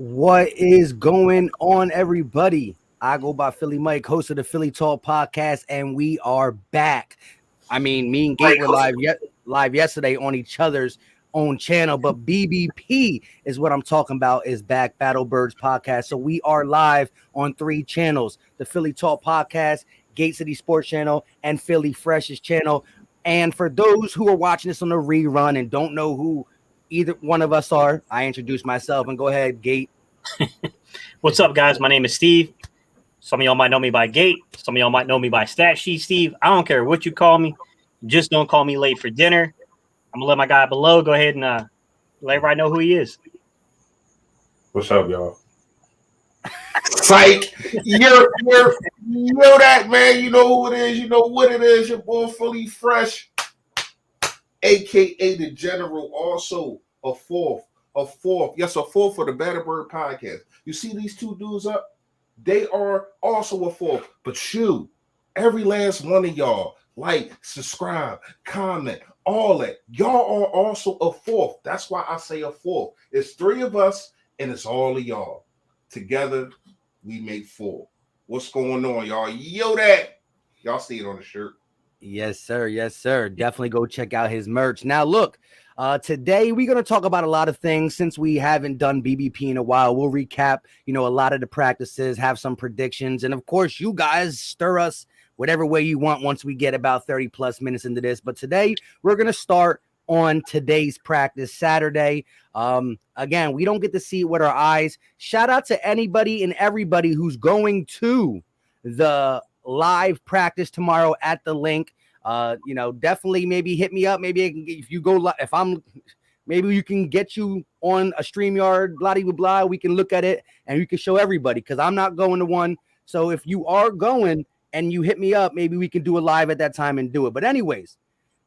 What is going on, everybody? I go by Philly Mike, host of the Philly Talk podcast, and we are back. I mean, me and Gate were live yesterday on each other's own channel, but BBP is what I'm talking about is back, Battle Birds podcast. So we are live on 3 channels: the Philly Talk podcast, Gate City Sports channel, and Philly Fresh's channel. And for those who are watching this on the rerun and don't know who either one of us are, I introduce myself and go ahead, Gate. What's up, guys? My name is Steve. Some of y'all might know me by Gate. Some of y'all might know me by Stat Sheet Steve. I don't care what you call me. Just don't call me late for dinner. I'm going to let my guy below go ahead and let everybody know who he is. What's up, y'all? Psych. You know that, man. You know who it is. You know what it is. Your boy Philly Fresh, a.k.a. the General. Also a fourth. Yes, a fourth for the Battle Bird podcast. You see these 2 dudes up? They are also a fourth. But you, every last one of y'all, like, subscribe, comment, all that. Y'all are also a fourth. That's why I say a fourth. It's 3 of us, and it's all of y'all. Together, we make 4. What's going on, y'all? Yo, that. Y'all see it on the shirt. Yes, sir. Yes, sir. Definitely go check out his merch. Now, look, today we're going to talk about a lot of things since we haven't done BBP in a while. We'll recap, a lot of the practices, have some predictions. And of course, you guys stir us whatever way you want once we get about 30 plus minutes into this. But today we're going to start on today's practice, Saturday. Again, we don't get to see it with our eyes. Shout out to anybody and everybody who's going to the live practice tomorrow at the link. Definitely maybe hit me up. Maybe I can get, if you go, maybe you can get you on a StreamYard, blah, blah, blah. We can look at it and you can show everybody because I'm not going to one. So if you are going and you hit me up, maybe we can do a live at that time and do it. But anyways,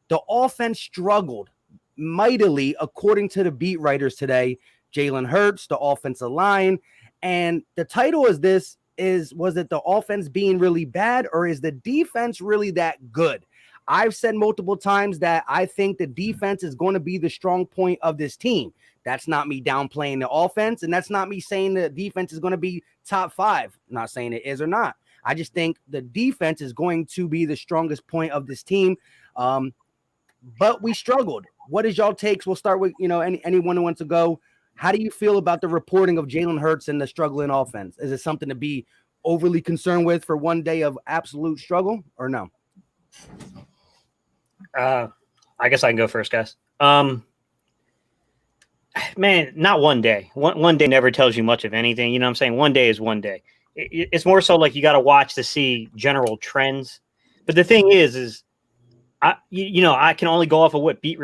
the offense struggled mightily, according to the beat writers today. Jalen Hurts, the offensive line. And the title is this, was it the offense being really bad or is the defense really that good? I've said multiple times that I think the defense is going to be the strong point of this team. That's not me downplaying the offense, and that's not me saying the defense is going to be top 5. I'm not saying it is or not. I just think the defense is going to be the strongest point of this team. But we struggled. What is y'all takes? We'll start with, anyone who wants to go. How do you feel about the reporting of Jalen Hurts and the struggling offense? Is it something to be overly concerned with for one day of absolute struggle or no? I guess I can go first, guys. Man, not one day. One day never tells you much of anything. You know what I'm saying? One day is one day. It's more so like you got to watch to see general trends. But the thing is I can only go off of what beat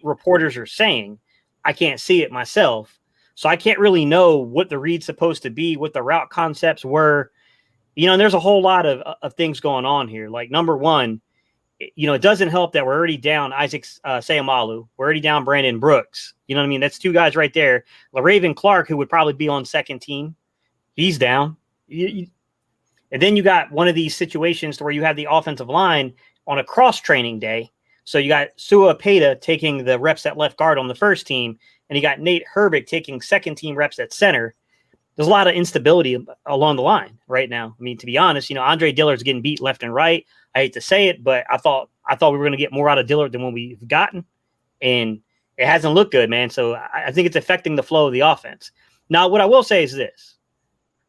reporters are saying. I can't see it myself. So I can't really know what the read's supposed to be, what the route concepts were. And there's a whole lot of things going on here. Like, number one, it doesn't help that we're already down Isaac Seumalo. We're already down Brandon Brooks. You know what I mean? That's 2 guys right there. LaRaven Clark, who would probably be on second team, he's down. And then you got one of these situations to where you have the offensive line on a cross-training day. So you got Sua Peta taking the reps at left guard on the first team, and you got Nate Herbig taking second-team reps at center. There's a lot of instability along the line right now. I mean, to be honest, Andre Dillard's getting beat left and right. I hate to say it, but I thought we were going to get more out of Dillard than what we've gotten, and it hasn't looked good, man. So I think it's affecting the flow of the offense. Now, what I will say is this.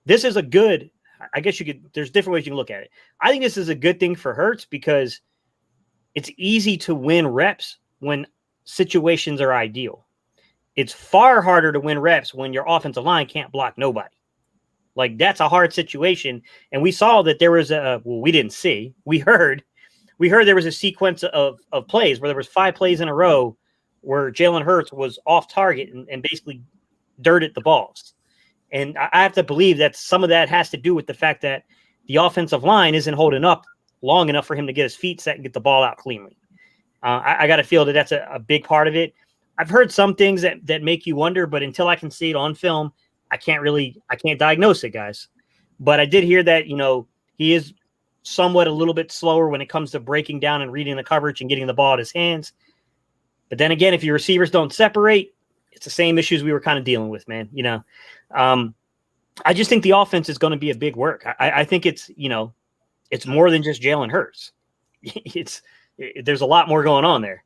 This is a good – I guess there's different ways you can look at it. I think this is a good thing for Hurts because it's easy to win reps when situations are ideal. It's far harder to win reps when your offensive line can't block nobody. Like, that's a hard situation. And we saw that there was we didn't see. We heard there was a sequence of plays where there was 5 plays in a row where Jalen Hurts was off target and basically dirted the balls. And I have to believe that some of that has to do with the fact that the offensive line isn't holding up long enough for him to get his feet set and get the ball out cleanly. I got to feel that that's a big part of it. I've heard some things that make you wonder, but until I can see it on film, I can't diagnose it, guys. But I did hear that, he is somewhat a little bit slower when it comes to breaking down and reading the coverage and getting the ball at his hands. But then again, if your receivers don't separate, It's the same issues we were kind of dealing with, man. I just think the offense is going to be a big work. I think it's more than just Jalen Hurts. There's a lot more going on there,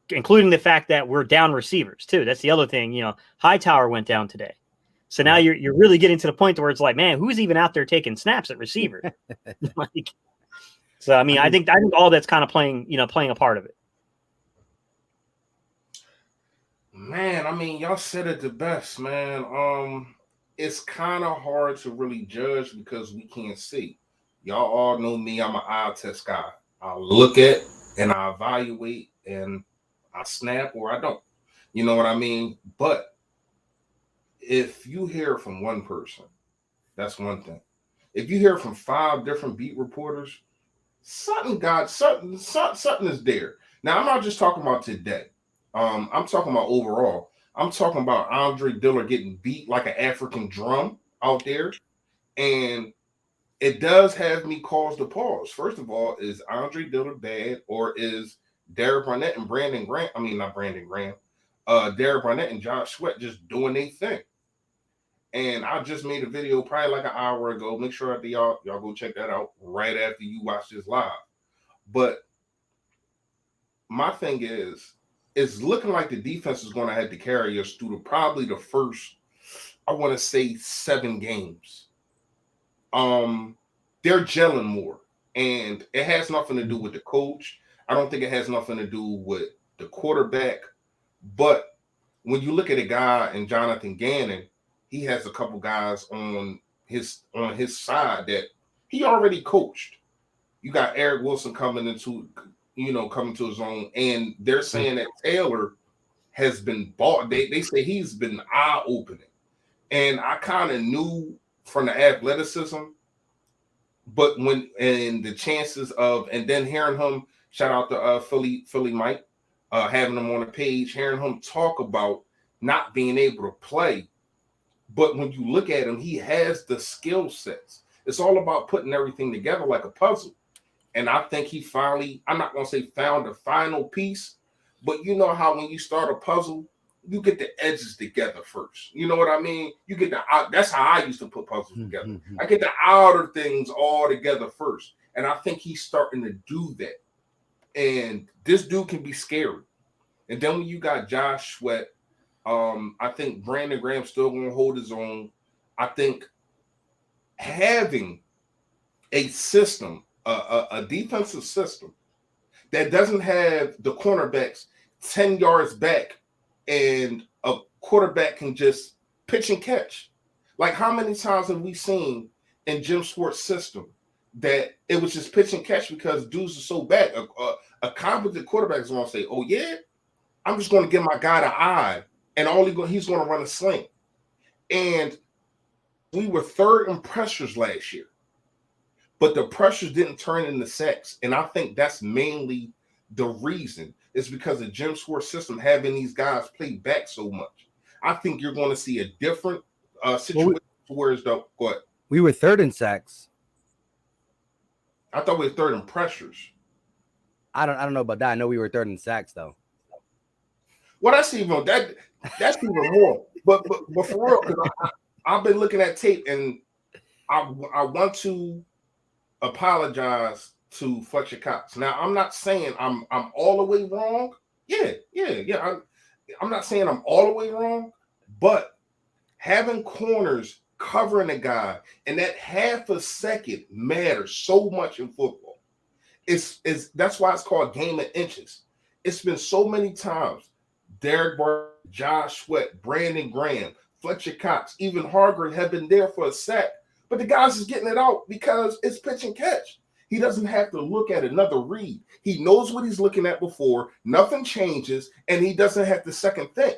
including the fact that we're down receivers too. That's the other thing. Hightower went down today. So now you're really getting to the point where it's like, man, who's even out there taking snaps at receiver? I think all that's kind of playing a part of it. Man, y'all said it the best, man. It's kind of hard to really judge because we can't see. Y'all all know me. I'm an eye test guy. I look at and I evaluate and I snap or I don't. You know what I mean? But if you hear from one person, that's one thing. If you hear from 5 different beat reporters, something is there. Now, I'm not just talking about today. I'm talking about overall. I'm talking about Andre Dillard getting beat like an African drum out there. And it does have me cause the pause. First of all, is Andre Dillard bad, or is Derek Barnett and Derek Barnett and Josh Sweat just doing their thing? And I just made a video probably like an hour ago. Make sure that y'all go check that out right after you watch this live. But my thing is, it's looking like the defense is going to have to carry us through probably the first, I want to say, 7 games. They're gelling more, and it has nothing to do with the coach. I don't think it has nothing to do with the quarterback. But when you look at a guy in Jonathan Gannon, he has a couple guys on his side that he already coached. You got Eric Wilson coming to his own, and they're saying that Taylor has been bought. They say he's been eye-opening. And I kind of knew from the athleticism, but and then hearing him, shout out to Philly Mike, having him on the page, hearing him talk about not being able to play. But when you look at him, he has the skill sets. It's all about putting everything together like a puzzle. And I think he finally, I'm not going to say found the final piece, but you know how when you start a puzzle, you get the edges together first. You know what I mean? You get that's how I used to put puzzles together. I get the outer things all together first. And I think he's starting to do that. And this dude can be scary. And then when you got Josh Sweat, I think Brandon Graham's still going to hold his own. I think having a system, a defensive system that doesn't have the cornerbacks 10 yards back and a quarterback can just pitch and catch. Like, how many times have we seen in Jim Schwartz's system that it was just pitch and catch because dudes are so bad? A competent quarterback is going to say, oh, yeah, I'm just going to give my guy the eye, and he's going to run a sling. And we were 3rd in pressures last year, but the pressures didn't turn into sacks. And I think that's mainly the reason. It's because of Jim Schwartz's system having these guys play back so much. I think you're going to see a different situation. Go ahead. We were 3rd in sacks. I thought we were 3rd in pressures. I don't know about that. I know we were 3rd in sacks though. Well, that's even more. But for real, because I've been looking at tape, and I want to apologize to Fletcher Cox. Now, I'm not saying I'm all the way wrong. Yeah. I'm not saying I'm all the way wrong, but having corners covering a guy and that half a second matters so much in football. That's why it's called game of inches. It's been so many times. Derek Barnett, Josh Sweat, Brandon Graham, Fletcher Cox, even Hargrave have been there for a sack, but the guys is getting it out because it's pitch and catch. He doesn't have to look at another read. He knows what he's looking at before. Nothing changes, and he doesn't have to second think.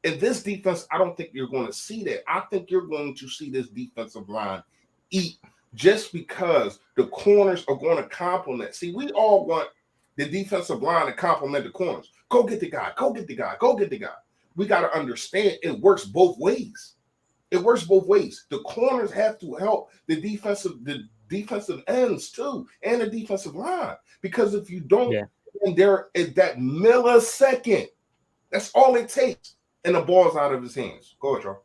In this defense, I don't think you're going to see that. I think you're going to see this defensive line eat just because the corners are going to complement. See, we all want the defensive line to complement the corners. Go get the guy. Go get the guy. Go get the guy. We got to understand it works both ways. It works both ways. The corners have to help the defensive ends too, and the defensive line. Because if you don't, and they're at that millisecond, that's all it takes. and the ball's out of his hands. Go ahead, Joe.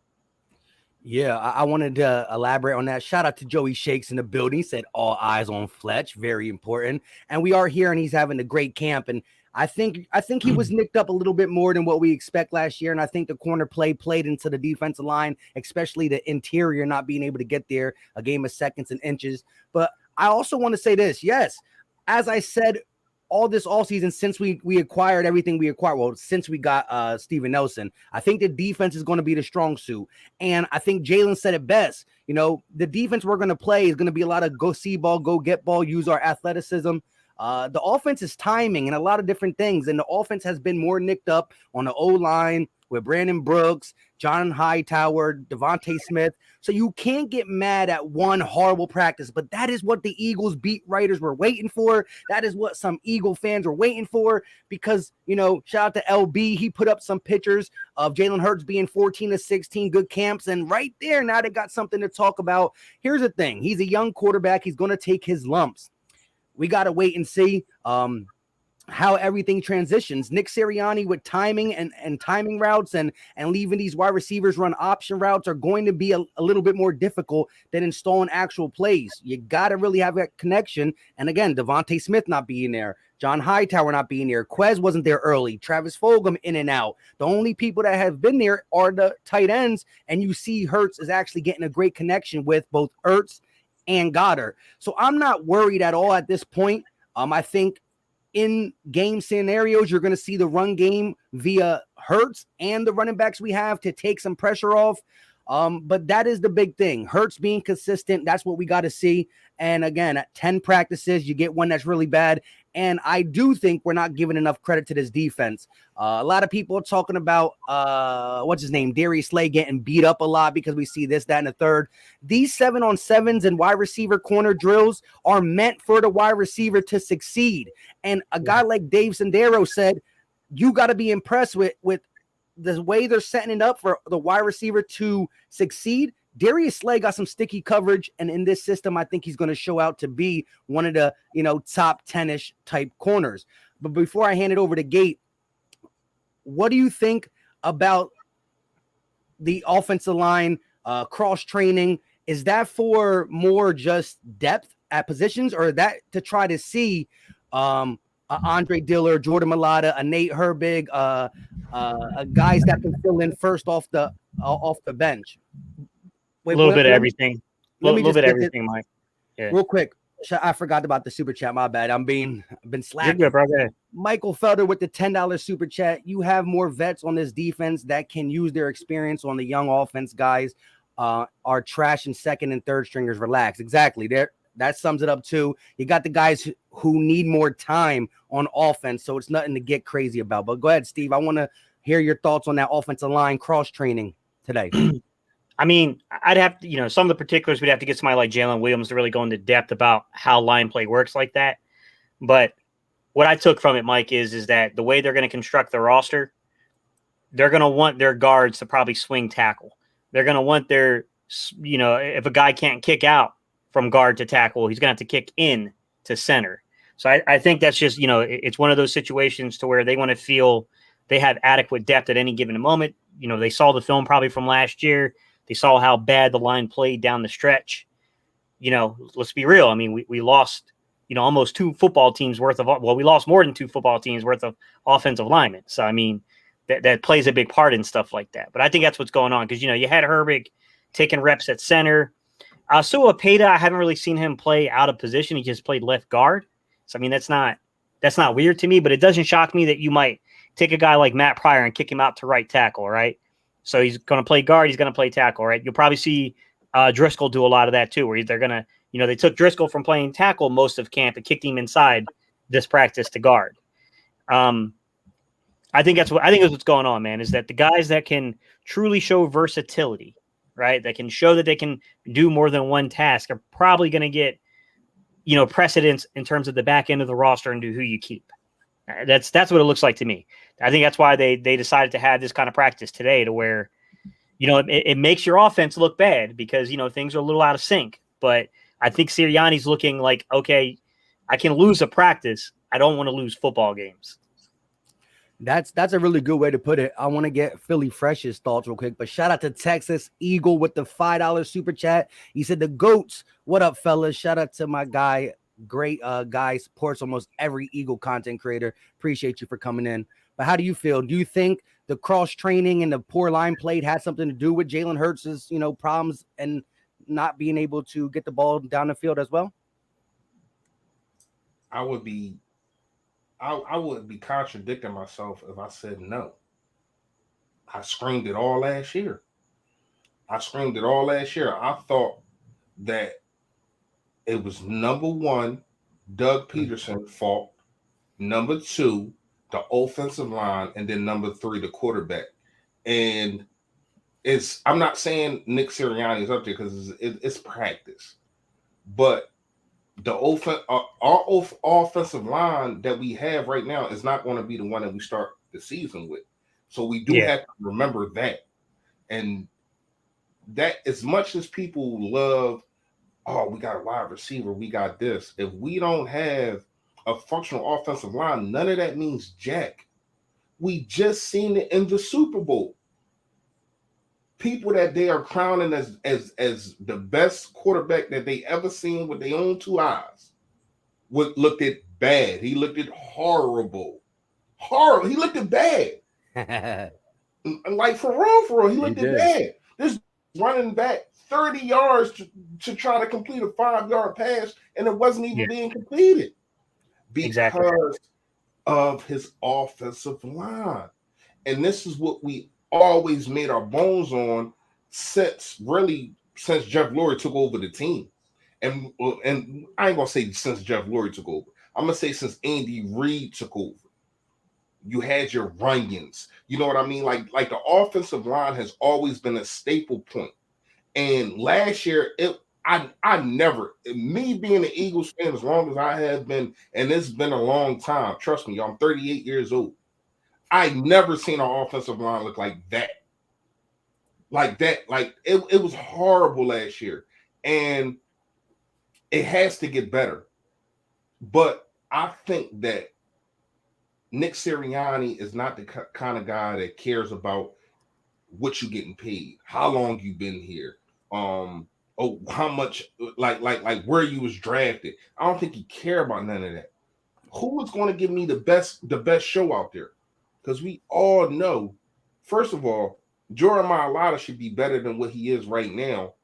Yeah, I wanted to elaborate on that. Shout out to Joey Shakes in the building. He said all eyes on Fletch, very important. And we are here, and he's having a great camp. And I think he was nicked up a little bit more than what we expect last year. And I think the corner play played into the defensive line, especially the interior not being able to get there, a game of seconds and inches. But I also want to say this. Yes, as I said, all this all season since we acquired everything we acquired. Well, since we got Steven Nelson, I think the defense is going to be the strong suit. And I think Jalen said it best. You know, the defense we're going to play is going to be a lot of go see ball, go get ball, use our athleticism. The offense is timing and a lot of different things. And the offense has been more nicked up on the O-line with Brandon Brooks, John Hightower, Devontae Smith. So you can't get mad at one horrible practice, but that is what the Eagles beat writers were waiting for. That is what some Eagle fans were waiting for because, you know, shout out to LB. He put up some pictures of Jalen Hurts being 14 to 16 good camps. And right there, now they got something to talk about. Here's the thing. He's a young quarterback. He's going to take his lumps. We got to wait and see how everything transitions. Nick Sirianni with timing and timing routes and leaving these wide receivers run option routes are going to be a little bit more difficult than installing actual plays. You got to really have that connection. And again, Devontae Smith not being there, John Hightower not being there, Quez wasn't there early, Travis Fulgham in and out. The only people that have been there are the tight ends, and you see Hurts is actually getting a great connection with both Ertz and Goddard. So I'm not worried at all at this point. I think in game scenarios, you're going to see the run game via Hurts and the running backs we have to take some pressure off. But that is the big thing. Hurts being consistent. That's what we got to see. And again, at 10 practices, you get one that's really bad. And I do think we're not giving enough credit to this defense. A lot of people are talking about, what's his name? Darius Slay getting beat up a lot because we see this, that, and the third. These 7-on-7s and wide receiver corner drills are meant for the wide receiver to succeed. And a guy like Dave Sendero said, you got to be impressed with the way they're setting it up for the wide receiver to succeed. Darius Slay got some sticky coverage, and in this system, I think he's going to show out to be one of the, top 10-ish type corners. But before I hand it over to Gate, what do you think about the offensive line cross training? Is that for more just depth at positions, or that to try to see Andre Diller, Jordan Mailata, a Nate Herbig, guys that can fill in first off the bench? A little bit of everything. A little bit of everything, Mike. Yeah. Real quick, I forgot about the super chat. My bad. I've been slacking. You're good, bro. Go ahead. Michael Felder with the $10 super chat. You have more vets on this defense that can use their experience on the young offense guys. Are trash and second and third stringers. Relax. Exactly. That sums it up too. You got the guys who need more time on offense, so it's nothing to get crazy about. But go ahead, Steve. I want to hear your thoughts on that offensive line cross training today. I mean, I'd have to, some of the particulars, we'd have to get somebody like Jalen Williams to really go into depth about how line play works like that. But what I took from it, Mike, is that the way they're going to construct the roster, they're going to want their guards to probably swing tackle. They're going to want their, if a guy can't kick out from guard to tackle, he's going to have to kick in to center. So I think that's just, it's one of those situations to where they want to feel they have adequate depth at any given moment. They saw the film probably from last year. They saw how bad the line played down the stretch. Let's be real. I mean, we lost, almost two football teams worth of, we lost more than two football teams worth of offensive linemen. So, I mean, that plays a big part in stuff like that. But I think that's what's going on because, you had Herbig taking reps at center. Sua Peta, I haven't really seen him play out of position. He just played left guard. So, I mean, that's not weird to me, but it doesn't shock me that you might take a guy like Matt Pryor and kick him out to right tackle, right? So he's going to play guard. He's going to play tackle, right? You'll probably see Driscoll do a lot of that too, where they're going to, they took Driscoll from playing tackle most of camp and kicked him inside this practice to guard. I think that's what's going on, man, is that the guys that can truly show versatility, right, that can show that they can do more than one task are probably going to get, precedence in terms of the back end of the roster and do who you keep. That's what it looks like to me. I think that's why they decided to have this kind of practice today to where, it makes your offense look bad because, things are a little out of sync. But I think Sirianni's looking like, okay, I can lose a practice. I don't want to lose football games. That's a really good way to put it. I want to get Philly Fresh's thoughts real quick, but shout out to Texas Eagle with the $5 super chat. He said the goats. What up, fellas? Shout out to my guy. Great guy, supports almost every Eagle content creator. Appreciate you for coming in. But how do you feel? Do you think the cross training and the poor line play had something to do with Jalen Hurts' problems and not being able to get the ball down the field as well? I would be contradicting myself if I said no. I screamed it all last year. I thought that it was number one, Doug Peterson's fault. Number two, the offensive line, and then number three, the quarterback. And I'm not saying Nick Sirianni is up there because it's practice, but the our offensive line that we have right now is not going to be the one that we start the season with. So we do have to remember that. And that, as much as people love, oh, we got a wide receiver, we got this. If we don't have a functional offensive line, none of that means jack. We just seen it in the Super Bowl. People that they are crowning as the best quarterback that they ever seen with their own two eyes looked at bad. He looked at horrible. He looked at bad. Like for real, he looked at bad. This running back 30 yards to try to complete a 5-yard pass, and it wasn't even being completed because of his offensive line. And this is what we always made our bones on since Jeff Lurie took over the team. And I ain't gonna say since Jeff Lurie took over. I'm gonna say since Andy Reid took over. You had your Runyons. You know what I mean? Like the offensive line has always been a staple point. And last year, I never, me being an Eagles fan as long as I have been, and it's been a long time. Trust me, I'm 38 years old. I never seen our offensive line look like that. Like that. Like it was horrible last year. And it has to get better. But I think that Nick Sirianni is not the kind of guy that cares about what you're getting paid, how long you've been here, how much, like where you was drafted. I don't think he care about none of that. Who is going to give me the best show out there? Because we all know, first of all, Jordan Mailata should be better than what he is right now,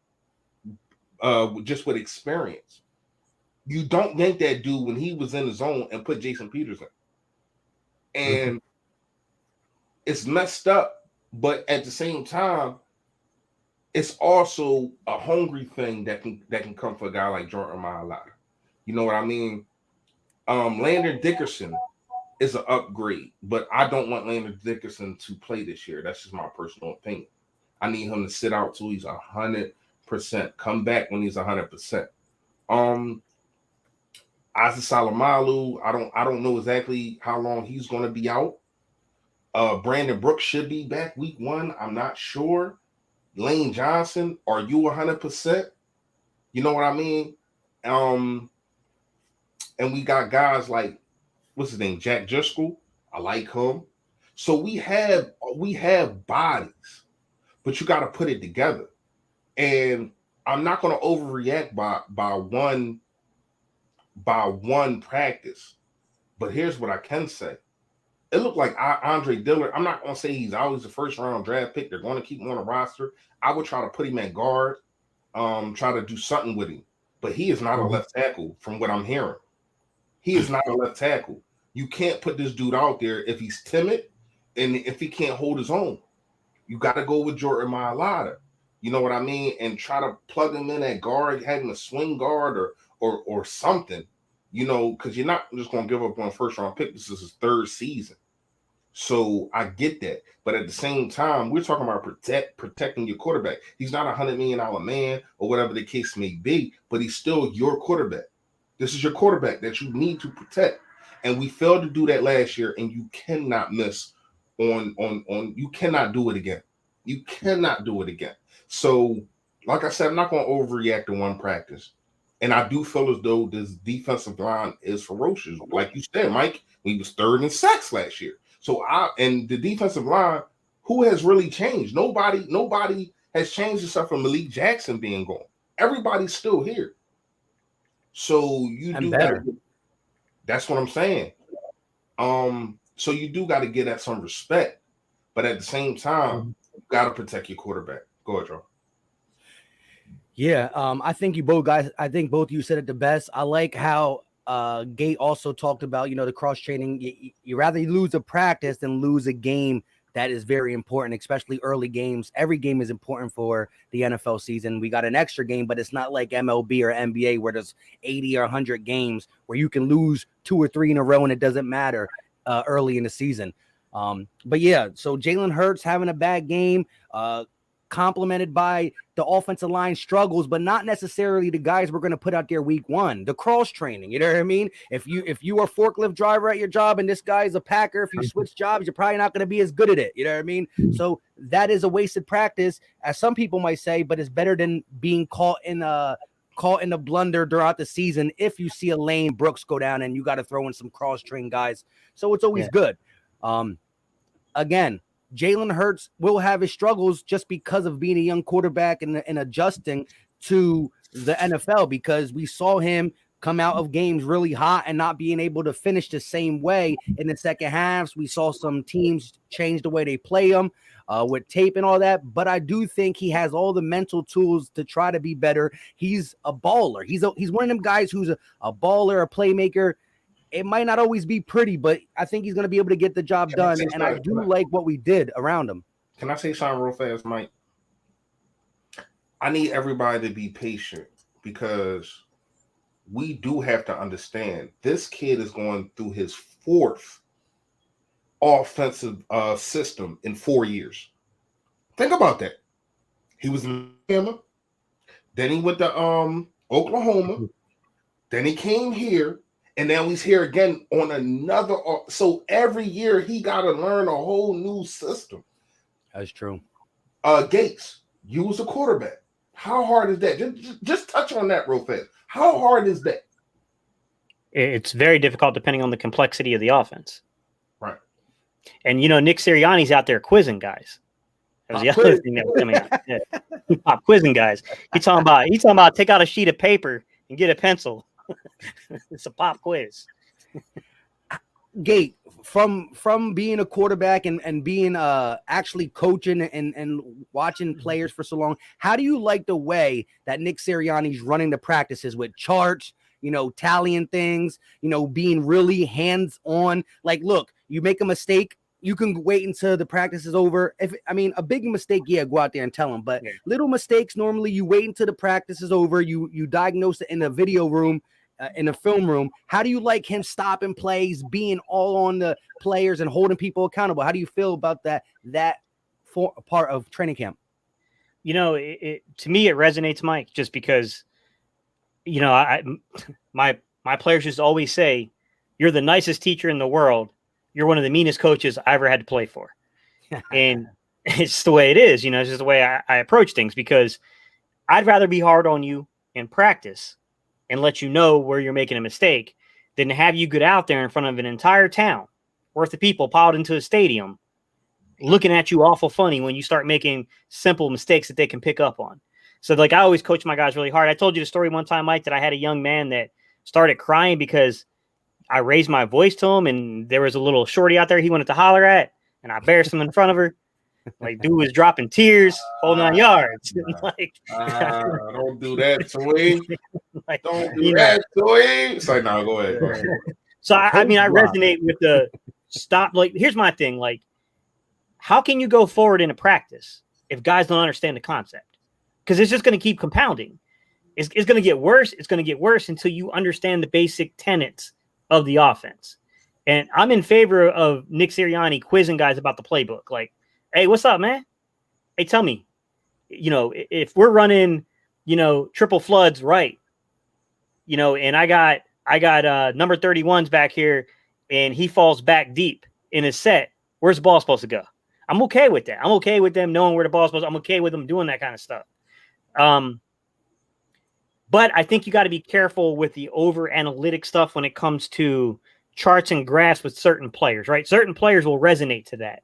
just with experience. You don't yank that dude when he was in the zone and put Jason Peterson. And it's messed up, but at the same time, it's also a hungry thing that can come for a guy like Jordan Mailata. You know what I mean? Landon Dickerson is an upgrade, but I don't want Landon Dickerson to play this year. That's just my personal opinion. I need him to sit out till he's 100%. Come back when he's 100%. Isaac Salamalu, I don't know exactly how long he's going to be out. Brandon Brooks should be back week 1. I'm not sure. Lane Johnson, are you 100%? You know what I mean? And we got guys like, what's his name, Jack Driscoll. I like him. So we have bodies, but you got to put it together. And I'm not going to overreact by one practice. But here's what I can say. It looked like Andre Dillard. I'm not going to say he's always a first-round draft pick. They're going to keep him on the roster. I would try to put him at guard, try to do something with him. But he is not a left tackle from what I'm hearing. He is not a left tackle. You can't put this dude out there if he's timid and if he can't hold his own. You got to go with Jordan Mailata. You know what I mean? And try to plug him in at guard, have him a swing guard or something. You know, because you're not just going to give up on a first-round pick. This is his 3rd season. So I get that. But at the same time, we're talking about protecting your quarterback. He's not a $100 million man or whatever the case may be, but he's still your quarterback. This is your quarterback that you need to protect. And we failed to do that last year, and you cannot miss on you cannot do it again. You cannot do it again. So, like I said, I'm not going to overreact to one practice. And I do feel as though this defensive line is ferocious. Like you said, Mike, he was 3rd in sacks last year. And the defensive line, who has really changed? Nobody has changed except for Malik Jackson being gone. Everybody's still here. So you and do better. That's what I'm saying. So you do got to get at some respect, but at the same time, you got to protect your quarterback. Go ahead, Joe. Yeah, I think you both guys. I think both of you said it the best. I like how Gate also talked about, the cross training. You rather lose a practice than lose a game that is very important, especially early games. Every game is important for the NFL season. We got an extra game, but it's not like MLB or NBA where there's 80 or 100 games where you can lose 2 or 3 in a row and it doesn't matter early in the season. But yeah, so Jalen Hurts having a bad game, complemented by the offensive line struggles, but not necessarily the guys we're going to put out there week 1. The cross training, you know what I mean? If you are a forklift driver at your job and this guy's a Packer, if you switch jobs, you're probably not going to be as good at it. You know what I mean? So that is a wasted practice, as some people might say, but it's better than being caught in a blunder throughout the season. If you see a Lane Brooks go down and you got to throw in some cross train guys, so it's always good. Again, Jalen Hurts will have his struggles just because of being a young quarterback and adjusting to the NFL, because we saw him come out of games really hot and not being able to finish the same way in the second halves. We saw some teams change the way they play him with tape and all that. But I do think he has all the mental tools to try to be better. He's a baller. He's one of them guys who's a baller, a playmaker. It might not always be pretty, but I think he's going to be able to get the job done. And I do like what we did around him. Can I say something real fast, Mike? I need everybody to be patient, because we do have to understand this kid is going through his 4th offensive system in 4 years. Think about that. He was in Alabama, then he went to Oklahoma, then he came here, and now he's here again on another. So every year he got to learn a whole new system. That's true. Gates, you was a quarterback. How hard is that? Just touch on that real fast. How hard is that? It's very difficult depending on the complexity of the offense. Right. And, Nick Sirianni's out there quizzing guys. That was the other thing that was coming out. Yeah. Pop quizzing guys. He's talking about take out a sheet of paper and get a pencil. It's a pop quiz. Gate, from being a quarterback and being actually coaching and watching players for so long, how do you like the way that Nick Sirianni's running the practices with charts, tallying things, being really hands-on? Like, look, you make a mistake, you can wait until the practice is over. A big mistake, go out there and tell them. But little mistakes, normally you wait until the practice is over. You diagnose it in the video room, in the film room. How do you like him stopping plays, being all on the players and holding people accountable? How do you feel about that part of training camp? To me, it resonates, Mike, just because, my players just always say, you're the nicest teacher in the world. You're one of the meanest coaches I ever had to play for. And it's the way it is, it's just the way I approach things, because I'd rather be hard on you in practice and let you know where you're making a mistake than to have you get out there in front of an entire town worth of people piled into a stadium looking at you awful funny when you start making simple mistakes that they can pick up on. So, I always coach my guys really hard. I told you the story one time, Mike, that I had a young man that started crying because I raised my voice to him, and there was a little shorty out there he wanted to holler at, and I embarrassed him in front of her. Dude was dropping tears, holding on yards. Don't do that to him. Don't do that to him. It's no, go ahead. So, I resonate with the stop. Here's my thing. How can you go forward in a practice if guys don't understand the concept? Because it's just going to keep compounding. It's going to get worse. It's going to get worse until you understand the basic tenets of the offense. And I'm in favor of Nick Sirianni quizzing guys about the playbook. Hey, what's up, man? Hey, tell me, if we're running, triple floods, right? And I got number 31s back here, and he falls back deep in his set. Where's the ball supposed to go? I'm okay with that. I'm okay with them knowing where the ball's supposed to go. I'm okay with them doing that kind of stuff. But I think you got to be careful with the over analytic stuff when it comes to charts and graphs with certain players, right? Certain players will resonate to that.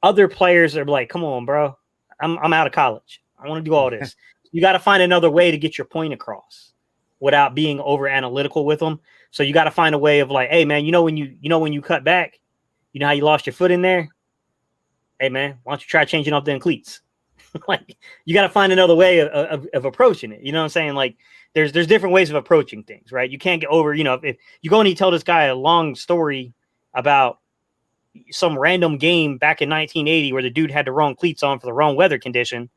Other players are like, come on, bro. I'm out of college. I want to do all this. You got to find another way to get your point across without being over analytical with them. So you got to find a way of like, hey man, when you cut back, you know how you lost your foot in there? Hey man, why don't you try changing up them cleats? Like you got to find another way of approaching it. You know what I'm saying? Like there's different ways of approaching things, right? You can't get over, if you go and you tell this guy a long story about some random game back in 1980 where the dude had the wrong cleats on for the wrong weather condition,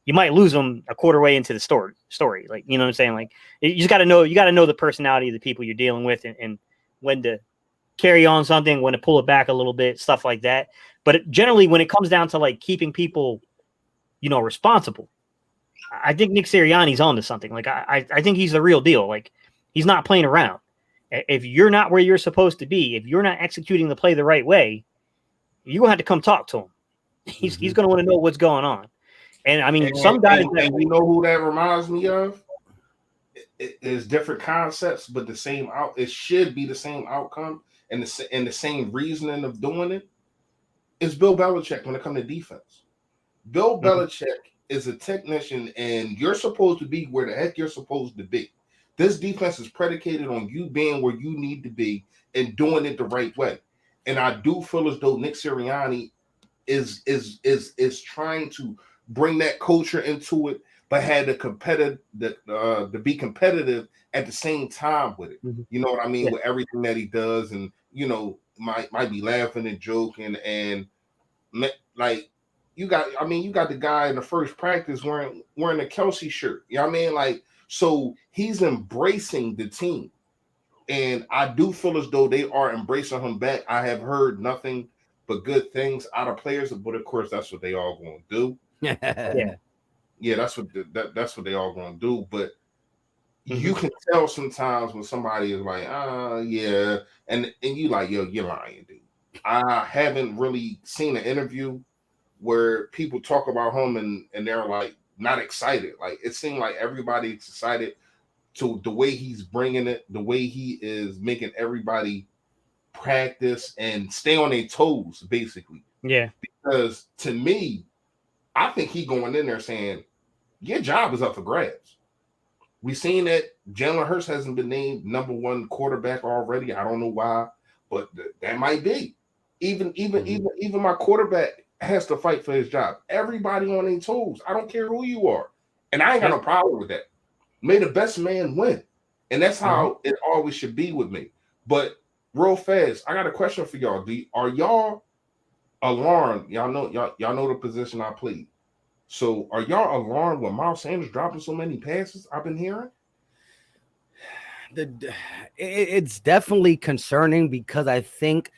you might lose them a quarter way into the story. Like, you know what I'm saying? Like you just got to know the personality of the people you're dealing with and when to carry on something, when to pull it back a little bit, stuff like that. But generally when it comes down to like keeping people, responsible, I think Nick Sirianni's onto something. Like I think he's the real deal. Like he's not playing around. If you're not where you're supposed to be, if you're not executing the play the right way, you're gonna have to come talk to him. He's gonna want to know what's going on. And I mean, some guys. And you know who that reminds me of? It is different concepts, but the same out. It should be the same outcome and the same reasoning of doing it. It's Bill Belichick when it comes to defense. Bill Belichick is a technician, and you're supposed to be where the heck you're supposed to be. This defense is predicated on you being where you need to be and doing it the right way. And I do feel as though Nick Sirianni is trying to bring that culture into it, but had to be competitive at the same time with it. You know what I mean? Yeah. With everything that he does, and might be laughing and joking, and like you got the guy in the first practice wearing a Kelsey shirt. You know what I mean? Like. So he's embracing the team, and I do feel as though they are embracing him back. I have heard nothing but good things out of players, but of course that's what they all going to do. Yeah, that's what they all going to do. But you can tell sometimes when somebody is like, yeah, and you like, yo, you're lying, dude. I haven't really seen an interview where people talk about him and they're like, not excited. Like it seemed like everybody's excited to the way he's bringing it, the way he is making everybody practice and stay on their toes, basically. Yeah. Because to me, I think he going in there saying, your job is up for grabs. We've seen that Jalen Hurts hasn't been named number one quarterback already. I don't know why, but that might be. Even my quarterback has to fight for his job. Everybody on their toes. I don't care who you are. And I ain't got no problem with that. May the best man win. And that's how it always should be with me. But real fast, I got a question for y'all. Are y'all alarmed? Y'all know the position I played. So are y'all alarmed when Miles Sanders dropping so many passes I've been hearing? It's definitely concerning because I think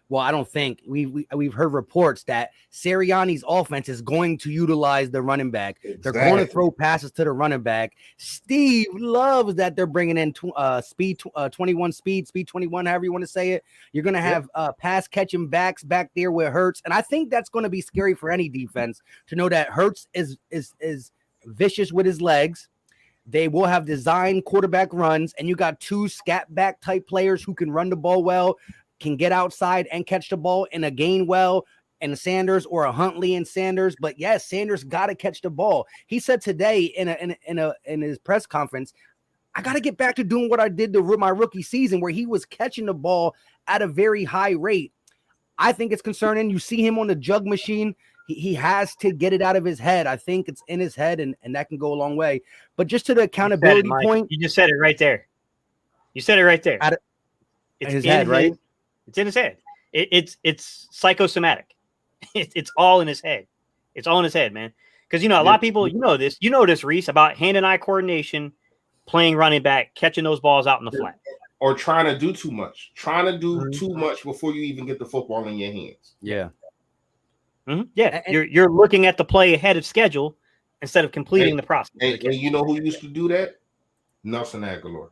well, I don't think we've heard reports that Sirianni's offense is going to utilize the running back. Exactly. They're going to throw passes to the running back. Steve loves that they're bringing in speed 21, speed 21, however you want to say it. You're going to have pass catching backs back there where Hurts, and I think that's going to be scary for any defense to know that Hurts is vicious with his legs. They will have designed quarterback runs, and you got two scat back type players who can run the ball well, can get outside and catch the ball in a Gainwell and Sanders or a Huntley and Sanders. But yes, Sanders got to catch the ball. He said today in his press conference, I got to get back to doing what I did to my rookie season where he was catching the ball at a very high rate. I think it's concerning. You see him on the jug machine. He has to get it out of his head. I think it's in his head, and that can go a long way. But just to the accountability point. You just said it right there. You said it right there. It's his head, right? It's in his head. It's psychosomatic. It's all in his head. It's all in his head, man. Because, a lot of people, you know this, Reese, about hand and eye coordination, playing running back, catching those balls out in the flat. Or trying to do too much. Trying to do too much before you even get the football in your hands. Yeah. Mm-hmm. Yeah. And you're looking at the play ahead of schedule instead of completing the process. And you know who used to do that? Nelson Aguilar.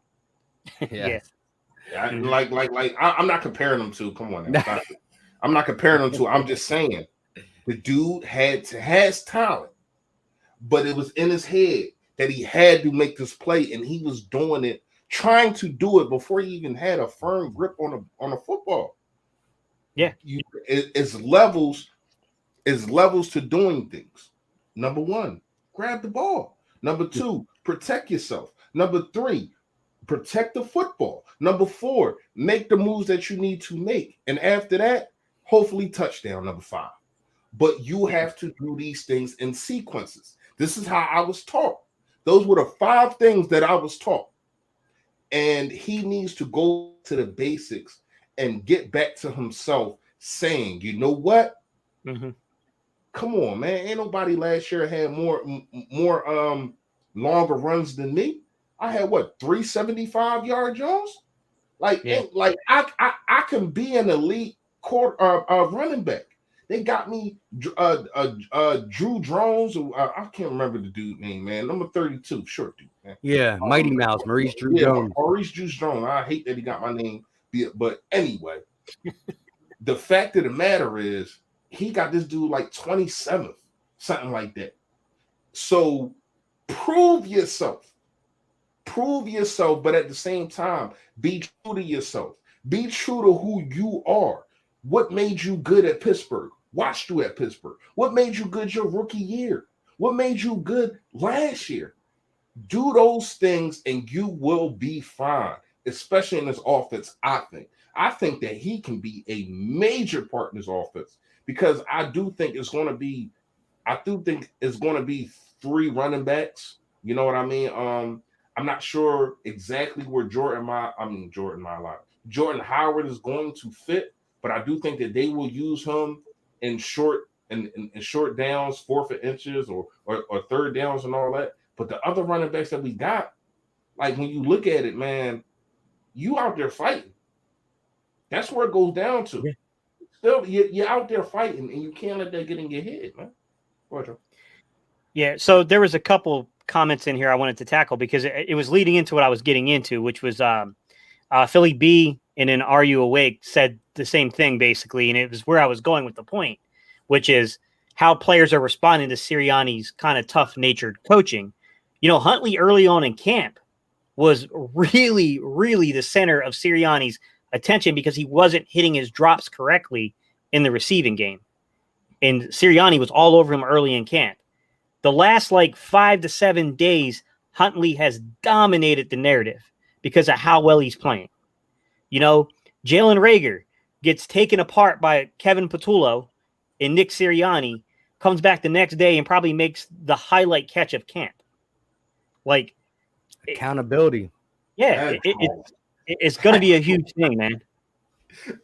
Yeah. I'm not comparing them to. Come on, now. I'm not comparing them to. I'm just saying the dude has talent, but it was in his head that he had to make this play, and he was doing it trying to do it before he even had a firm grip on a football. Yeah, it's levels to doing things. Number one, grab the ball. Number two, protect yourself. Number three, protect the football. Number four, make the moves that you need to make. And after that, hopefully touchdown. Number five. But you have to do these things in sequences. This is how I was taught. Those were the 5 things that I was taught. And he needs to go to the basics and get back to himself saying, you know what? Mm-hmm. Come on, man. Ain't nobody last year had more longer runs than me. I had 375-yard Jones? Like I can be an elite running back. They got me Drew Drones. I can't remember the dude name, man. Number 32, short dude, man. Yeah, Mighty Mouse, Maurice Drew Jones. Maurice Drew Jones. I hate that he got my name. But anyway, the fact of the matter is he got this dude like 27th, something like that. So prove yourself, but at the same time, be true to yourself. Be true to who you are. What made you good at Pittsburgh? Watched you at Pittsburgh. What made you good your rookie year? What made you good last year? Do those things and you will be fine, especially in this offense, I think. I think that he can be a major part in this offense because I do think it's going to be 3 running backs. You know what I mean? I'm not sure exactly where Jordan Howard is going to fit. But I do think that they will use him in short downs, 4th inches or 3rd downs and all that. But the other running backs that we got, like when you look at it, man, you out there fighting. That's where it goes down to. Yeah. Still, you're out there fighting, and you can't let that get in your head, man. Yeah. So there was a couple comments in here I wanted to tackle because it was leading into what I was getting into, which was Philly B in an Are You Awake said the same thing basically, and it was where I was going with the point, which is how players are responding to Sirianni's kind of tough-natured coaching. You know, Huntley early on in camp was really, really the center of Sirianni's attention because he wasn't hitting his drops correctly in the receiving game. And Sirianni was all over him early in camp. The last 5 to 7 days, Huntley has dominated the narrative because of how well he's playing. You know, Jalen Reagor gets taken apart by Kevin Patullo and Nick Sirianni, comes back the next day and probably makes the highlight catch of camp. Accountability. It's going to be a huge thing, man.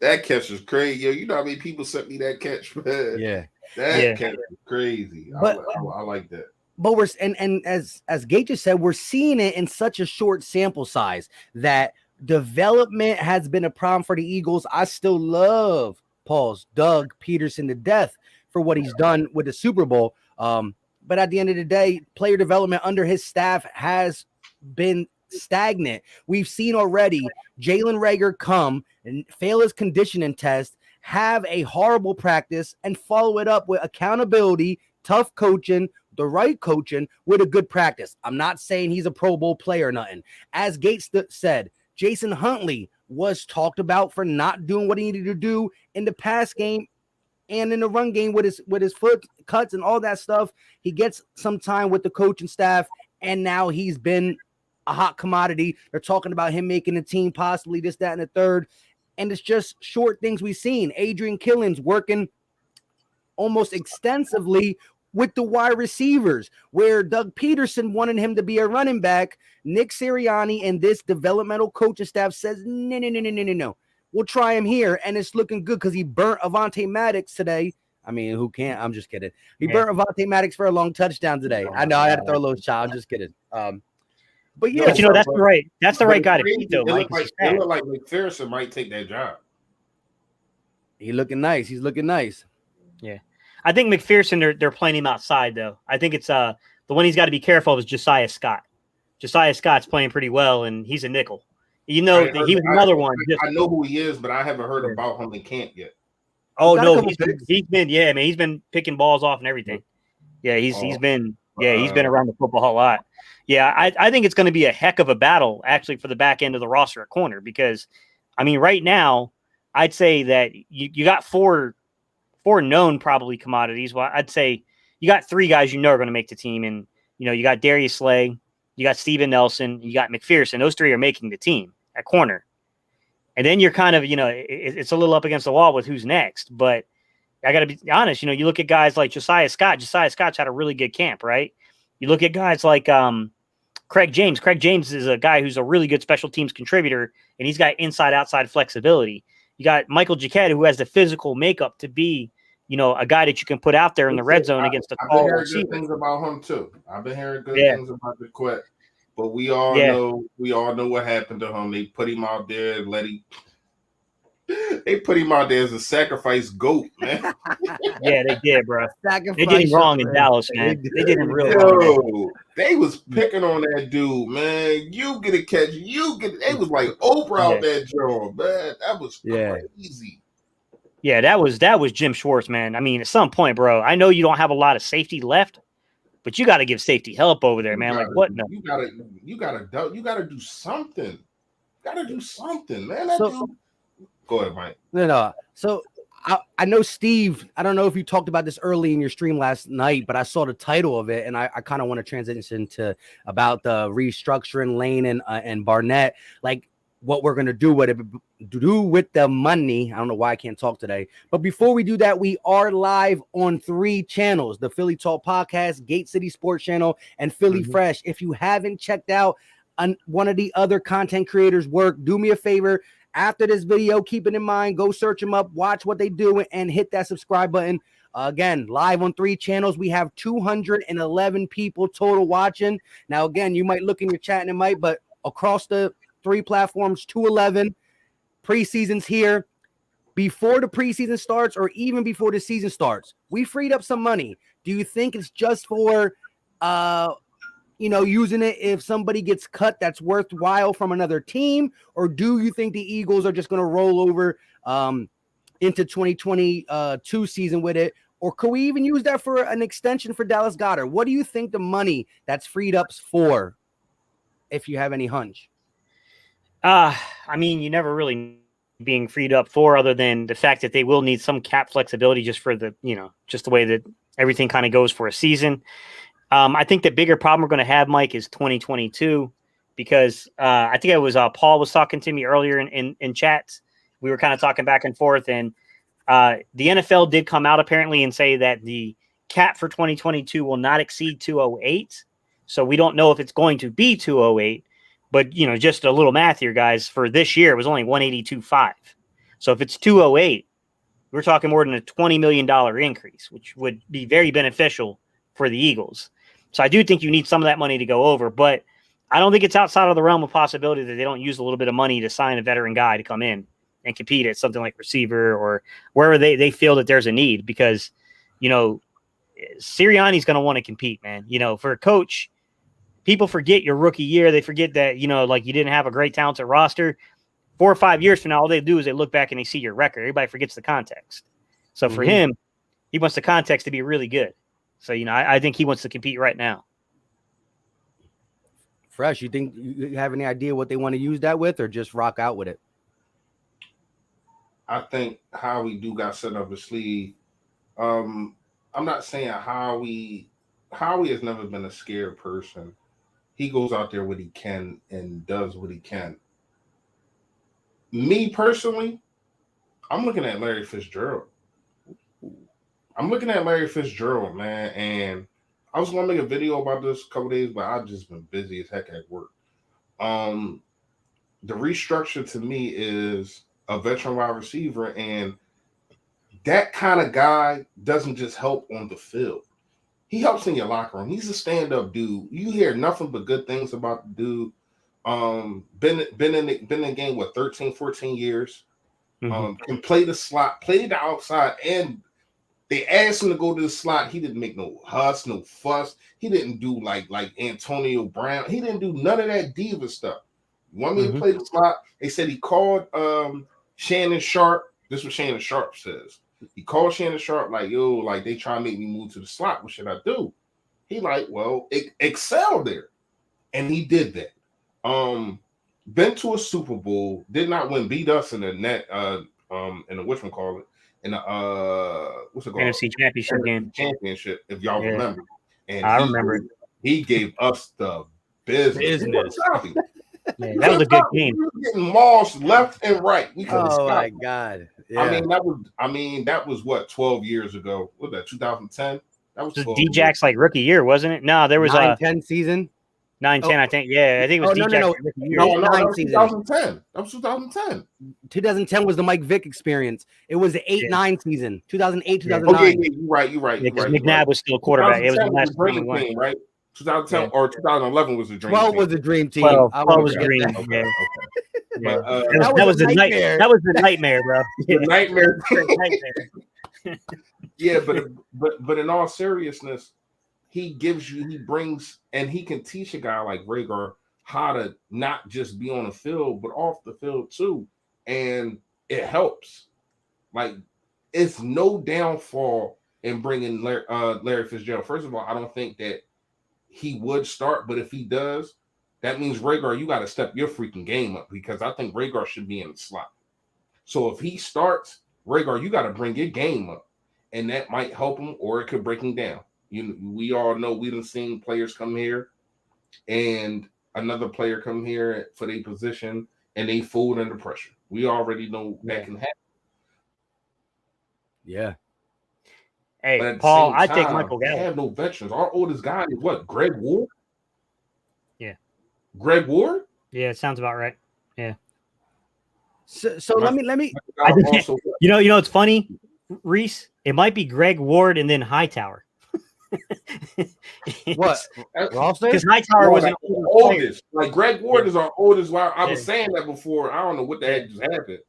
That catch is crazy. Yo, you know how many people sent me that catch, man? Yeah. That catch is crazy. But, I like that. But we're and as Gage just said, we're seeing it in such a short sample size that development has been a problem for the Eagles. I still love Doug Peterson to death for what he's done with the Super Bowl. But at the end of the day, player development under his staff has been stagnant. We've seen already Jalen Reagor come and fail his conditioning test, have a horrible practice, and follow it up with accountability, tough coaching, the right coaching with a good practice. I'm not saying he's a Pro Bowl player or nothing. As Gates said, Jason Huntley was talked about for not doing what he needed to do in the pass game and in the run game with his foot cuts and all that stuff. He gets some time with the coaching staff, and now he's been a hot commodity. They're talking about him making the team, possibly this, that, and the third. And it's just short things we've seen. Adrian Killins working almost extensively with the wide receivers, where Doug Peterson wanted him to be a running back. Nick Sirianni and this developmental coaching staff says, no. We'll try him here, and it's looking good because he burnt Avonte Maddox today. I mean, who can't? I'm just kidding. He burnt Avonte Maddox for a long touchdown today. I know I had to throw a little shot. I'm just kidding. But yeah, but you know that's the right guy to beat though. It looked like McPherson might take that job. He's looking nice. Yeah, I think McPherson they're playing him outside though. I think it's the one he's got to be careful of is Josiah Scott. Josiah Scott's playing pretty well, and he's a nickel. You know, he was another one. I know who he is, but I haven't heard about him in camp yet. Oh no, he's been he's been picking balls off and everything. Yeah, he's been Yeah, he's been around the football a lot. Yeah, I think it's going to be a heck of a battle, actually, for the back end of the roster at corner because, I mean, right now, I'd say that you got four known probably commodities. Well, I'd say you got three guys are going to make the team. And, you got Darius Slay, you got Steven Nelson, you got McPherson. Those three are making the team at corner. And then you're kind of, it's a little up against the wall with who's next. But I got to be honest, you look at guys like Josiah Scott. Josiah Scott's had a really good camp, right? You look at guys like Craig James. Craig James is a guy who's a really good special teams contributor, and he's got inside-outside flexibility. You got Michael Jaquette, who has the physical makeup to be, a guy that you can put out there in the red zone against a tall receiver. I've been hearing good things about him too. I've been hearing good things about Jaquette, but we all know what happened to him. They put him out there, they put him out there as a sacrifice goat, man. Yeah, they did, bro. They did him wrong in Dallas, man. They did him real wrong. They was picking on that dude, man. You get a catch, They was like Oprah out that job, man. That was crazy. Yeah, that was Jim Schwartz, man. I mean, at some point, bro, I know you don't have a lot of safety left, but you got to give safety help over there, man. What? No, you gotta do something. Gotta do something, man. Go ahead, Mike. No. So I know, Steve, I don't know if you talked about this early in your stream last night, but I saw the title of it, and I kind of want to transition to about the restructuring Lane and Barnett, like what we're going to do with the money. I don't know why I can't talk today. But before we do that, we are live on 3 channels, the Philly Talk Podcast, Gate City Sports Channel, and Philly Fresh. If you haven't checked out one of the other content creators' work, do me a favor. After this video, keep it in mind, go search them up, watch what they do, and hit that subscribe button. Again, live on 3 channels. We have 211 people total watching. Now, again, you might look in your chat and it might, but across the 3 platforms, 211. Preseason's here. Before the preseason starts or even before the season starts, we freed up some money. Do you think it's just for using it if somebody gets cut that's worthwhile from another team? Or do you think the Eagles are just going to roll over into 2022 season with it? Or could we even use that for an extension for Dallas Goedert? What do you think the money that's freed up's for, if you have any hunch? I mean, you never really being freed up for other than the fact that they will need some cap flexibility just for the, just the way that everything kind of goes for a season. I think the bigger problem we're going to have, Mike, is 2022, because I think it was Paul was talking to me earlier in chats. We were kind of talking back and forth, and the NFL did come out apparently and say that the cap for 2022 will not exceed 208. So we don't know if it's going to be 208, but just a little math here, guys. For this year, it was only 182.5. So if it's 208, we're talking more than a $20 million increase, which would be very beneficial for the Eagles. So I do think you need some of that money to go over, but I don't think it's outside of the realm of possibility that they don't use a little bit of money to sign a veteran guy to come in and compete at something like receiver or wherever they feel that there's a need, because, Sirianni's going to want to compete, man. For a coach, people forget your rookie year. They forget that, like you didn't have a great talented roster. 4 or 5 years from now, all they do is they look back and they see your record. Everybody forgets the context. So for him, he wants the context to be really good. So, I think he wants to compete right now. Fresh, you think you have any idea what they want to use that with, or just rock out with it? I think Howie do got set up his sleeve. I'm not saying Howie has never been a scared person. He goes out there what he can and does what he can. Me personally, I'm looking at Larry Fitzgerald. Man, and I was going to make a video about this a couple days, but I've just been busy as heck at work. The restructure to me is a veteran wide receiver, and that kind of guy doesn't just help on the field. He helps in your locker room. He's a stand-up dude. You hear nothing but good things about the dude. Been in the game, 13, 14 years. Can play the slot, play the outside, and they asked him to go to the slot. He didn't make no huss, no fuss. He didn't do like Antonio Brown. He didn't do none of that diva stuff. You want me to play the slot? They said he called Shannon Sharp. This is what Shannon Sharp says. He called Shannon Sharp like, yo, like they trying to make me move to the slot. What should I do? He like, well, excel there. And he did that. Been to a Super Bowl, did not win, beat us in the net, in the whatchamacallit, in the what's it called? NFC Championship game. Championship, if y'all remember. And I remember it. He gave us the business. Man, that was a good game. We were getting mauled left and right. We couldn't stop. My God. Yeah. That was what, 12 years ago. What was that, 2010? That was D-Jack's like rookie year, wasn't it? No, there was 9-10 season. 9-10, I think. Yeah, I think it was D-Jack's rookie year. No, that was 2010. That was 2010. 2010 was the Mike Vick experience. It was the 8-9 season. 2008, 2009. Okay, you're right. Because McNabb was still a quarterback. It was the last dream team, right? 2010 or 2011 was the dream 12 team. was the dream team. 12 was the dream. Okay. Yeah. But, that was the nightmare. That was the nightmare, bro. The nightmare. Yeah, but in all seriousness, he brings, and he can teach a guy like Rhaegar how to not just be on the field, but off the field too. And it helps. Like, it's no downfall in bringing Larry Fitzgerald. First of all, I don't think that he would start, but if he does, that means Rhaegar, you got to step your freaking game up, because I think Rhaegar should be in the slot. So if he starts, Rhaegar, you got to bring your game up, and that might help him, or it could break him down. We all know we done seen players come here and another player come here for their position and they fold under pressure. We already know that can happen. Yeah. Hey, Paul, I take Michael Gallup. We have no veterans. Our oldest guy is what? Greg Ward? Yeah. Greg Ward? Yeah, it sounds about right. Yeah. So let me. Also, you know, it's funny, Reese. It might be Greg Ward and then Hightower. What? Because Hightower was an oldest. Like Greg Ward is our oldest. I was saying that before. I don't know what the heck just happened,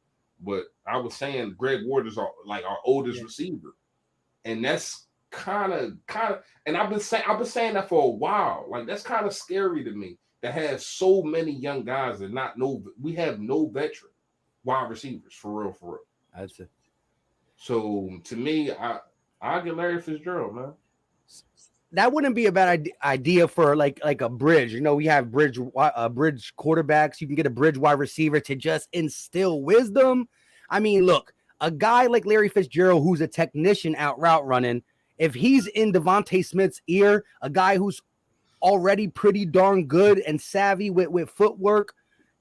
but I was saying Greg Ward is our oldest receiver, and that's kind of. And I've been saying that for a while. Like, that's kind of scary to me. That has so many young guys and we have no veteran wide receivers for real. That's it. So to me, I get Larry Fitzgerald, man. That wouldn't be a bad idea for like a bridge. You know, we have bridge quarterbacks. You can get a bridge wide receiver to just instill wisdom. I mean, look, a guy like Larry Fitzgerald, who's a technician out route running, if he's in Devontae Smith's ear, a guy who's already pretty darn good and savvy with footwork,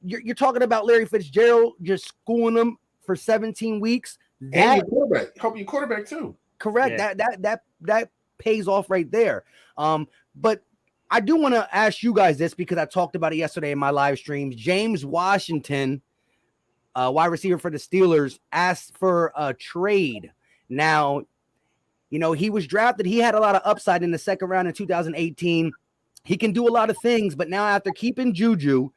you're talking about Larry Fitzgerald just schooling them for 17 weeks. And your quarterback, help your quarterback too. Correct. Yeah. That pays off right there. But I do want to ask you guys this, because I talked about it yesterday in my live streams. James Washington, wide receiver for the Steelers, asked for a trade. Now, you know, he was drafted. He had a lot of upside in the second round in 2018. He can do a lot of things, but now after keeping Juju,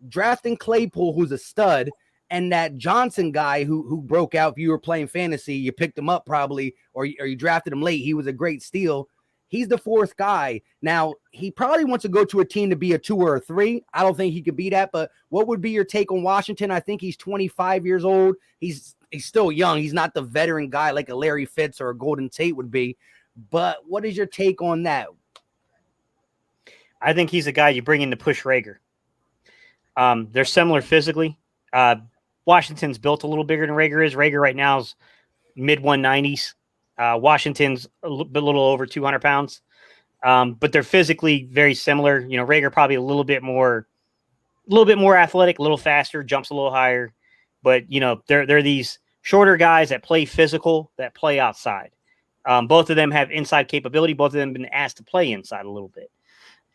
drafting Claypool, who's a stud, and that Johnson guy who broke out, if you were playing fantasy, you picked him up probably, or you drafted him late. He was a great steal. He's the fourth guy. Now, he probably wants to go to a team to be a 2 or a 3. I don't think he could be that, but what would be your take on Washington? I think he's 25 years old. He's still young. He's not the veteran guy like a Larry Fitz or a Golden Tate would be. But what is your take on that? I think he's a guy you bring in to push Rhaegar. They're similar physically. Washington's built a little bigger than Rhaegar is. Rhaegar right now is mid 190s. Washington's a little over 200 pounds. But they're physically very similar. You know, Rhaegar probably a little bit more athletic, a little faster, jumps a little higher. But, you know, they're these shorter guys that play physical, that play outside. Both of them have inside capability. Both of them have been asked to play inside a little bit.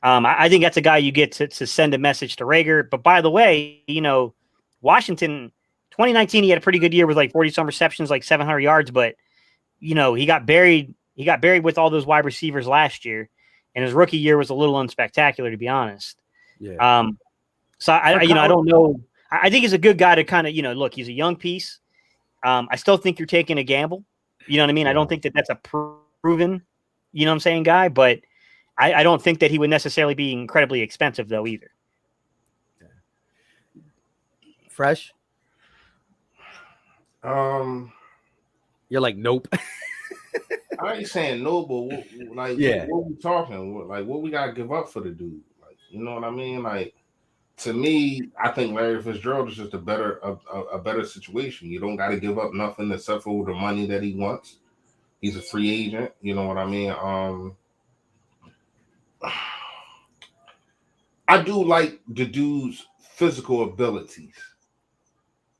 I think that's a guy you get to send a message to Rhaegar. But by the way, you know, Washington, 2019, he had a pretty good year with like 40-some receptions, like 700 yards. But, you know, he got buried with all those wide receivers last year. And his rookie year was a little unspectacular, to be honest. Yeah. So, I don't know. I think he's a good guy to kind of, you know, look, he's a young piece. I still think you're taking a gamble. You know what I mean? Yeah. I don't think that's a proven, you know what I'm saying, guy. But I don't think that he would necessarily be incredibly expensive, though, either. Fresh? You're like, nope. I ain't saying no, but what we talking? Like, what we gotta give up for the dude? Like, you know what I mean? Like, to me, I think Larry Fitzgerald is just a better situation. You don't got to give up nothing except for the money that he wants. He's a free agent. You know what I mean? I do like the dude's physical abilities,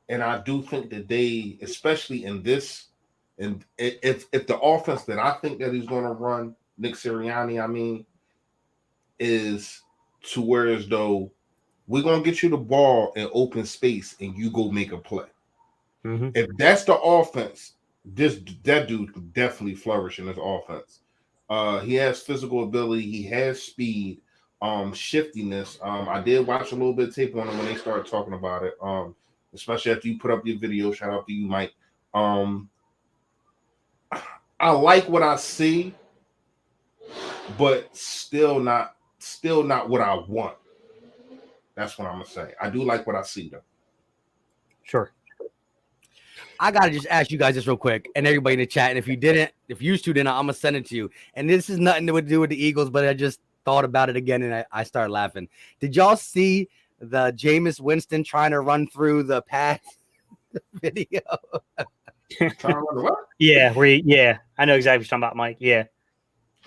and I do think that they, especially in this, and if the offense that I think that he's going to run, Nick Sirianni, I mean, is to where as though we're going to get you the ball in open space and you go make a play. Mm-hmm. If that's the offense, that dude could definitely flourish in this offense. He has physical ability. He has speed, shiftiness. I did watch a little bit of tape on him when they started talking about it, especially after you put up your video. Shout out to you, Mike. I like what I see, but still not what I want. That's what I'm gonna say. I do like what I see, though. Sure. I gotta just ask you guys this real quick, and everybody in the chat. And if you used to, then I'm gonna send it to you. And this is nothing to do with the Eagles, but I just thought about it again, and I started laughing. Did y'all see the Jameis Winston trying to run through the pass video? Yeah, I know exactly what you're talking about, Mike. Yeah.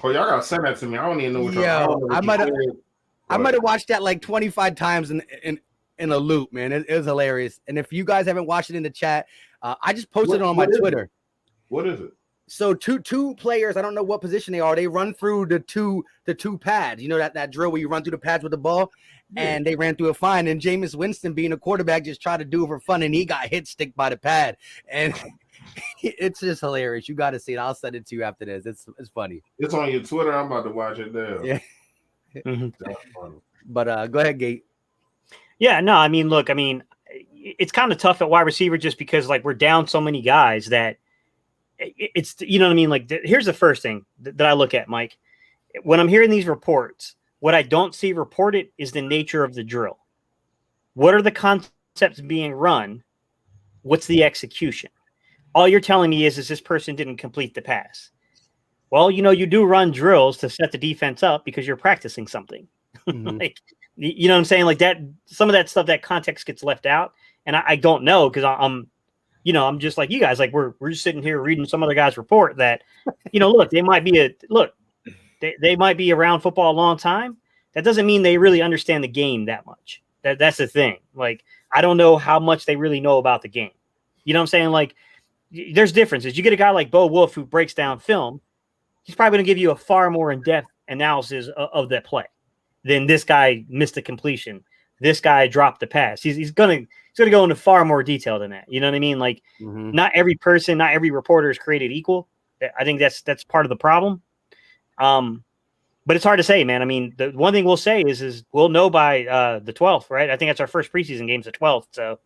Oh, y'all gotta send that to me. I don't even know what I might have watched that like 25 times in a loop, man. It was hilarious. And if you guys haven't watched it in the chat, I just posted it on my Twitter. What is it? So two players, I don't know what position they are. They run through the two pads. You know that drill where you run through the pads with the ball, and they ran through it fine. And Jameis Winston, being a quarterback, just tried to do it for fun, and he got hit stick by the pad. And it's just hilarious. You got to see it. I'll send it to you after this. It's funny. It's on your Twitter. I'm about to watch it there. Yeah. Mm-hmm. But go ahead, Gate. Yeah, no, I mean, look, it's kind of tough at wide receiver just because like we're down so many guys that it's, you know what I mean? Like here's the first thing that I look at, Mike. When I'm hearing these reports, what I don't see reported is the nature of the drill. What are the concepts being run? What's the execution? All you're telling me is this person didn't complete the pass. Well, you do run drills to set the defense up because you're practicing something. Mm-hmm. Like, you know what I'm saying? Like that, some of that stuff, that context gets left out. And I don't know, because I'm just like you guys, like we're just sitting here reading some other guy's report that, look, they might be around football a long time. That doesn't mean they really understand the game that much. That's the thing. Like, I don't know how much they really know about the game. You know what I'm saying? Like, there's differences. You get a guy like Bo Wolf who breaks down film. He's probably going to give you a far more in-depth analysis of that play than this guy missed a completion. This guy dropped the pass. He's going to go into far more detail than that. You know what I mean? Like, Not every person, not every reporter is created equal. I think that's part of the problem. But it's hard to say, man. I mean, the one thing we'll say is we'll know by the 12th, right? I think that's our first preseason game's the 12th. So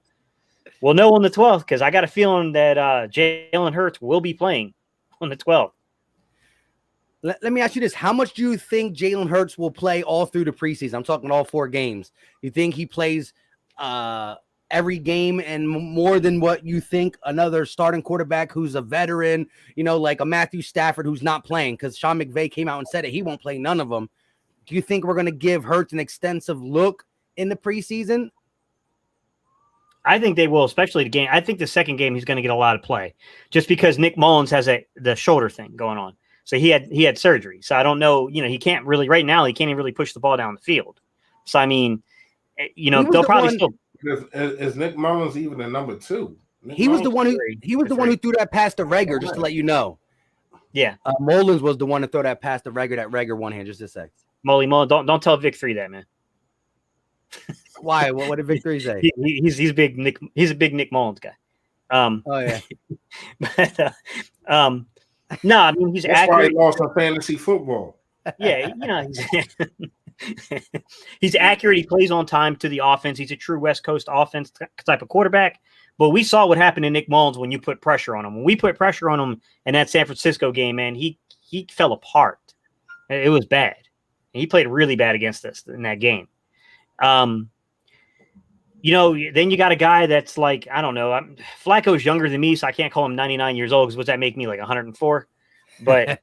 we'll know on the 12th, because I got a feeling that Jalen Hurts will be playing on the 12th. Let me ask you this. How much do you think Jalen Hurts will play all through the preseason? I'm talking all 4 games. You think he plays every game and more than what you think another starting quarterback who's a veteran, like a Matthew Stafford who's not playing? Because Sean McVay came out and said it. He won't play none of them. Do you think we're going to give Hurts an extensive look in the preseason? I think they will, especially the game. I think the second game he's going to get a lot of play just because Nick Mullins has the shoulder thing going on. So he had surgery. So I don't know, he can't really, right now, he can't even really push the ball down the field. So, I mean, they'll probably still. Is Nick Mullins even the number 2? He was the one who threw that pass to Reagor, just to let you know. Yeah. Mullins was the one to throw that pass to Reagor, that Reagor one hand, just a sec. Mullins, don't tell Vic 3 that, man. Why? What did Vic 3 say? He's big Nick. He's a big Nick Mullins guy. Oh yeah. But no, I mean, he's That's accurate. why he lost on fantasy football. Yeah, he's accurate. He plays on time to the offense. He's a true West Coast offense type of quarterback. But we saw what happened to Nick Mullins when you put pressure on him. When we put pressure on him in that San Francisco game, man, he fell apart. It was bad. And he played really bad against us in that game. Then you got a guy that's like, I don't know. Flacco's younger than me, so I can't call him 99 years old, because what's that make me, like 104? But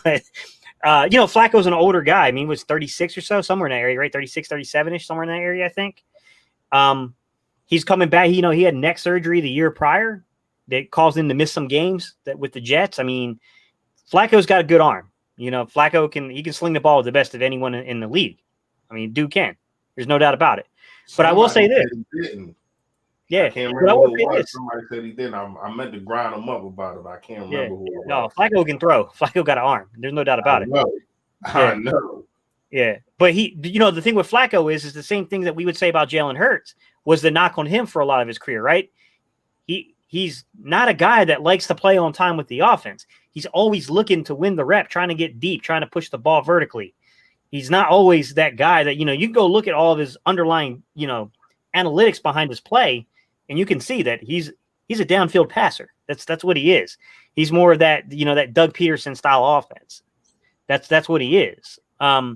but Flacco's an older guy. I mean, he was 36 or so, somewhere in that area, right? 36, 37-ish, somewhere in that area, I think. He's coming back. He had neck surgery the year prior that caused him to miss some games with the Jets. I mean, Flacco's got a good arm. Flacco can sling the ball with the best of anyone in the league. I mean, dude can. There's no doubt about it. But I will say this. Yeah, I can't remember who it was. Somebody said he didn't. I meant to grind him up about it. But I can't remember who it was. No, Flacco can throw. Flacco got an arm. There's no doubt about it. I know. Yeah, but the thing with Flacco is the same thing that we would say about Jalen Hurts was the knock on him for a lot of his career, right? He's not a guy that likes to play on time with the offense. He's always looking to win the rep, trying to get deep, trying to push the ball vertically. He's not always that guy that, you can go look at all of his underlying, analytics behind his play, and you can see that he's a downfield passer. That's what he is. He's more of that, that Doug Peterson style offense. That's what he is. I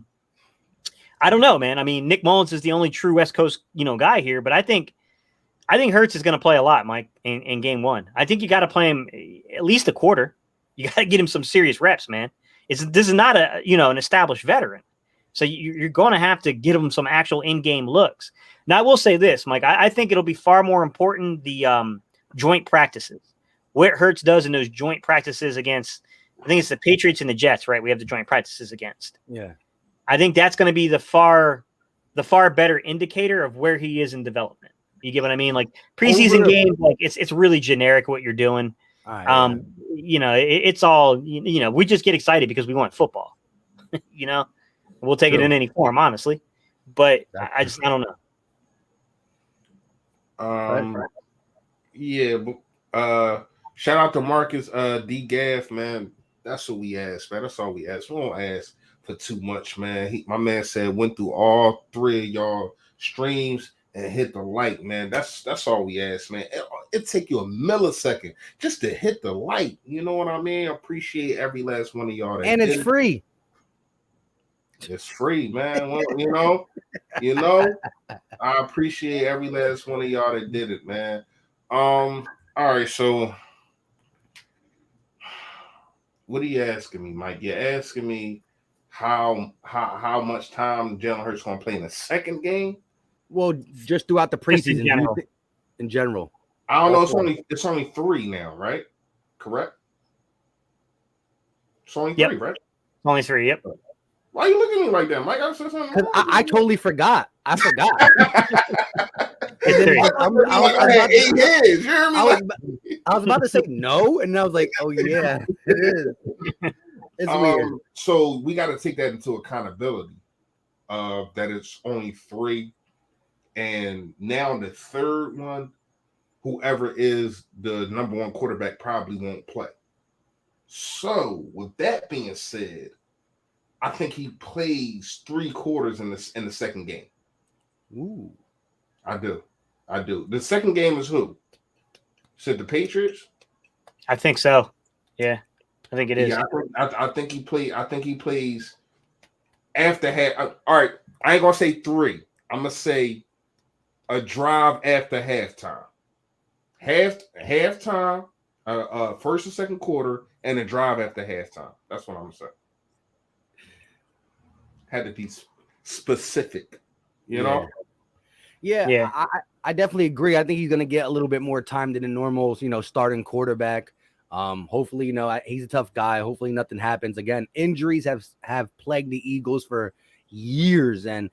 don't know, man. I mean, Nick Mullins is the only true West Coast, guy here, but I think Hurts is going to play a lot, Mike, in game one. I think you got to play him at least a quarter. You got to get him some serious reps, man. This is not an established veteran. So you're going to have to get him some actual in-game looks. Now, I will say this, Mike. I think it'll be far more important the joint practices. What Hurts does in those joint practices against, I think it's the Patriots and the Jets, right? We have the joint practices against. Yeah. I think that's going to be the far better indicator of where he is in development. You get what I mean? Like preseason games, like it's really generic what you're doing. It's all, we just get excited because we want football, we'll take it in any form, honestly, but I don't know. Yeah. But, shout out to Marcus, D Gaff, man. That's what we asked, man. That's all we asked. We won't ask for too much, man. My man said went through all three of y'all streams and hit the like, man. That's all we ask, man. It take you a millisecond just to hit the like. You know what I mean? I appreciate every last one of y'all. And it's free. It's free, man. Well, I appreciate every last one of y'all that did it, man. All right, so what are you asking me, Mike? You're asking me how much time Jalen Hurts gonna play in the second game? Well, just throughout the preseason, in general. I don't know. It's only 3 now, right? Correct. It's only 3, right? Only 3. Yep. Why are you looking at me like that, Mike? I said something. Because I totally forgot. I forgot. I was about to say no, and I was like, oh yeah, it is. It's weird. So we got to take that into accountability. That it's only 3. And now the third one, whoever is the number 1 quarterback probably won't play. So with that being said, I think he plays 3 quarters in the second game. Ooh, I do. The second game is who? Said the Patriots? I think so. Yeah, I think it is. Yeah, I think he played. I think he plays after half. All right, I ain't gonna say 3. I'm gonna say a drive after halftime. Halftime, first and second quarter, and a drive after halftime. That's what I'm gonna say. Had to be specific, know. Yeah. I definitely agree. I think he's going to get a little bit more time than a normal, starting quarterback. Hopefully, he's a tough guy. Hopefully nothing happens. Again, injuries have plagued the Eagles for years. And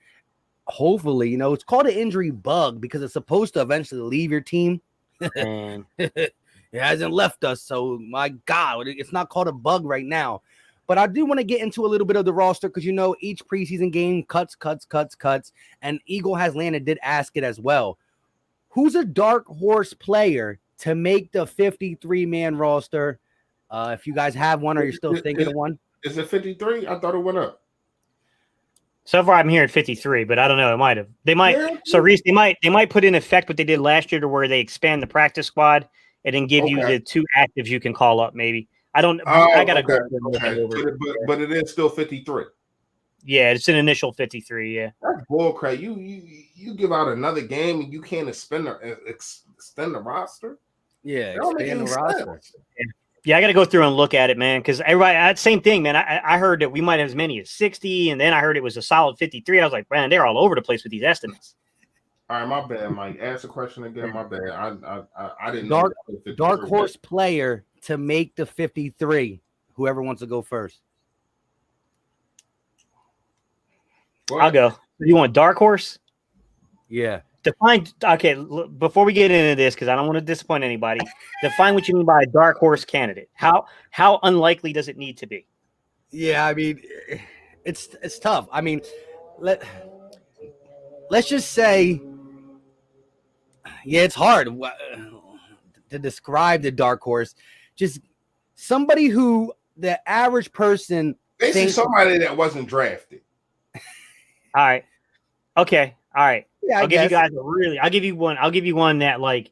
hopefully, it's called an injury bug because it's supposed to eventually leave your team. It hasn't left us. So, my God, it's not called a bug right now. But I do want to get into a little bit of the roster because, each preseason game cuts. And Eagle Has Landed did ask it as well. Who's a dark horse player to make the 53-man roster? If you guys have one or you're still thinking of one. Is it 53? I thought it went up. So far, I'm hearing 53, but I don't know. It might have. They might. Yeah. So, Reese, they might put in effect what they did last year to where they expand the practice squad and then give you the 2 actives you can call up, maybe. I don't. I gotta go. Okay. But it is still 53. Yeah, it's an initial 53. Yeah, that's bullcrap. You give out another game and you can't extend the roster. Yeah, expand the roster. Yeah, I got to go through and look at it, man, because everybody, same thing, man. I heard that we might have as many as 60, and then I heard it was a solid 53. I was like, man, they're all over the place with these estimates. All right, my bad, Mike. Ask the question again. My bad. I didn't Dark know. dark horse player to make the 53. Whoever wants to go first. What? I'll go. You want dark horse? Yeah. Define. Okay, before we get into this, because I don't want to disappoint anybody, define what you mean by a dark horse candidate. How unlikely does it need to be? Yeah, I mean, it's tough. I mean, let's just say, yeah, it's hard to describe the dark horse. Just somebody who the average person Basically, somebody that wasn't drafted. All right. Okay. All right. Yeah, I'll give you guys I'll give you one. I'll give you one that like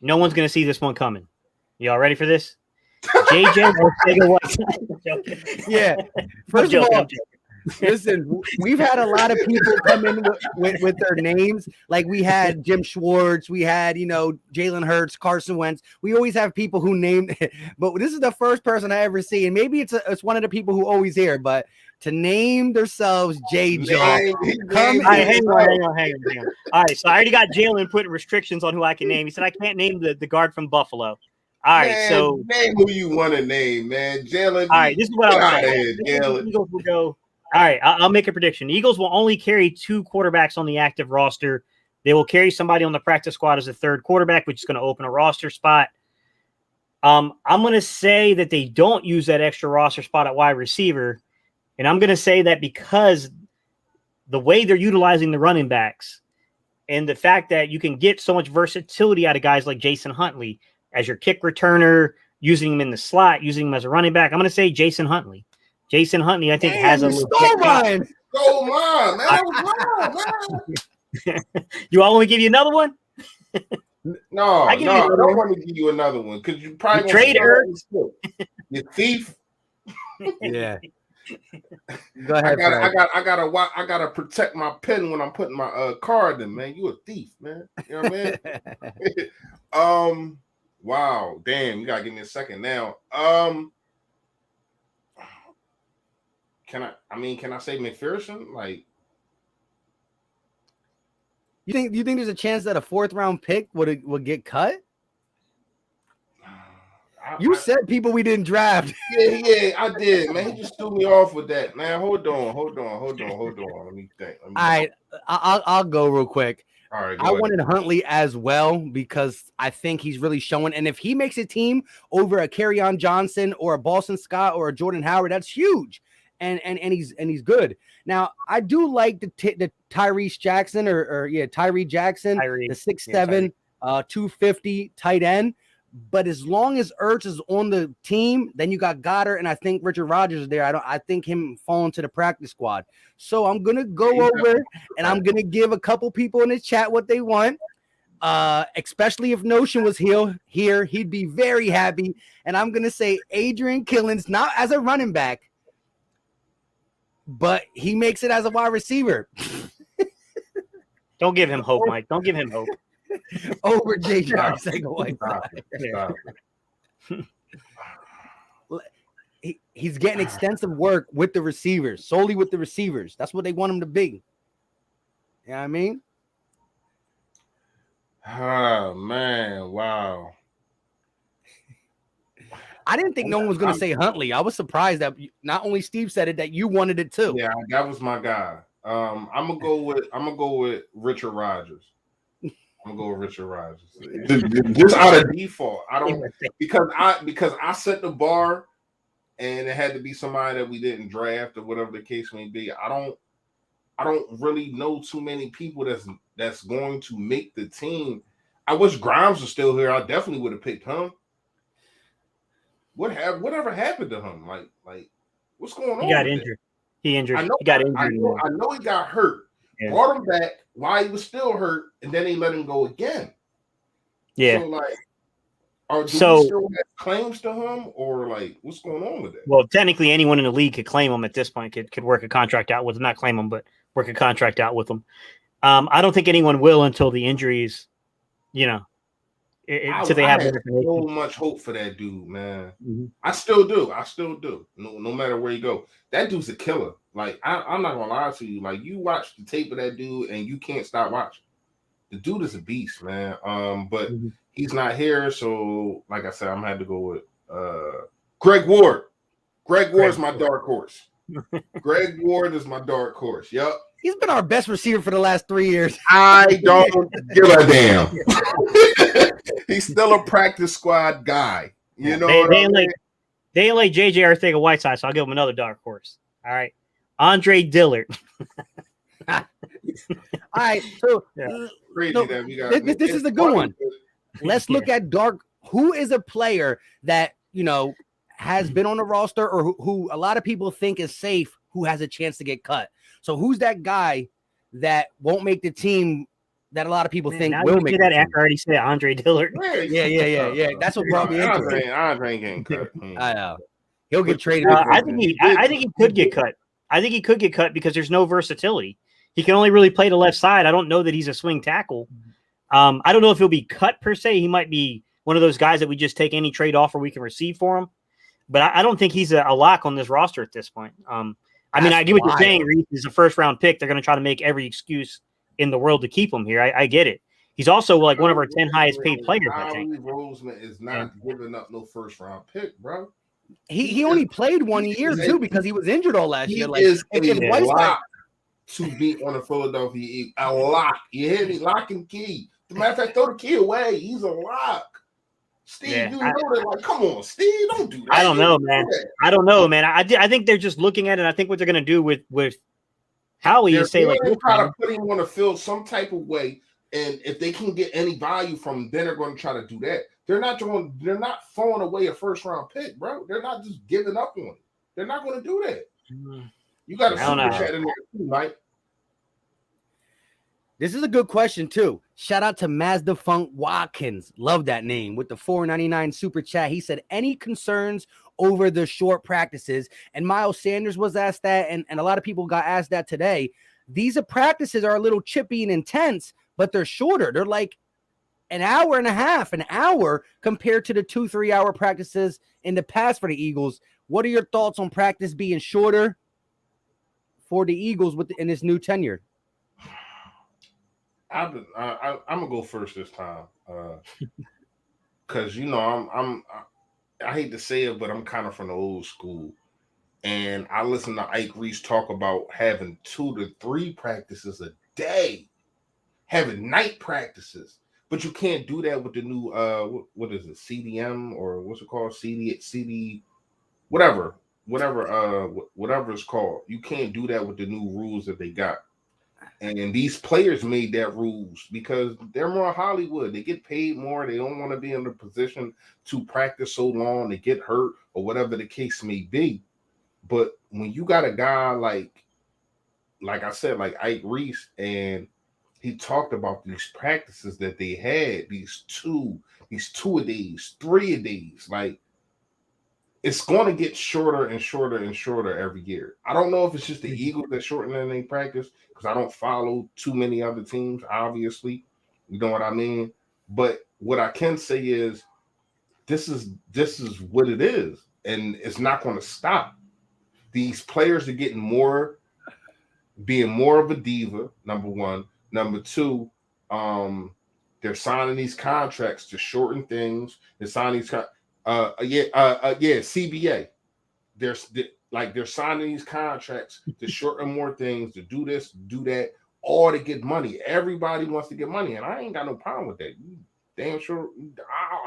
no one's gonna see this one coming. Y'all ready for this? JJ Yeah. First of all, listen, we've had a lot of people come in with their names. Like we had Jim Schwartz, we had, Jalen Hurts, Carson Wentz. We always have people who named it, but this is the first person I ever see. And maybe it's one of the people who always hear, but to name themselves JJ. Hang on. All right, so I already got Jalen putting restrictions on who I can name. He said I can't name the guard from Buffalo. All right, man, so name who you want to name, man. Jalen. All right, this is what I'll say. Eagles will go. All right, I'll make a prediction. The Eagles will only carry 2 quarterbacks on the active roster. They will carry somebody on the practice squad as a third quarterback, which is going to open a roster spot. I'm going to say that they don't use that extra roster spot at wide receiver. And I'm going to say that because the way they're utilizing the running backs and the fact that you can get so much versatility out of guys like Jason Huntley as your kick returner, using him in the slot, using him as a running back, I'm going to say Jason Huntley. Jason Huntley, I think, has a legit mine. Go mine, man. You all want me to give you another one? No, I don't want to give you another one because you probably trade her. You thief. Yeah. Go ahead. I gotta protect my pen when I'm putting my card in, man. You a thief, man. You know what I mean? Wow, damn, you gotta give me a second now. Can I say McPherson? Like, you think there's a chance that a 4th round pick would get cut? You said people we didn't draft. Yeah, I did, man. He just threw me off with that, man. Hold on. Let me think. All right, I'll go real quick. All right, I wanted Huntley as well because I think he's really showing. And if he makes a team over a Kerryon Johnson or a Boston Scott or a Jordan Howard, that's huge. And he's good. Now I do like the Tyrese Jackson Tyree Jackson, the 6'7", 250 tight end. But as long as Ertz is on the team, then you got Goddard, and I think Richard Rodgers is there. I think him falling to the practice squad. So I'm gonna go over and I'm gonna give a couple people in the chat what they want. Especially if Notion was here, he'd be very happy. And I'm gonna say Adrian Killins, not as a running back, but he makes it as a wide receiver. Don't give him hope, Mike. Don't give him hope. Over JJ He's getting extensive work with the receivers, solely with the receivers. That's what they want him to be. You know what I mean? Oh, man. Wow. I didn't think no one was going to say Huntley. I was surprised that not only Steve said it, that you wanted it too. Yeah, that was my guy. I'm gonna go with Richard Rodgers. I'm gonna go with Richard Rodgers. Just out of default. I don't because I set the bar and it had to be somebody that we didn't draft or whatever the case may be. I don't really know too many people that's going to make the team. I wish Grimes was still here. I definitely would have picked him. Whatever happened to him? Like what's going on? He got injured. He got injured. I know he got hurt. Yeah. Brought him back while he was still hurt, and then they let him go again. Yeah. So do we still have claims to him, or like what's going on with that? Well, technically, anyone in the league could claim him at this point. Could work a contract out with him, not claim him, but work a contract out with him. I don't think anyone will until the injuries, until they have had more so information. much hope for that dude, man. Mhm. I still do. No matter where you go, that dude's a killer. Like I'm not gonna lie to you. Like you watch the tape of that dude and you can't stop watching. The dude is a beast, man. But Mhm. he's not here, so like I said, I'm gonna have to go with Greg Ward. Greg Ward's my dark horse. Greg Ward is my dark horse. Yep. He's been our best receiver for the last 3 years. I don't give a damn. He's still a practice squad guy. You know They what I ain't mean? they ain't like JJ Arcega-Whiteside, so I'll give him another dark horse. All right, Andre Dillard. All right, so Crazy no, that we got. this is a good one. Let's look at dark. Who is a player that has been on the roster or who a lot of people think is safe, who has a chance to get cut? So who's that guy that won't make the team that a lot of people think now will you make did the that team? after I already said Andre Dillard. Yeah. That's what brought me into it. Andre ain't getting cut. I know. He'll get traded. I think he could get cut. I think he could get cut because there's no versatility. He can only really play the left side. I don't know that he's a swing tackle. I don't know if he'll be cut per se. He might be one of those guys that we just take any trade offer we can receive for him. But I don't think he's a lock on this roster at this point. I mean, I get what you're saying. Reese is a first-round pick. They're going to try to make every excuse in the world to keep him here. I get it. He's also like one of our 10 highest-paid players, I think. Roseman is not giving up no first-round pick, bro. He only played 1 year too because he was injured all last year. Like is if a lock to be on the Philadelphia Eagles. A lock. You hear me? Lock and key. As a matter of fact, throw the key away. He's a lock. Steve, you know that. Like, come on, Steve, don't do that. I don't know, man. I don't know, man. I think they're just looking at it. I think what they're going to do with Howie is say, like, they're try to put him on the field some type of way, and if they can get any value from him, then they're going to try to do that. They're not throwing away a first-round pick, bro. They're not just giving up on it. They're not going to do that. You got a super chat in there too, Mike. This is a good question too. Shout out to Mazda Funk Watkins. Love that name with the $4.99 super chat. He said, any concerns over the short practices? And Miles Sanders was asked that, and a lot of people got asked that today. These practices are a little chippy and intense, but they're shorter. They're like an hour and a half, an hour compared to the 2-3 hour practices in the past for the Eagles. What are your thoughts on practice being shorter for the Eagles in this new tenure? I'm gonna go first this time, because I hate to say it, but I'm kind of from the old school, and I listen to Ike Reese talk about having 2 to 3 practices a day, having night practices, but you can't do that with the new what is it, CDM or what's it called, CD whatever it's called. You can't do that with the new rules that they got. And these players made that rules because they're more Hollywood. They get paid more. They don't want to be in the position to practice so long, they get hurt or whatever the case may be. But when you got a guy like I said, like Ike Reese, and he talked about these practices that they had, these two a days, 3 a days, like it's going to get shorter and shorter and shorter every year. I don't know if it's just the Eagles that shorten their practice because I don't follow too many other teams, obviously. You know what I mean? But what I can say is this is what it is, and it's not going to stop. These players are being more of a diva, number one. Number two, they're signing these contracts to shorten things. They're signing these CBA. They're signing these contracts to shorten more things, to do this, do that, all to get money. Everybody wants to get money, and I ain't got no problem with that. Damn sure,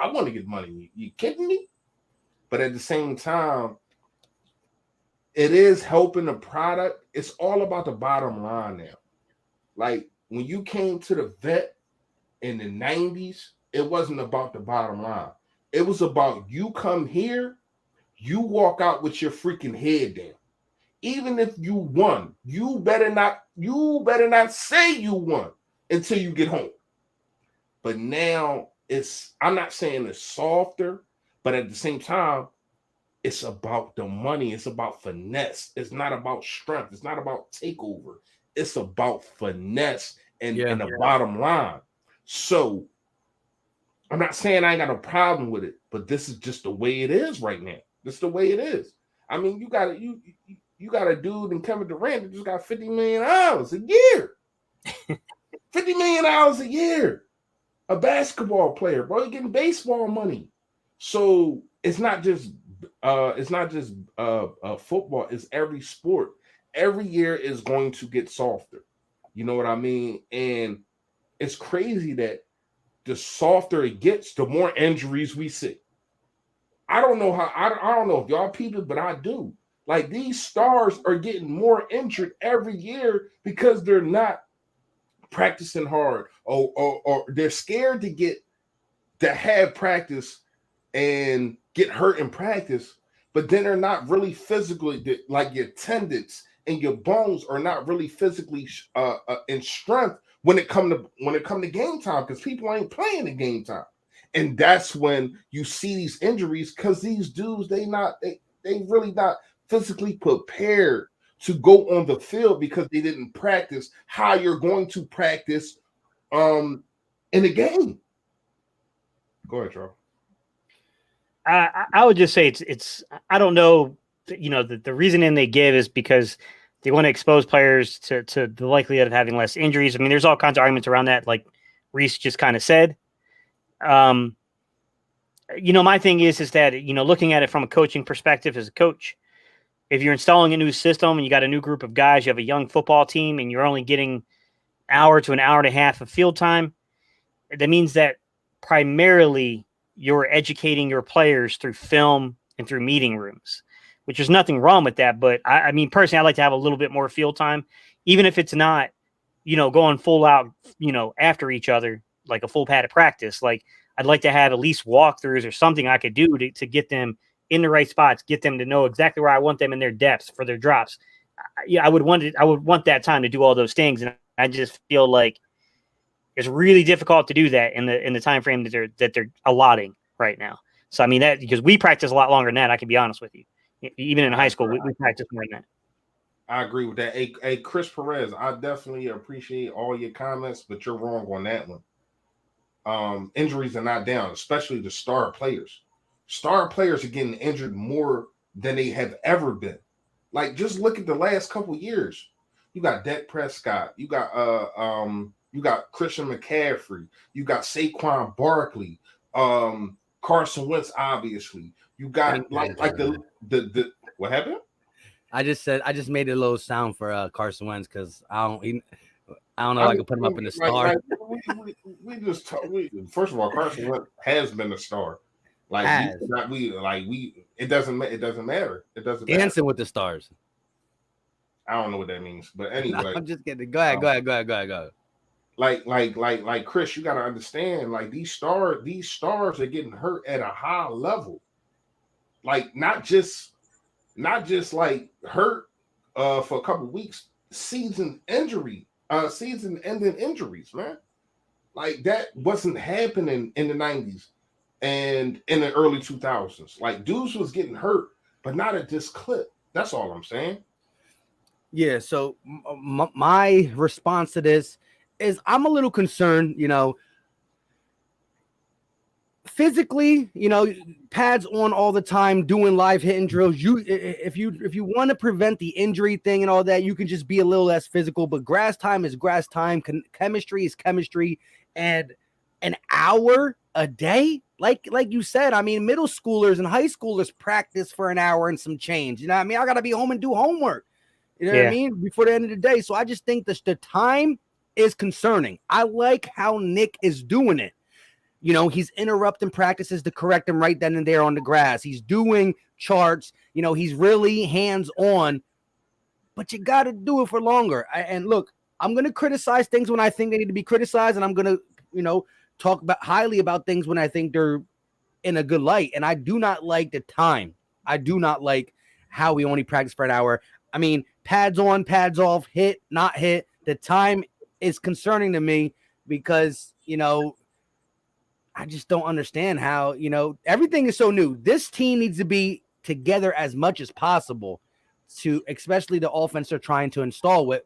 I want to get money. You kidding me? But at the same time, it is helping the product. It's all about the bottom line now. Like when you came to the vet in the 90s, it wasn't about the bottom line. It was about you come here, you walk out with your freaking head down. Even if you won, you better not say you won until you get home. But now I'm not saying it's softer, but at the same time, it's about the money. It's about finesse. It's not about strength. It's not about takeover. It's about finesse and the bottom line. So I'm not saying I ain't got a problem with it, but this is just the way it is right now. This is the way it is. I mean, you got a dude in Kevin Durant that just got $50 million a year. $50 million a year. A basketball player, bro. You're getting baseball money. So it's not just football, it's every sport. Every year is going to get softer. You know what I mean? And it's crazy that the softer it gets, the more injuries we see. I don't know how I don't know if y'all people, but I do. Like these stars are getting more injured every year because they're not practicing hard or they're scared to have practice and get hurt in practice, but then they're not really physically, like your tendons and your bones are not really physically in strength when it come to game time, because people ain't playing in game time. And that's when you see these injuries, because these dudes, they really not physically prepared to go on the field because they didn't practice how you're going to practice in the game. Go ahead, Charles. I would just say it's I don't know, the reasoning they give is because they want to expose players to the likelihood of having less injuries. I mean, there's all kinds of arguments around that, like Reese just kind of said. My thing is that, looking at it from a coaching perspective as a coach, if you're installing a new system and you got a new group of guys, you have a young football team and you're only getting hour to an hour and a half of field time, that means that primarily you're educating your players through film and through meeting rooms, which there's nothing wrong with that. But I mean, personally, I like to have a little bit more field time, even if it's not, going full out, after each other, like a full padded practice. Like I'd like to have at least walkthroughs or something I could do to get them in the right spots, get them to know exactly where I want them in their depths for their drops. I would want that time to do all those things. And I just feel like it's really difficult to do that in the time frame that they're allotting right now. So I mean that because we practice a lot longer than that. I can be honest with you. Even in high school, we practice more than that. I agree with that. Hey, Chris Perez, I definitely appreciate all your comments, but you're wrong on that one. Injuries are not down, especially the star players. Star players are getting injured more than they have ever been. Like, just look at the last couple of years. You got Dak Prescott. You got Christian McCaffrey. You got Saquon Barkley. Carson Wentz, obviously. You got like the what happened? I just made a little sound for Carson Wentz because I don't know if I can put him up in the star. First of all, Carson Wentz has been a star. Like it doesn't matter. It doesn't dancing with the stars. I don't know what that means, but anyway. No, I'm just kidding. Go ahead. Like Chris, you gotta understand, like these stars are getting hurt at a high level. Like not just like hurt for a couple of weeks, season-ending injuries, man. Like that wasn't happening in the 90s and in the early 2000s. Like dudes was getting hurt, but not at this clip. That's all I'm saying. Yeah, so my response to this is I'm a little concerned, physically, pads on all the time, doing live hitting drills. If you want to prevent the injury thing and all that, you can just be a little less physical, but grass time is grass time. Chemistry is chemistry. And an hour a day, like you said, I mean, middle schoolers and high schoolers practice for an hour and some change. You know what I mean? I got to be home and do homework. You know what I mean? Before the end of the day. So I just think the time is concerning. I like how Nick is doing it. He's interrupting practices to correct him right then and there on the grass. He's doing charts. He's really hands-on. But you got to do it for longer. And look, I'm going to criticize things when I think they need to be criticized, and I'm going to, talk highly about things when I think they're in a good light. And I do not like the time. I do not like how we only practice for an hour. I mean, pads on, pads off, hit, not hit. The time is concerning to me because, I just don't understand how, everything is so new. This team needs to be together as much as possible to, especially the offense they're trying to install with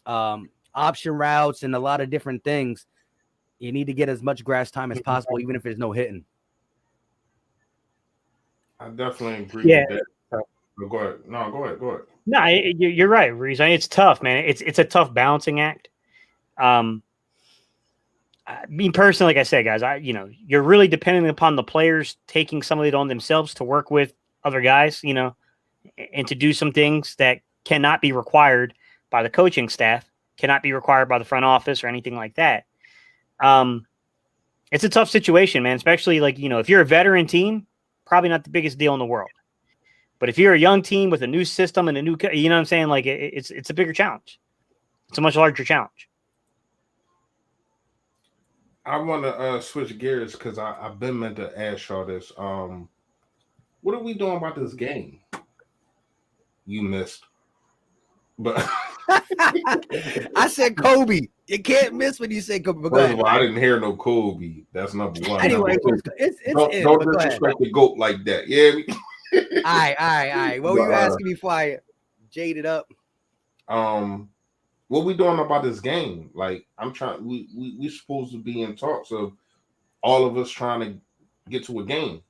option routes and a lot of different things. You need to get as much grass time as possible, even if there's no hitting. I definitely agree with that. Go ahead. No, go ahead. No, you're right, Reese. I mean, it's tough, man. It's a tough balancing act. Me personally, like I said, guys, you're really depending upon the players taking some of it on themselves to work with other guys, and to do some things that cannot be required by the coaching staff, cannot be required by the front office or anything like that. It's a tough situation, man, especially if you're a veteran team, probably not the biggest deal in the world. But if you're a young team with a new system and a new, you know what I'm saying? Like it's a bigger challenge. It's a much larger challenge. I want to switch gears because I've been meant to ask y'all this. What are we doing about this game? You missed. But I said Kobe. You can't miss when you say Kobe. First of all, I didn't hear no Kobe. That's number one. Anyway, don't disrespect the GOAT like that. Yeah. All right. What were you asking me before I jaded up? What we doing about this game? Like, I'm trying. We supposed to be in talks of all of us trying to get to a game.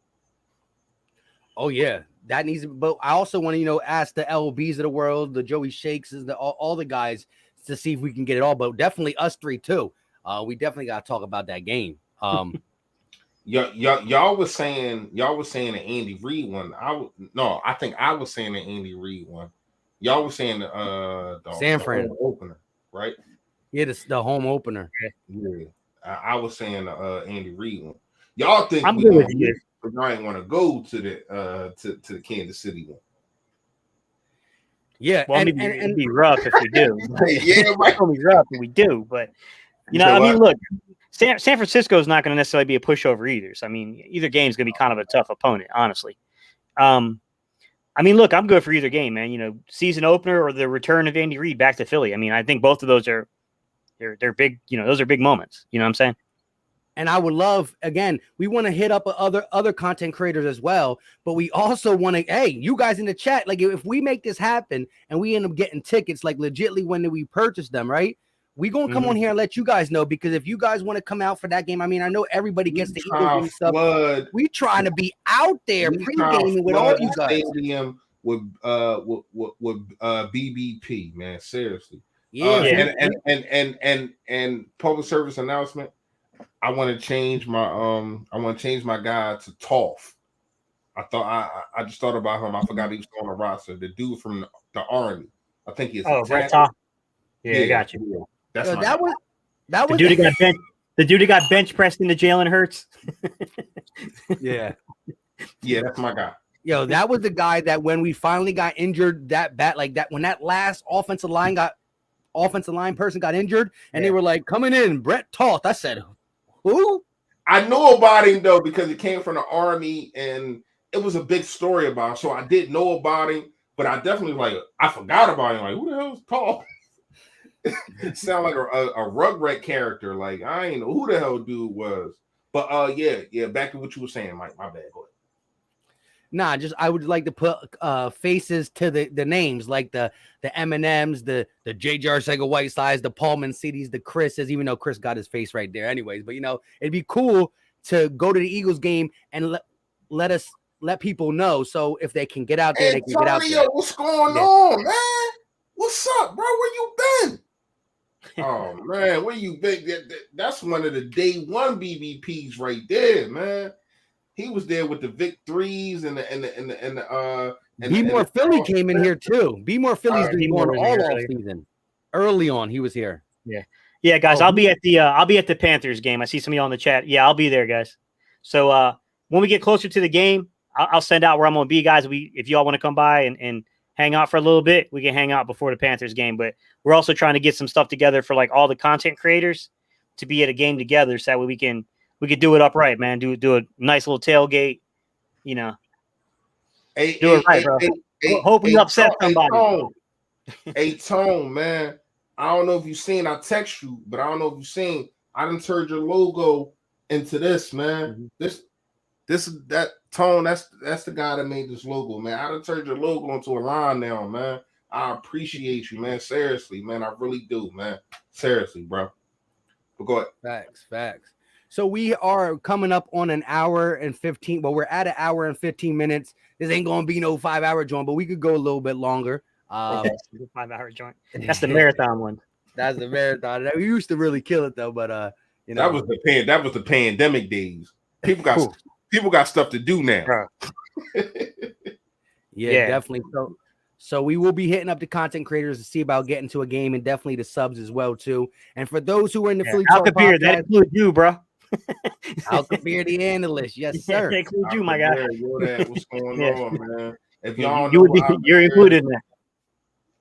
Oh yeah, that needs. But I also want to ask the LBs of the world, the Joey Shakes, all the guys to see if we can get it all. But definitely us three too. We definitely got to talk about that game. Y'all was saying the Andy Reid one. I think I was saying the Andy Reid one. Y'all was saying the San Fran opener, right? Yeah, the home opener. Yeah, I was saying the Andy Reid one. Y'all think I'm good with you? I ain't want to go to the Kansas City one. Yeah, well, it'd be rough if we do. Yeah, right. It'll be rough if we do, but I mean, look, San Francisco is not going to necessarily be a pushover either. So I mean, either game is going to be kind of a tough opponent, honestly. I mean, look, I'm good for either game, man. Season opener or the return of Andy Reid back to Philly. I mean, I think both of those are they're big. Those are big moments. You know what I'm saying? And I would love, again, we want to hit up other content creators as well, but we also want to, hey, you guys in the chat, like if we make this happen and we end up getting tickets, like legitly when we purchase them, right? We going to come on here and let you guys know, because if you guys want to come out for that game, I mean, I know everybody gets the Eagles and stuff. We trying to be out there pre-gaming with all you guys. Stadium with BBP, man, seriously. Yeah. And public service announcement. I want to change my guy to Toph. I just thought about him. I forgot he was on the roster. The dude from the Army. I think he's Brett Toph. Yeah, I got you. Yeah. That's that was the dude who got bench pressed into Jalen Hurts. Yeah, that's my guy. Yo, that was the guy that when we finally got injured that bad, like that, when that last offensive line person got injured, and they were like coming in, Brett Toph. I said, who? I know about him though because he came from the Army and it was a big story about him. So I did know about him, but I definitely I forgot about him. Like, who the hell is Toph? It sound like a Rugrat character. Like, I ain't know who the hell dude was. But yeah. Back to what you were saying, Mike. My bad. Go ahead. Nah, I would like to put faces to the names, like the M&Ms, the J.J. Arcega-Whitesides, the Paul Mancinis, the Chris's, even though Chris got his face right there anyways. But, it'd be cool to go to the Eagles game and let people know. So if they can get out there, they can get out there. What's going on, man? What's up, bro? Where you been? Oh, man, where you been? That's one of the day one BBPs right there, man. He was there with the Vic threes and the Be More Philly came in here too. Be More Philly's been going all off season. Early on, he was here. Yeah, guys. I'll be at the Panthers game. I see some of y'all in the chat. Yeah, I'll be there, guys. So when we get closer to the game, I'll send out where I'm gonna be, guys. If y'all want to come by and hang out for a little bit, we can hang out before the Panthers game. But we're also trying to get some stuff together for all the content creators to be at a game together, so that way we could do it upright, man. Do a nice little tailgate, do it right, bro. Hope we upset somebody. Hey, Tone, man. I don't know if you've seen. I text you, but I don't know if you've seen. I done turned your logo into this, man. Mm-hmm. This is that Tone. That's the guy that made this logo, man. I done turned your logo into a line now, man. I appreciate you, man. Seriously, man. I really do, man. Seriously, bro. But go ahead. Facts. So we are coming up on an hour and 15. Well, we're at an hour and 15 minutes. This ain't gonna be no 5-hour joint, but we could go a little bit longer. 5-hour joint. That's the marathon one. That's the marathon. We used to really kill it though, but you know, that was the pandemic days. People got stuff to do now. Yeah, definitely. So we will be hitting up the content creators to see about getting to a game, and definitely the subs as well too. And for those who are in the Philly Talk podcast, that includes you, bro. Al Kabir, the analyst, yes sir. That includes you, my guy. What's going on, man? If y'all you're included in that.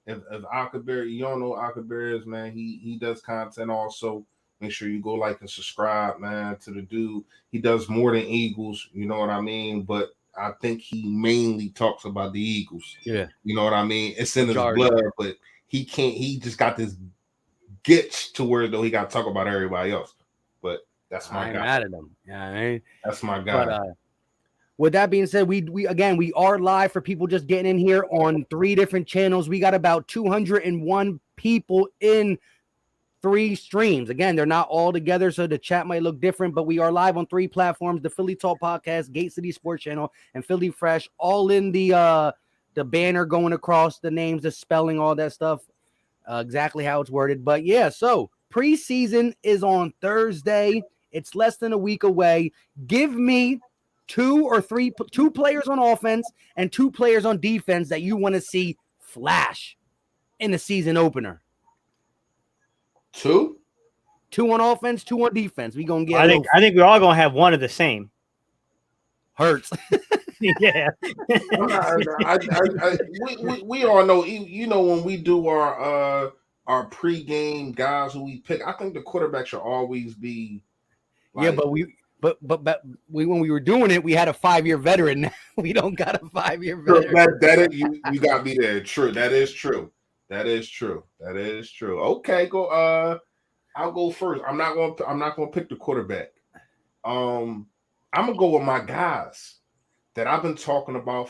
If Al Kabir, you don't know Al Kabir is, man. He does content also. Make sure you go like and subscribe, man, to the dude. He does more than Eagles, you know what I mean? But I think he mainly talks about the Eagles. Yeah. You know what I mean? It's in his blood, but he just got this gitch to where though he got to talk about everybody else. But that's my guy. I'm mad at him. Yeah, I mean, that's my guy. But, with that being said, we are live for people just getting in here on 3 different channels. We got about 201 people in 3 streams. Again, they're not all together, so the chat might look different, but we are live on 3 platforms: the Philly Talk Podcast, Gate City Sports Channel, and Philly Fresh, all in the banner going across the names, the spelling, all that stuff, exactly how it's worded. But yeah, so preseason is on Thursday. It's less than a week away. Give me 2 players on offense and 2 players on defense that you want to see flash in the season opener. 2 on offense, 2 on defense. We gonna get. I think we're all gonna have one of the same. Hurts. Yeah. We all know. You know, when we do our pregame guys who we pick, I think the quarterback should always be. Like, yeah, but when we were doing it, we had a 5-year veteran. We don't got a 5-year veteran. You got me there. True. That is true. Okay, go. I'll go first. I'm not gonna pick the quarterback. I'm gonna go with my guys that I've been talking about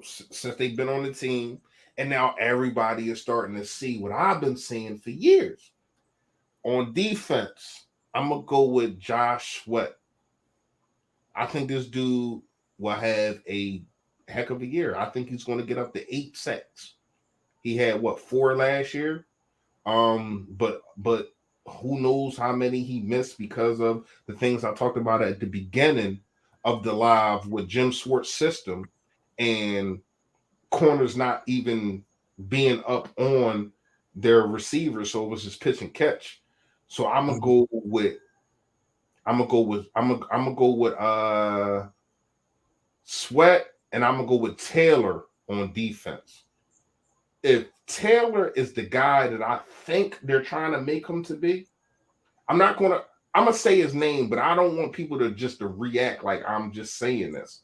since they've been on the team, and now everybody is starting to see what I've been seeing for years. On defense, I'm gonna go with Josh Sweat. I think this dude will have a heck of a year. I think he's going to get up to 8 sacks. He had 4 last year, but who knows how many he missed because of the things I talked about at the beginning of the live with Jim Swartz's system and corners not even being up on their receivers, so it was just pitch and catch. So I'm gonna go with Sweat, and I'm gonna go with Taylor on defense. If Taylor is the guy that I think they're trying to make him to be, I'm gonna say his name, but I don't want people to react like I'm just saying this.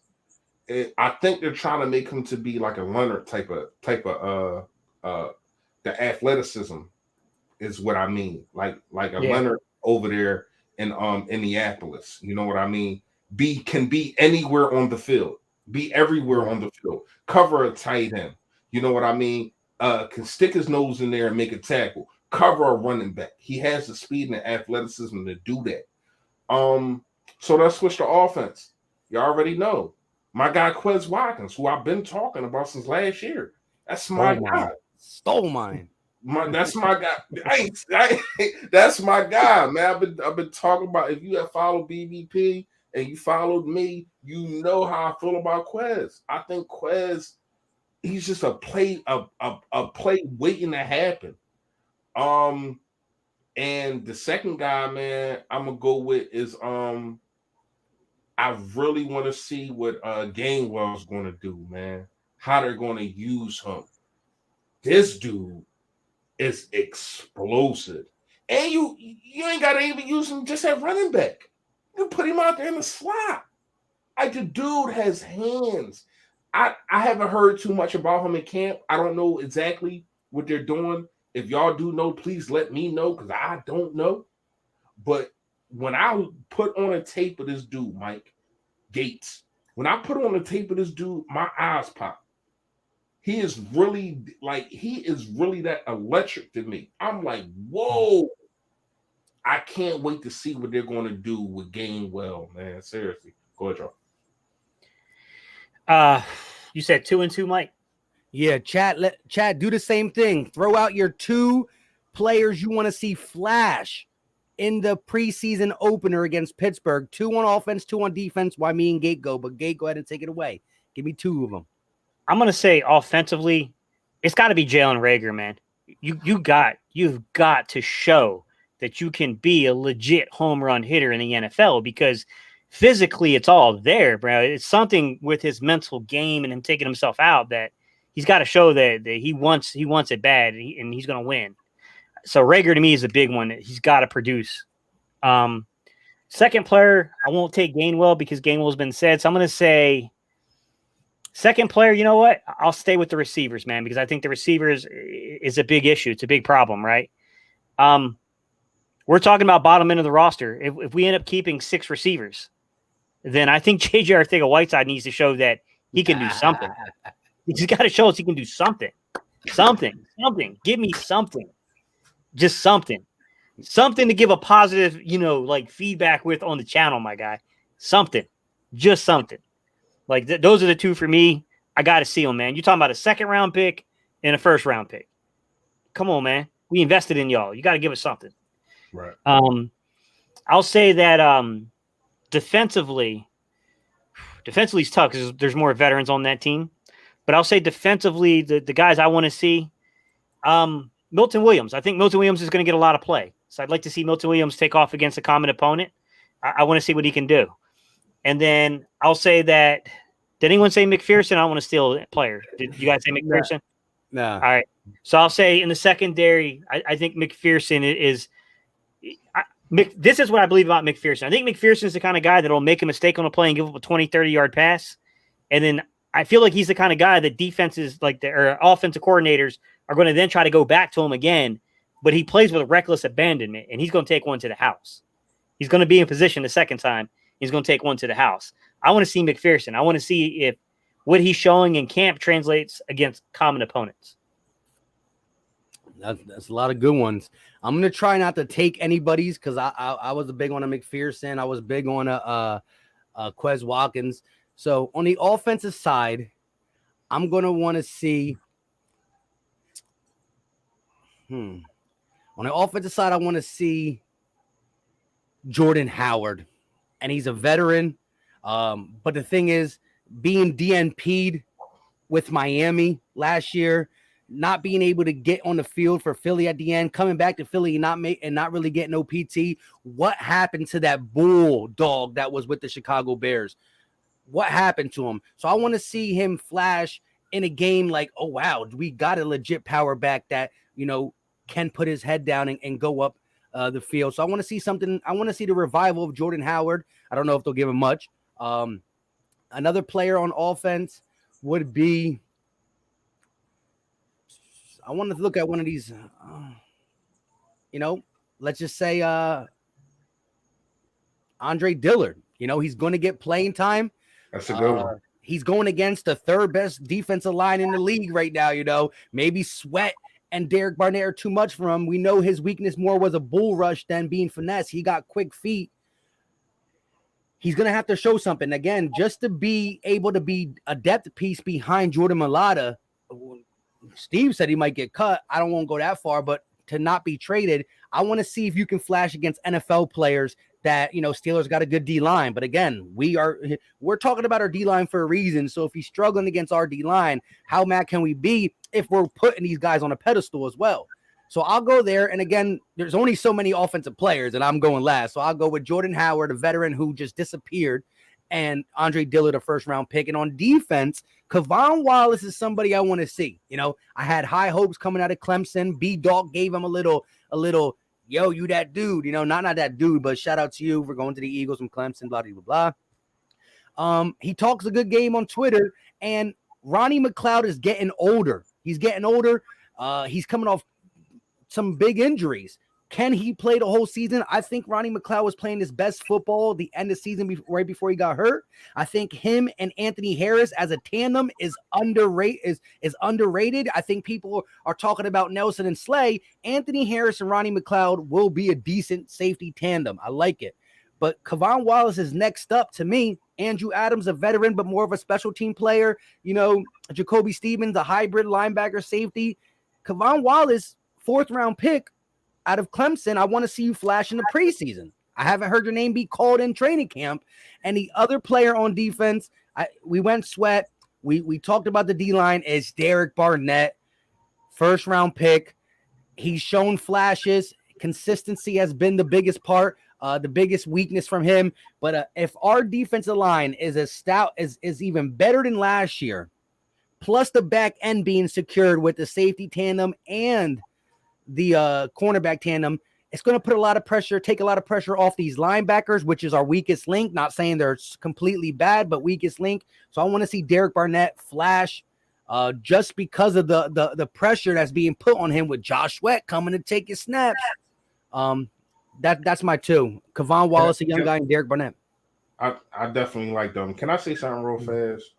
I think they're trying to make him to be like a Leonard type of the athleticism is what I mean. Like a Leonard over there in Indianapolis. You know what I mean? Can be anywhere on the field, be everywhere on the field, cover a tight end. You know what I mean? Can stick his nose in there and make a tackle, cover a running back. He has the speed and the athleticism to do that. So let's switch to offense. You already know my guy Quez Watkins, who I've been talking about since last year. That's my guy. Stole mine. That's my guy. That's my guy, man. I've been talking about. If you have followed BBP and you followed me, you know how I feel about Quez. I think Quez, he's just a play waiting to happen. And the second guy, man, I'm gonna go with is I really want to see what Gainwell's gonna do, man. How they're gonna use him. This dude is explosive, and you ain't gotta even use him just at running back. You put him out there in the slot. Like, the dude has hands. I haven't heard too much about him in camp. I don't know exactly what they're doing. If y'all do know, please let me know, because I don't know. But when I put on a tape of this dude, Mike Gates, when I put on a tape of this dude, my eyes pop. He is really that electric to me. I'm like, whoa. I can't wait to see what they're going to do with Gainwell, man. Seriously. Go ahead, Joe. You said 2-2, Mike? Yeah, chat, do the same thing. Throw out your 2 players you want to see flash in the preseason opener against Pittsburgh. 2 on offense, 2 on defense. Why me and Gate go? But Gate, go ahead and take it away. Give me 2 of them. I'm going to say offensively, it's got to be Jalen Reagor, man. You've got to show that you can be a legit home run hitter in the NFL, because physically it's all there, bro. It's something with his mental game and him taking himself out that he's got to show that he wants it bad, and he's going to win. So Reagor to me is a big one. He's got to produce. Second player, I won't take Gainwell because Gainwell's been said. So I'm going to say second player, you know what? I'll stay with the receivers, man, because I think the receivers is a big issue. It's a big problem, right? We're talking about bottom end of the roster. If we end up keeping 6 receivers, then I think J.J. Arcega-Whiteside needs to show that he can do something. He's got to show us he can do something. Something. Give me something. Just something. Something to give a positive, like feedback with on the channel, my guy. Something. Just something. Like those are the 2 for me. I got to see them, man. You're talking about a second-round pick and a first-round pick. Come on, man. We invested in y'all. You got to give us something. Right. I'll say that defensively is tough because there's more veterans on that team. But I'll say defensively, the guys I want to see, Milton Williams. I think Milton Williams is going to get a lot of play. So I'd like to see Milton Williams take off against a common opponent. I want to see what he can do. And then I'll say that, did anyone say McPherson? I don't want to steal a player. Did you guys say McPherson? No. All right. So I'll say in the secondary, I think McPherson is this is what I believe about McPherson. I think McPherson is the kind of guy that will make a mistake on a play and give up a 20, 30-yard pass. And then I feel like he's the kind of guy that defenses or offensive coordinators are going to then try to go back to him again, but he plays with reckless abandonment, and he's going to take one to the house. He's going to be in position the second time. He's going to take one to the house. I want to see McPherson. I want to see if what he's showing in camp translates against common opponents. That's a lot of good ones. I'm going to try not to take anybody's because I was a big on a McPherson. I was big on a Quez Watkins. So on the offensive side, I'm going to want to see on the offensive side, I want to see Jordan Howard, and he's a veteran. But the thing is, being DNP'd with Miami last year, not being able to get on the field for Philly at the end, coming back to Philly and not really getting no PT. What happened to that bulldog that was with the Chicago Bears? What happened to him? So I want to see him flash in a game like, oh, wow, we got a legit power back that, can put his head down and go up the field. So I want to see something. I want to see the revival of Jordan Howard. I don't know if they'll give him much. Another player on offense would be, I want to look at one of these, let's just say Andre Dillard. He's going to get playing time. That's a good one. He's going against the third best defensive line in the league right now. Maybe Sweat and Derek Barnett are too much for him. We know his weakness more was a bull rush than being finesse. He got quick feet. He's going to have to show something. Again, just to be able to be a depth piece behind Jordan Mailata. Steve said he might get cut. I don't want to go that far, but to not be traded, I want to see if you can flash against NFL players that, Steelers got a good D-line. But again, we're talking about our D-line for a reason. So if he's struggling against our D-line, how mad can we be if we're putting these guys on a pedestal as well? So I'll go there. And again, there's only so many offensive players, and I'm going last. So I'll go with Jordan Howard, a veteran who just disappeared, and Andre Dillard, a first-round pick. And on defense, Kavon Wallace is somebody I want to see. I had high hopes coming out of Clemson. B-Dog gave him a little, yo, you that dude. Not that dude, but shout out to you for going to the Eagles from Clemson, blah, blah, blah. He talks a good game on Twitter, and Ronnie McLeod is getting older. He's getting older. He's coming off some big injuries. Can he play the whole season? I think Ronnie McLeod was playing his best football the end of the season right before he got hurt. I think him and Anthony Harris as a tandem is underrated. Is underrated. I think people are talking about Nelson and Slay. Anthony Harris and Ronnie McLeod will be a decent safety tandem. I like it. But Kavon Wallace is next up to me. Andrew Adams, a veteran, but more of a special team player. Jacoby Stevens, a hybrid linebacker safety. Kavon Wallace, 4th round pick out of Clemson. I want to see you flash in the preseason. I haven't heard your name be called in training camp. And the other player on defense, we went Sweat. We talked about the D-line, is Derek Barnett, 1st round pick. He's shown flashes. Consistency has been the biggest part, the biggest weakness from him. But if our defensive line is as stout, is even better than last year, plus the back end being secured with the safety tandem and the cornerback tandem, it's going to put take a lot of pressure off these linebackers, which is our weakest link. Not saying they're completely bad, but weakest link. So I want to see Derek Barnett flash just because of the pressure that's being put on him with Josh Sweat coming to take his snaps. That's my 2. Kavon Wallace, a young guy, and Derek Barnett. I definitely like them. Can I say something real fast?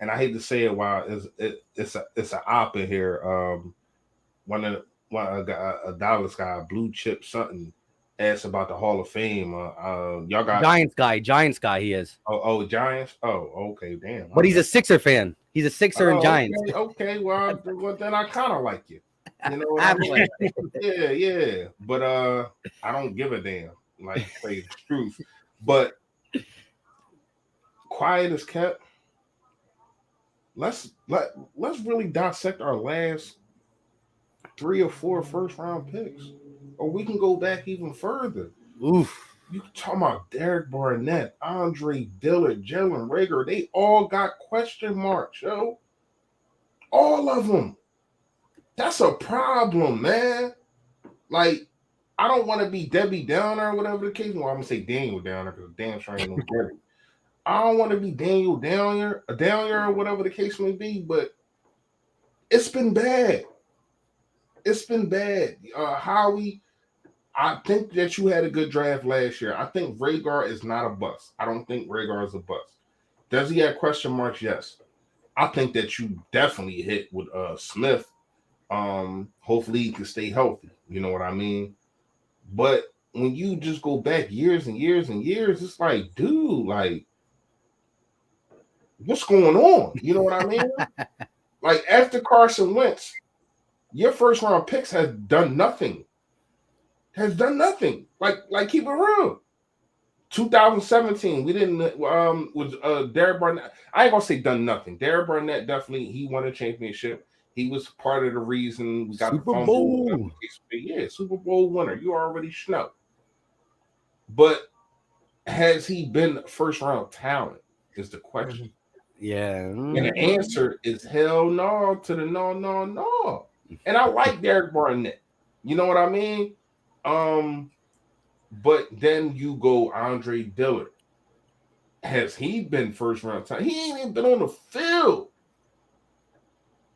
And I hate to say it while it's an op in here. A Dallas guy, Blue Chip something, asked about the Hall of Fame. Y'all got Giants guy. He is. Oh, Giants. Oh, okay, damn. But he's a Sixer fan. He's a Sixer and Giants. Okay. Well, then I kind of like you. You know what I mean? Yeah. But I don't give a damn. Like, say the truth. But quiet as kept. Let's really dissect our last 3 or 4 first-round picks, or we can go back even further. Oof. You talking about Derek Barnett, Andre Dillard, Jalen Reagor? They all got question marks, yo. All of them. That's a problem, man. Like, I don't want to be Debbie Downer or whatever the case. Well, I'm gonna say Daniel Downer because damn sure ain't no Debbie. I don't want to be Daniel Downer or whatever the case may be, but it's been bad. It's been bad. Howie, I think that you had a good draft last year. I think Reagor is not a bust. I don't think Reagor is a bust. Does he have question marks? Yes. I think that you definitely hit with Smith. Hopefully he can stay healthy. You know what I mean? But when you just go back years and years and years, it's like, dude, like, what's going on? You know what I mean? Like, after Carson Wentz, your first round picks has done nothing. Like keep it real. 2017, we didn't with Derek Barnett. I ain't gonna say done nothing. Derek Barnett definitely he won a championship. He was part of the reason we got Super the Bowl. Yeah, Super Bowl winner. You already know. But has he been first round talent? Is the question. Yeah. And the answer is hell no to the no. And I like Derek Barnett. You know what I mean? But then you go Andre Dillard. Has he been first round time? He ain't even been on the field.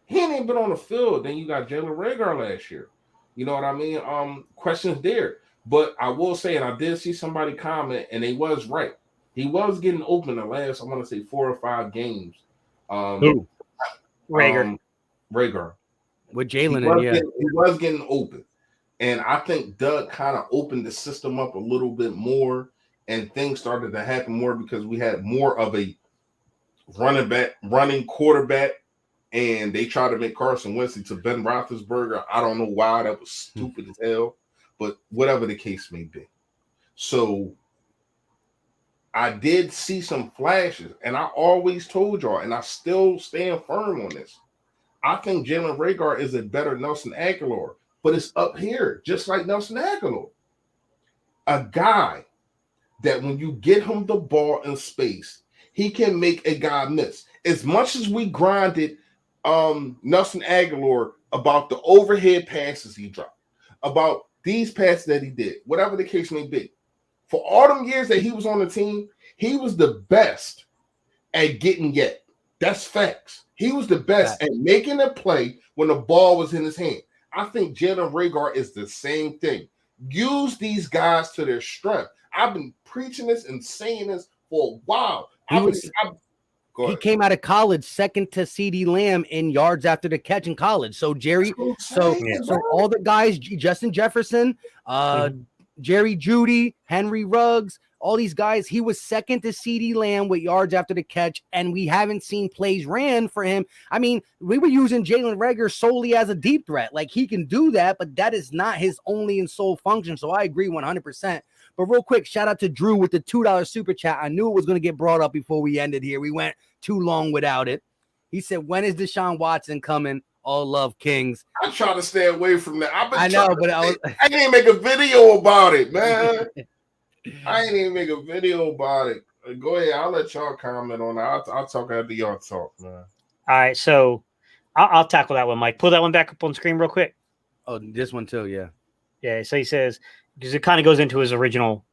Then you got Jalen Reagor last year. You know what I mean? Questions there. But I will say, and I did see somebody comment, and they was right. He was getting open the last, I want to say 4 or 5 games. Who? Reagor. Reagor. With Jalen, he was getting open. And I think Doug kind of opened the system up a little bit more, and things started to happen more because we had more of a running quarterback, and they tried to make Carson Wentz to Ben Roethlisberger. I don't know why. That was stupid as hell, but whatever the case may be. So I did see some flashes, and I always told y'all, and I still stand firm on this. I think Jalen Reagor is a better Nelson Aguilar, but it's up here, just like Nelson Aguilar. A guy that when you get him the ball in space, he can make a guy miss. As much as we grinded Nelson Aguilar about the overhead passes he dropped, about these passes that he did, whatever the case may be, for all them years that he was on the team, he was the best at getting yet. That's facts. He was the best at making a play when the ball was in his hand. I think Jalen Reagor is the same thing. Use these guys to their strength. I've been preaching this and saying this for a while. He came out of college second to CeeDee Lamb in yards after the catch in college. So Jerry, so all the guys, Justin Jefferson, Jerry Jeudy, Henry Ruggs, all these guys, he was second to CeeDee Lamb with yards after the catch, and we haven't seen plays ran for him. I mean, we were using Jalen Reagor solely as a deep threat. Like, he can do that, but that is not his only and sole function. So I agree 100%. But real quick, shout out to Drew with the $2 super chat. I knew it was going to get brought up before we ended here. We went too long without it. He said, when is Deshaun Watson coming? All love, Kings. I'm trying to stay away from that. I know, but I didn't make a video about it, man. I ain't even make a video about it. Go ahead. I'll let y'all comment on that. I'll talk after y'all talk, man. All right, so I'll tackle that one, Mike. Pull that one back up on screen real quick. Oh, this one too, yeah. Yeah, so he says, because it kind of goes into his original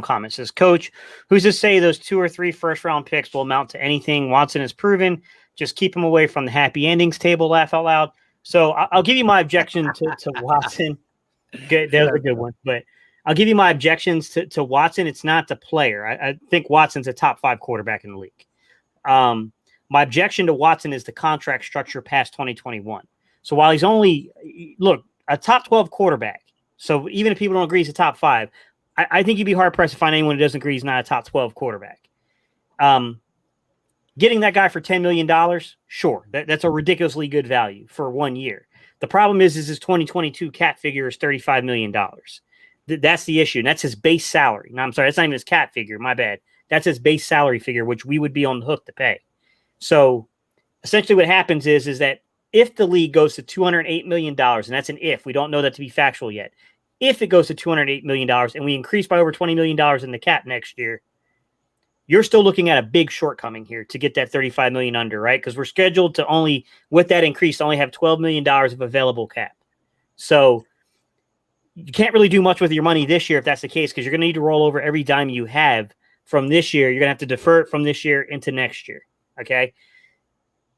comment. It says, Coach, who's to say those 2 or 3 first-round picks will amount to anything? Watson has proven. Just keep him away from the happy endings table, laugh out loud. So I'll give you my objection to Watson. Good, that was a good one. But I'll give you my objections to Watson. It's not the player. I think Watson's a top 5 quarterback in the league. My objection to Watson is the contract structure past 2021. So while he's only, a top 12 quarterback, so even if people don't agree he's a top 5, I think you'd be hard-pressed to find anyone who doesn't agree he's not a top 12 quarterback. Getting that guy for $10 million, sure, that's a ridiculously good value for 1 year. The problem is his 2022 cap figure is $35 million. That's the issue, and that's his base salary. No, I'm sorry, that's not even his cap figure. My bad. That's his base salary figure, which we would be on the hook to pay. So essentially what happens is that if the league goes to $208 million, and that's an if, we don't know that to be factual yet. If it goes to $208 million and we increase by over $20 million in the cap next year, you're still looking at a big shortcoming here to get that $35 million under, right? Because we're scheduled to only, with that increase, only have $12 million of available cap. So you can't really do much with your money this year if that's the case, because you're going to need to roll over every dime you have from this year. You're going to have to defer it from this year into next year, okay?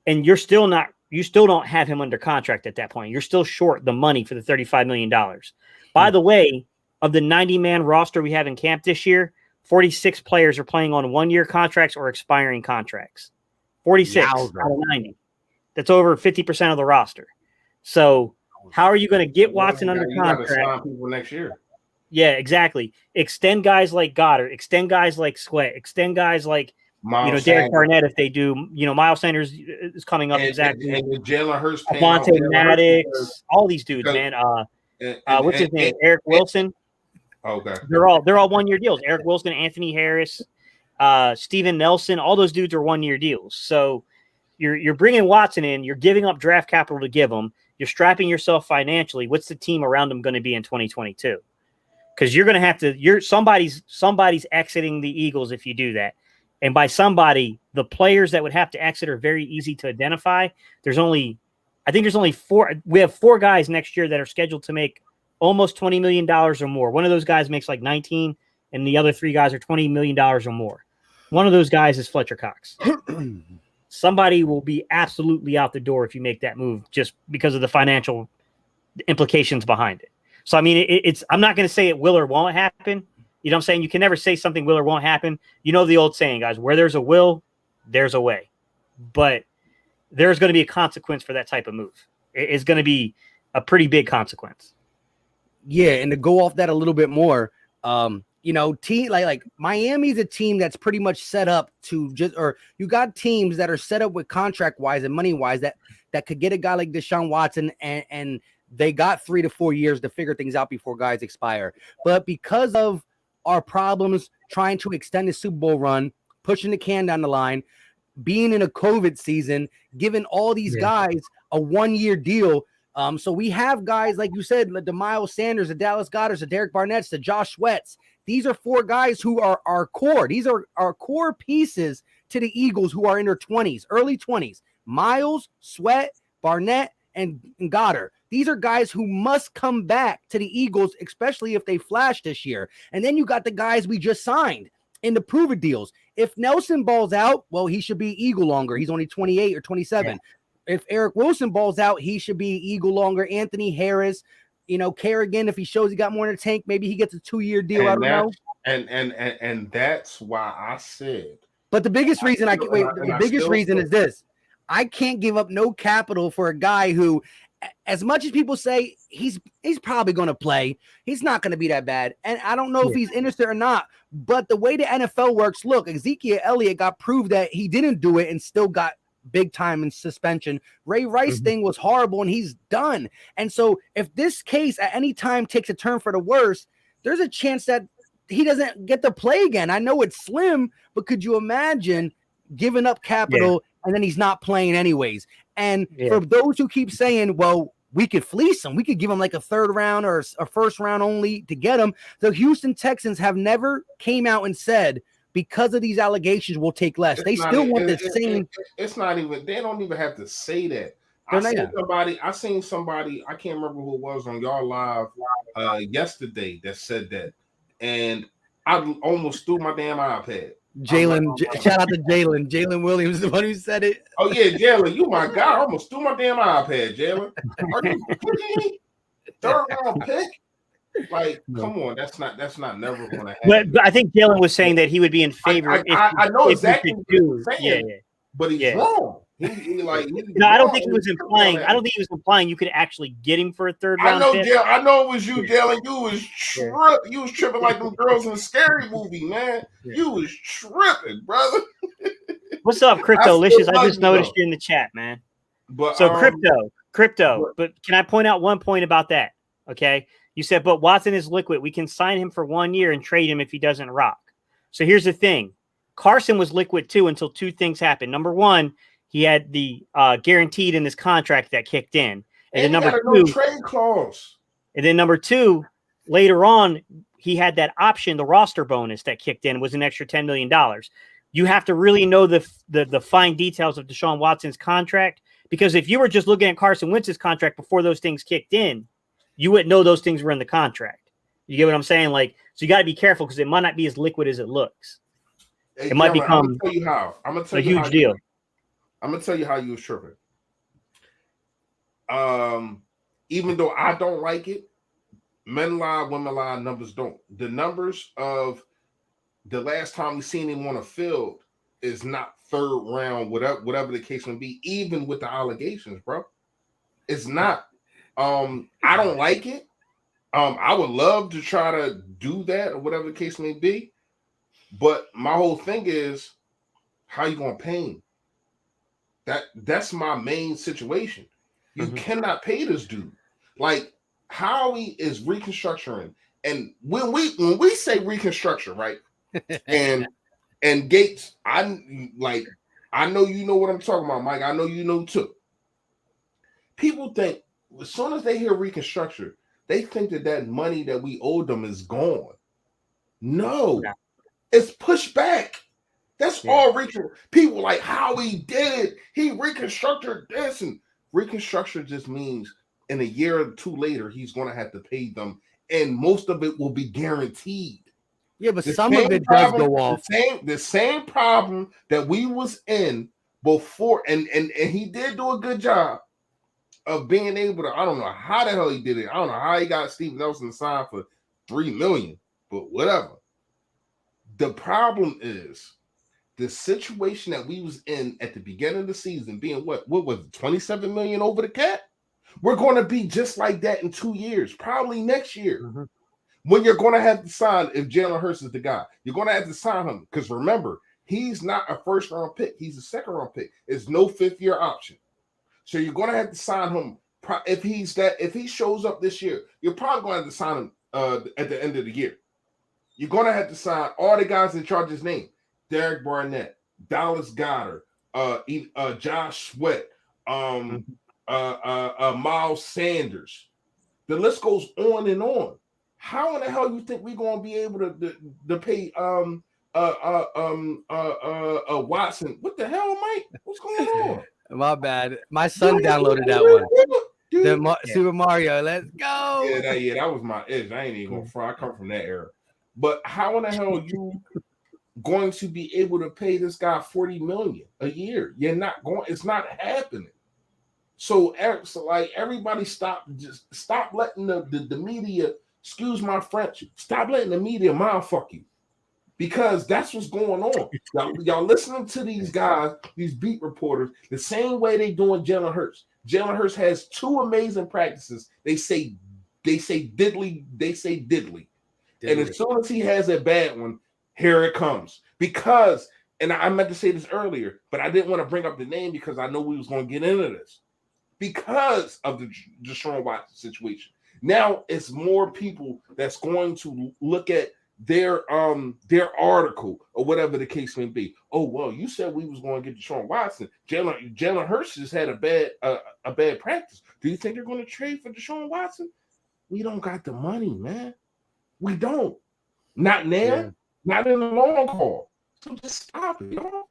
And you still don't have him under contract at that point. You're still short the money for the $35 million. By the way, of the 90-man roster we have in camp this year, 46 players are playing on 1-year contracts or expiring contracts. 46 out of 90. That's over 50% of the roster. So how are you going to get Watson under contract? Sign people next year. Yeah, exactly. Extend guys like Goddard. Extend guys like Sweat. Extend guys like Derek Barnett if they do. Miles Sanders is coming up exactly. And Jalen Hurts, Avonte Maddox, all these dudes, man. What's his name? Eric Wilson. Okay. They're all 1-year deals. Eric Wilson, Anthony Harris, Steven Nelson, all those dudes are 1-year deals. So you're bringing Watson in, you're giving up draft capital to give him, you're strapping yourself financially. What's the team around him going to be in 2022? Because you're going to have to. Somebody's exiting the Eagles if you do that, and by somebody, the players that would have to exit are very easy to identify. There's only 4. We have 4 guys next year that are scheduled to make almost $20 million or more. One of those guys makes like 19, and the other 3 guys are $20 million or more. One of those guys is Fletcher Cox. Somebody will be absolutely out the door if you make that move just because of the financial implications behind it. So, I mean, I'm not going to say it will or won't happen. You know what I'm saying? You can never say something will or won't happen. You know the old saying, guys, where there's a will, there's a way. But there's going to be a consequence for that type of move. It's going to be a pretty big consequence. Yeah, and to go off that a little bit more, team like Miami's a team that's pretty much set up to you got teams that are set up with contract wise and money wise that could get a guy like Deshaun Watson and they got 3 to 4 years to figure things out before guys expire. But because of our problems trying to extend the Super Bowl run, pushing the can down the line, being in a COVID season, giving all these guys a 1-year deal. So we have guys, like you said, the Miles Sanders, the Dallas Goddards, the Derek Barnetts, the Josh Sweats. These are 4 guys who are our core. These are our core pieces to the Eagles who are in their 20s, early 20s. Miles, Sweat, Barnett, and Goddard. These are guys who must come back to the Eagles, especially if they flash this year. And then you got the guys we just signed in the prove-it deals. If Nelson balls out, well, he should be Eagle longer. He's only 28 or 27. Yeah. If Eric Wilson balls out, he should be Eagle longer. Anthony Harris, Kerrigan, if he shows he got more in the tank, maybe he gets a 2-year deal. I don't know. And that's why I said. But the biggest reason is this: I can't give up no capital for a guy who, as much as people say he's probably going to play, he's not going to be that bad. And I don't know if he's interested or not. But the way the NFL works, look, Ezekiel Elliott got proved that he didn't do it and still got big time in suspension. Ray Rice thing was horrible and he's done. And so if this case at any time takes a turn for the worse, there's a chance that he doesn't get to play again. I know it's slim, but could you imagine giving up capital and then he's not playing anyways? And for those who keep saying, well, we could fleece him, we could give him like a 3rd round or a 1st round only to get him. The Houston Texans have never came out and said, because of these allegations, we'll take less. They still want the same. It's not even, they don't even have to say that. I seen somebody, I can't remember who it was on y'all live yesterday that said that. And I almost threw my damn iPad. Jalen, shout out to Jalen. Jalen Williams is the one who said it. Oh, yeah, Jalen, you my guy. I almost threw my damn iPad, Jalen. Are you kidding me? 3rd round pick? Like, come on, that's not never going to happen. But I think Jalen was saying that he would be in favor. I know exactly what you're saying, but he's wrong. I don't think he was implying. I don't think he was implying you could actually get him for a 3rd round. I know it was you, Jalen. You was tripping like them girls in a scary movie, man. You was tripping, brother. What's up, Cryptolicious? I just noticed you in the chat, man. But so crypto. But can I point out one point about that? Okay. You said, but Watson is liquid. We can sign him for 1 year and trade him if he doesn't rock. So here's the thing. Carson was liquid too until 2 things happened. Number 1, he had the guaranteed in this contract that kicked in. And then number 2, trade clause. And then number 2, later on, he had that option, the roster bonus that kicked in was an extra $10 million. You have to really know the fine details of Deshaun Watson's contract, because if you were just looking at Carson Wentz's contract before those things kicked in, you wouldn't know those things were in the contract. You get what I'm saying? Like, so you got to be careful because it might not be as liquid as it looks. Hey, it might become I'm gonna tell a huge deal. I'm gonna tell you how you was tripping. Even though I don't like it, men lie, women lie, numbers don't. The numbers of the last time we seen him on a field is not 3rd round, whatever the case may be, even with the allegations, bro. It's not. I don't like it. I would love to try to do that or whatever the case may be. But my whole thing is, how you gonna pay him? That's my main situation. You cannot pay this dude. Like, Howie is reconstructing, and when we say reconstruction, right? and Gates, I know you know what I'm talking about, Mike. I know you know too. People think as soon as they hear reconstruction, they think that money that we owe them is gone. No, it's pushed back. That's all people like how he did it. He reconstructed this, and reconstruction just means in a year or 2 later, he's going to have to pay them, and most of it will be guaranteed. Yeah, but some of it does go off. The same problem that we was in before, and he did do a good job of being able to. I don't know how the hell he did it. I don't know how he got Steve Nelson signed for $3 million, but whatever. The problem is the situation that we was in at the beginning of the season being what was it, 27 million over the cap? We're going to be just like that in 2 years, probably next year. When you're going to have to sign, if Jalen Hurts is the guy, you're going to have to sign him, because remember, he's not a 1st round pick. He's a 2nd round pick. It's no 5th year option. So you're going to have to sign him. If he shows up this year, you're probably going to have to sign him at the end of the year. You're going to have to sign all the guys in charge of his name. Derek Barnett, Dallas Goedert, Josh Sweat, Miles Sanders. The list goes on and on. How in the hell you think we're going to be able to pay Watson? What the hell, Mike? What's going on? My bad. My son downloaded that one. Super Mario. Let's go. Yeah, that was my edge. I ain't even gonna fry. I come from that era. But how in the hell are you going to be able to pay this guy $40 million a year? You're not going. It's not happening. So like everybody stop letting the media, excuse my French, stop letting the media motherfuck you. Because that's what's going on. Y'all listening to these guys, these beat reporters, the same way they doing Jalen Hurts. Jalen Hurts has 2 amazing practices. They say diddly. And as soon as he has a bad one, here it comes. Because, and I meant to say this earlier, but I didn't want to bring up the name because I know we was going to get into this. Because of the Deshaun Watson situation. Now it's more people that's going to look at their article or whatever the case may be. Oh, well, you said we was going to get Deshaun Watson. Jalen Hurts just had a bad practice. Do you think they're going to trade for Deshaun Watson? We don't got the money, man. We don't. Not now. Yeah. Not in the long haul. So just stop it, y'all.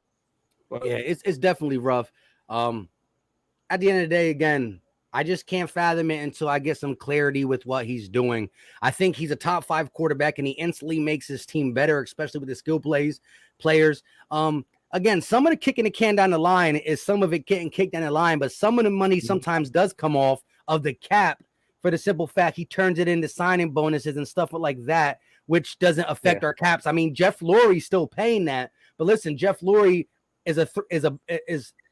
But, yeah, it's definitely rough. At the end of the day, again, I just can't fathom it until I get some clarity with what he's doing. I think he's a top 5 quarterback, and he instantly makes his team better, especially with the skill players. Again, some of the kicking the can down the line is some of it getting kicked down the line, but some of the money sometimes does come off of the cap for the simple fact he turns it into signing bonuses and stuff like that, which doesn't affect our caps. I mean, Jeff Lurie's still paying that, but listen, Jeff Lurie is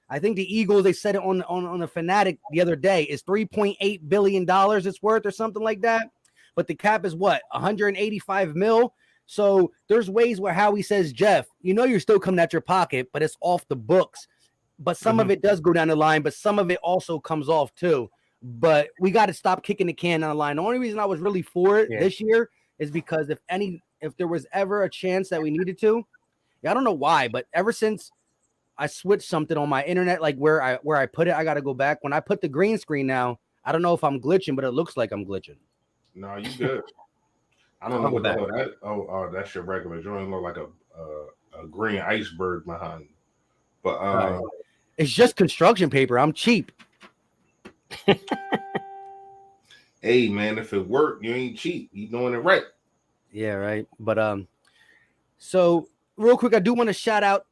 I think the Eagles, they said it on the Fanatic the other day, is $3.8 billion it's worth or something like that. But the cap is what? 185 mil. So there's ways where Howie says, Jeff, you know, you're still coming at your pocket, but it's off the books. But some of it does go down the line, but some of it also comes off too. But we got to stop kicking the can down the line. The only reason I was really for it this year is because if there was ever a chance that we needed to, I don't know why, but ever since I switched something on my internet, like where I put it, I got to go back. When I put the green screen now, I don't know if I'm glitching, but it looks like I'm glitching. No, you good. I don't know what the hell that. Oh, that's your regular joint. Look like a green iceberg behind you. But it's just construction paper. I'm cheap. Hey man, if it worked, you ain't cheap. You doing it right. Yeah, right. But so real quick, I do want to shout out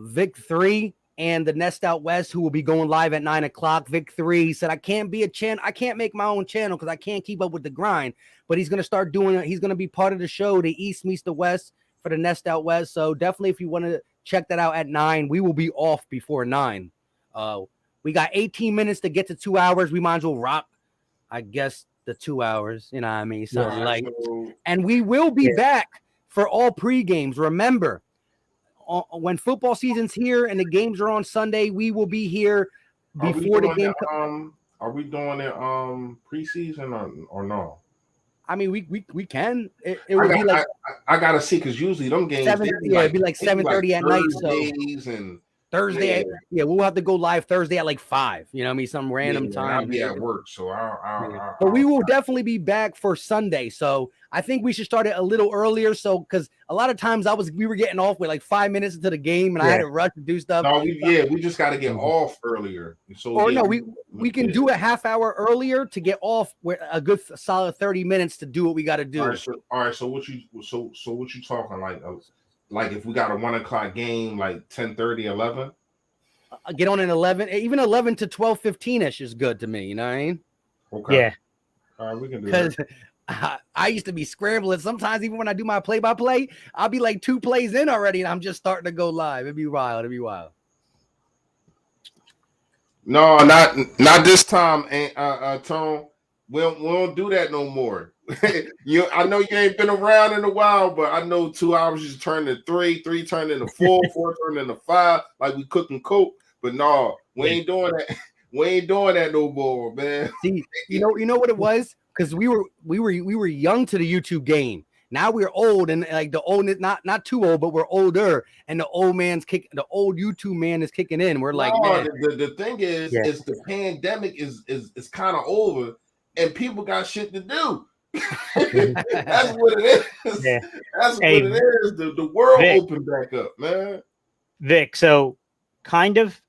Vic 3 and the Nest Out West, who will be going live at 9:00. Vic 3 said, I can't make my own channel because I can't keep up with the grind. But he's gonna start doing it. He's gonna be part of the show. The East meets the West for the Nest Out West. So definitely, if you want to check that out at 9, we will be off before 9. We got 18 minutes to get to 2 hours. We might as well rock, I guess, the 2 hours. You know what I mean? So and we will be back for all pre-games. Remember, when football season's here and the games are on Sunday, we will be here before the game. Are we doing it preseason or no? I mean, we can. It would be like I gotta see because usually them games it'd be like 7:30 at night. So and Thursday, we'll have to go live Thursday at like 5. You know what I mean? Some random time. I'll be at work, so but we will definitely be back for Sunday. So I think we should start it a little earlier. So because a lot of times we were getting off with like 5 minutes into the game, and I had to rush to do stuff. No, we just got to get off earlier. So we can do a half hour earlier to get off with a good solid 30 minutes to do what we got to do. All right. So what you talking like? Like if we got a 1:00 game, like 10:30, 11? Get on at 11, even 11 to 12:15ish is good to me. You know what I mean? Okay. Yeah. All right, we can do that. Because I used to be scrambling. Sometimes even when I do my play-by-play, I'll be like 2 plays in already, and I'm just starting to go live. It'd be wild. No, not this time, Tone. We don't do that no more. I know you ain't been around in a while, but I know 2 hours just turned to 3, 3 turned into 4, 4 turned into 5, like we cooking coke. But no, we ain't doing that. We ain't doing that no more, man. See, you know what it was? Because we were young to the YouTube game. Now we're old, and like the old, not too old, but we're older, and the old YouTube man is kicking in. We're like, man. The thing is the pandemic is kind of over, and people got shit to do. That's what it is. Yeah. That's what it is. The world opened back up, man. Vic, so kind of.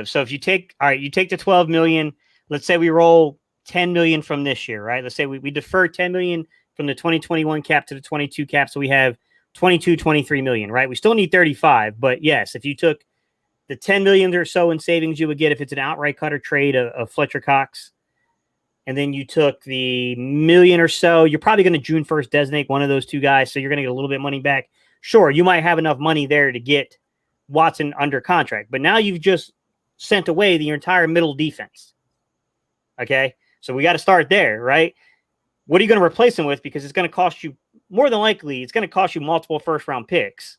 So if you take the 12 million, let's say we roll 10 million from this year, right? Let's say we defer 10 million from the 2021 cap to the 22 cap. So we have 23 million, right? We still need 35, but yes, if you took the $10 million or so in savings you would get if it's an outright cut or trade of Fletcher Cox, and then you took the $1 million or so, you're probably going to June 1st designate one of those two guys, so you're going to get a little bit of money back. Sure, you might have enough money there to get Watson under contract, but now you've just sent away the entire middle defense. Okay, so we got to start there, right? What are you going to replace him with? Because it's going to cost you, more than likely, it's going to cost you multiple first-round picks.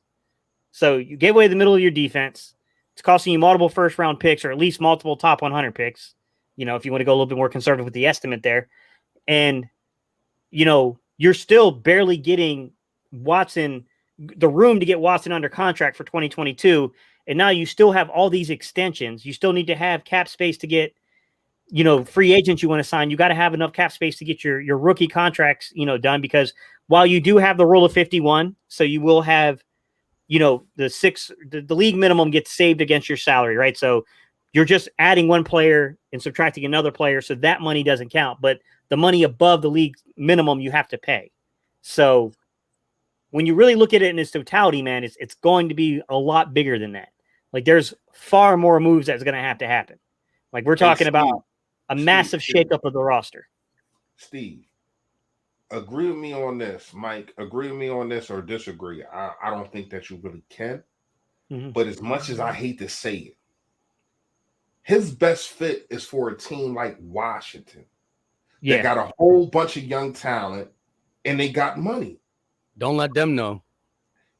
So you gave away the middle of your defense. It's costing you multiple first-round picks, or at least multiple top 100 picks, if you want to go a little bit more conservative with the estimate there. And, you're still barely getting Watson, the room to get Watson under contract for 2022. And now you still have all these extensions. You still need to have cap space to get, free agents you want to sign. You got to have enough cap space to get your rookie contracts, done, because while you do have the rule of 51, so you will have, the league minimum gets saved against your salary, right? So you're just adding one player and subtracting another player, so that money doesn't count. But the money above the league minimum you have to pay. So when you really look at it in its totality, man, it's going to be a lot bigger than that. Like, there's far more moves that's going to happen. Like, we're talking about a massive shakeup of the roster. Steve, agree with me on this. Mike, agree with me on this or disagree. I don't think that you really can. Mm-hmm. But as much as I hate to say it, his best fit is for a team like Washington. Yeah. They got a whole bunch of young talent, and they got money. Don't let them know.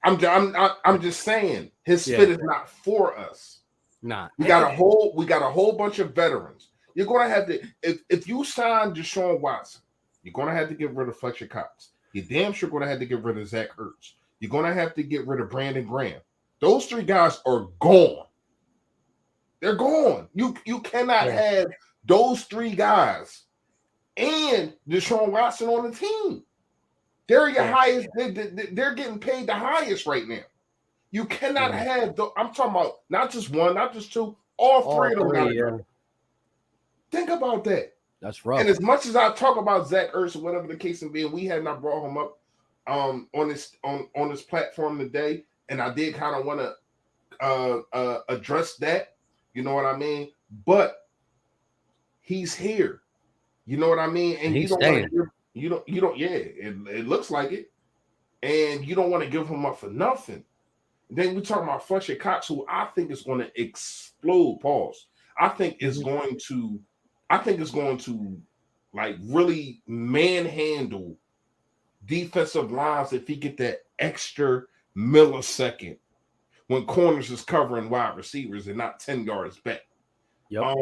I'm just saying his fit is not for us. Nah. We got a whole bunch of veterans. You're gonna have to if you sign Deshaun Watson, you're gonna have to get rid of Fletcher Cox. You're damn sure gonna have to get rid of Zach Ertz. You're gonna have to get rid of Brandon Graham. Those three guys are gone. They're gone. You cannot have those three guys and Deshaun Watson on the team. They're your highest. They're getting paid the highest right now. You cannot have. I'm talking about not just one, not just two, all three of them. Yeah. Think about that. That's rough. And as much as I talk about Zach Ertz or whatever the case may be, we had not brought him up on this platform today, and I did kind of want to address that. You know what I mean? But he's here. You know what I mean? And you don't want to. You don't. Yeah, it looks like it, and you don't want to give him up for nothing. Then we talking about Fletcher Cox, who I think is going to explode. Pause. I think it's going to like really manhandle defensive lines if he get that extra millisecond when corners is covering wide receivers and not 10 yards back. Yep.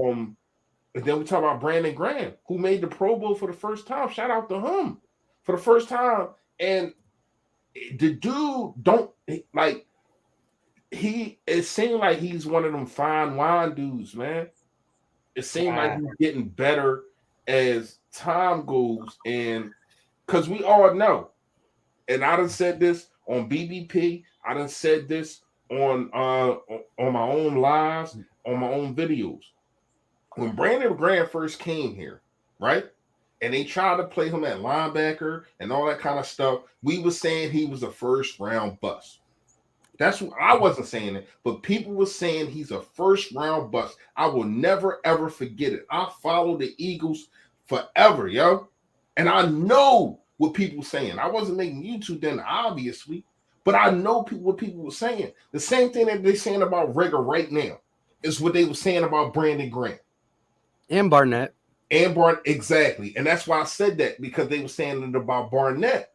And then we talk about Brandon Graham, who made the Pro Bowl for the first time. Shout out to him for the first time. And the dude it seemed like he's one of them fine wine dudes, man. It seemed like he's getting better as time goes. And because we all know, and I done said this on BBP, I done said this on my own lives, on my own videos. When Brandon Graham first came here, right? And they tried to play him at linebacker and all that kind of stuff, we were saying he was a first round bust. That's what I wasn't saying it, but people were saying he's a first round bust. I will never ever forget it. I followed the Eagles forever, yo. And I know what people were saying. I wasn't making YouTube then, obviously, but I know what people were saying. The same thing that they're saying about Rager right now is what they were saying about Brandon Graham. And Barnett. Exactly. And that's why I said that, because they were saying it about Barnett.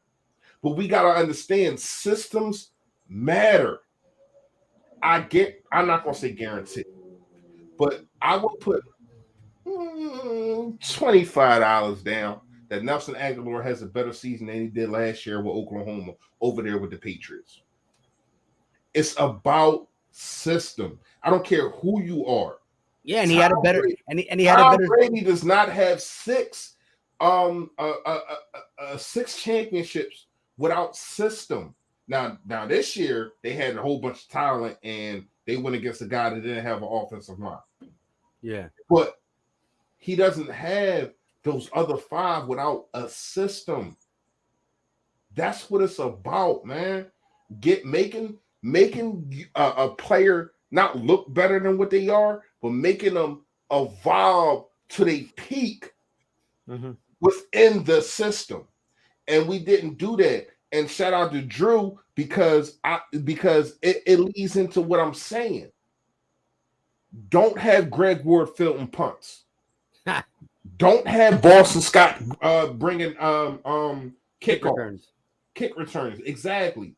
But we got to understand systems matter. I'm not going to say guarantee, but I will put $25 down that Nelson Aguilar has a better season than he did last year with Oklahoma over there with the Patriots. It's about system. I don't care who you are. Yeah, and he had a better Brady does not have six championships without system. Now this year they had a whole bunch of talent and they went against a guy that didn't have an offensive line. Yeah. But he doesn't have those other five without a system. That's what it's about, man. Making a player not look better than what they are, but making them evolve to their peak within the system. And we didn't do that. And shout out to Drew because it leads into what I'm saying. Don't have Greg Ward filling punts. Don't have Boston Scott bringing kick returns. Exactly.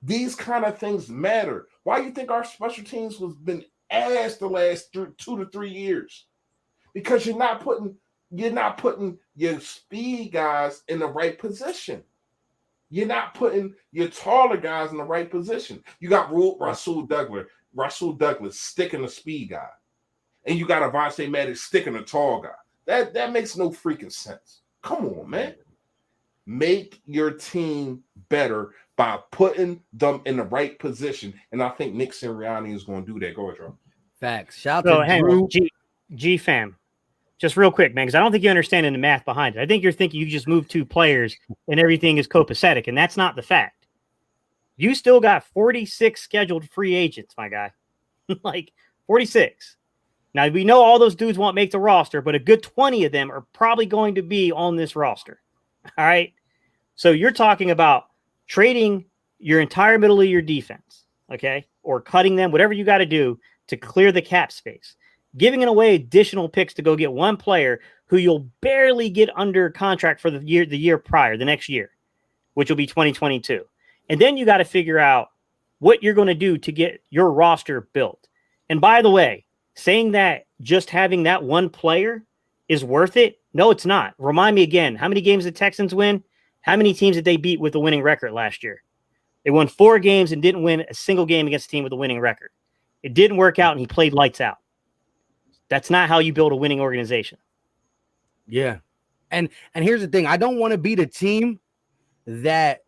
These kind of things matter. Why do you think our special teams has been ass the last 2 to 3 years? Because you're not putting your speed guys in the right position. You're not putting your taller guys in the right position. You got Rasul Douglas sticking the speed guy, and you got Avonte Maddox sticking the tall guy. That makes no freaking sense. Come on, man. Make your team better by putting them in the right position, and I think Nick Sirianni is going to do that. Go ahead, Drew. Facts. Shout out to Drew. G fam. Just real quick, man, because I don't think you understand the math behind it. I think you're thinking you just moved 2 players and everything is copacetic, and that's not the fact. You still got 46 scheduled free agents, my guy. Like 46. Now, we know all those dudes won't make the roster, but a good 20 of them are probably going to be on this roster. All right? So you're talking about trading your entire middle of your defense, okay, or cutting them, whatever you got to do to clear the cap space. Giving away additional picks to go get one player who you'll barely get under contract for the year prior, the next year, which will be 2022. And then you got to figure out what you're going to do to get your roster built. And by the way, saying that just having that one player is worth it, no, it's not. Remind me again, how many games did the Texans win? How many teams did they beat with a winning record last year? They won 4 games and didn't win a single game against a team with a winning record. It didn't work out, and he played lights out. That's not how you build a winning organization. Yeah. And here's the thing. I don't want to be the team that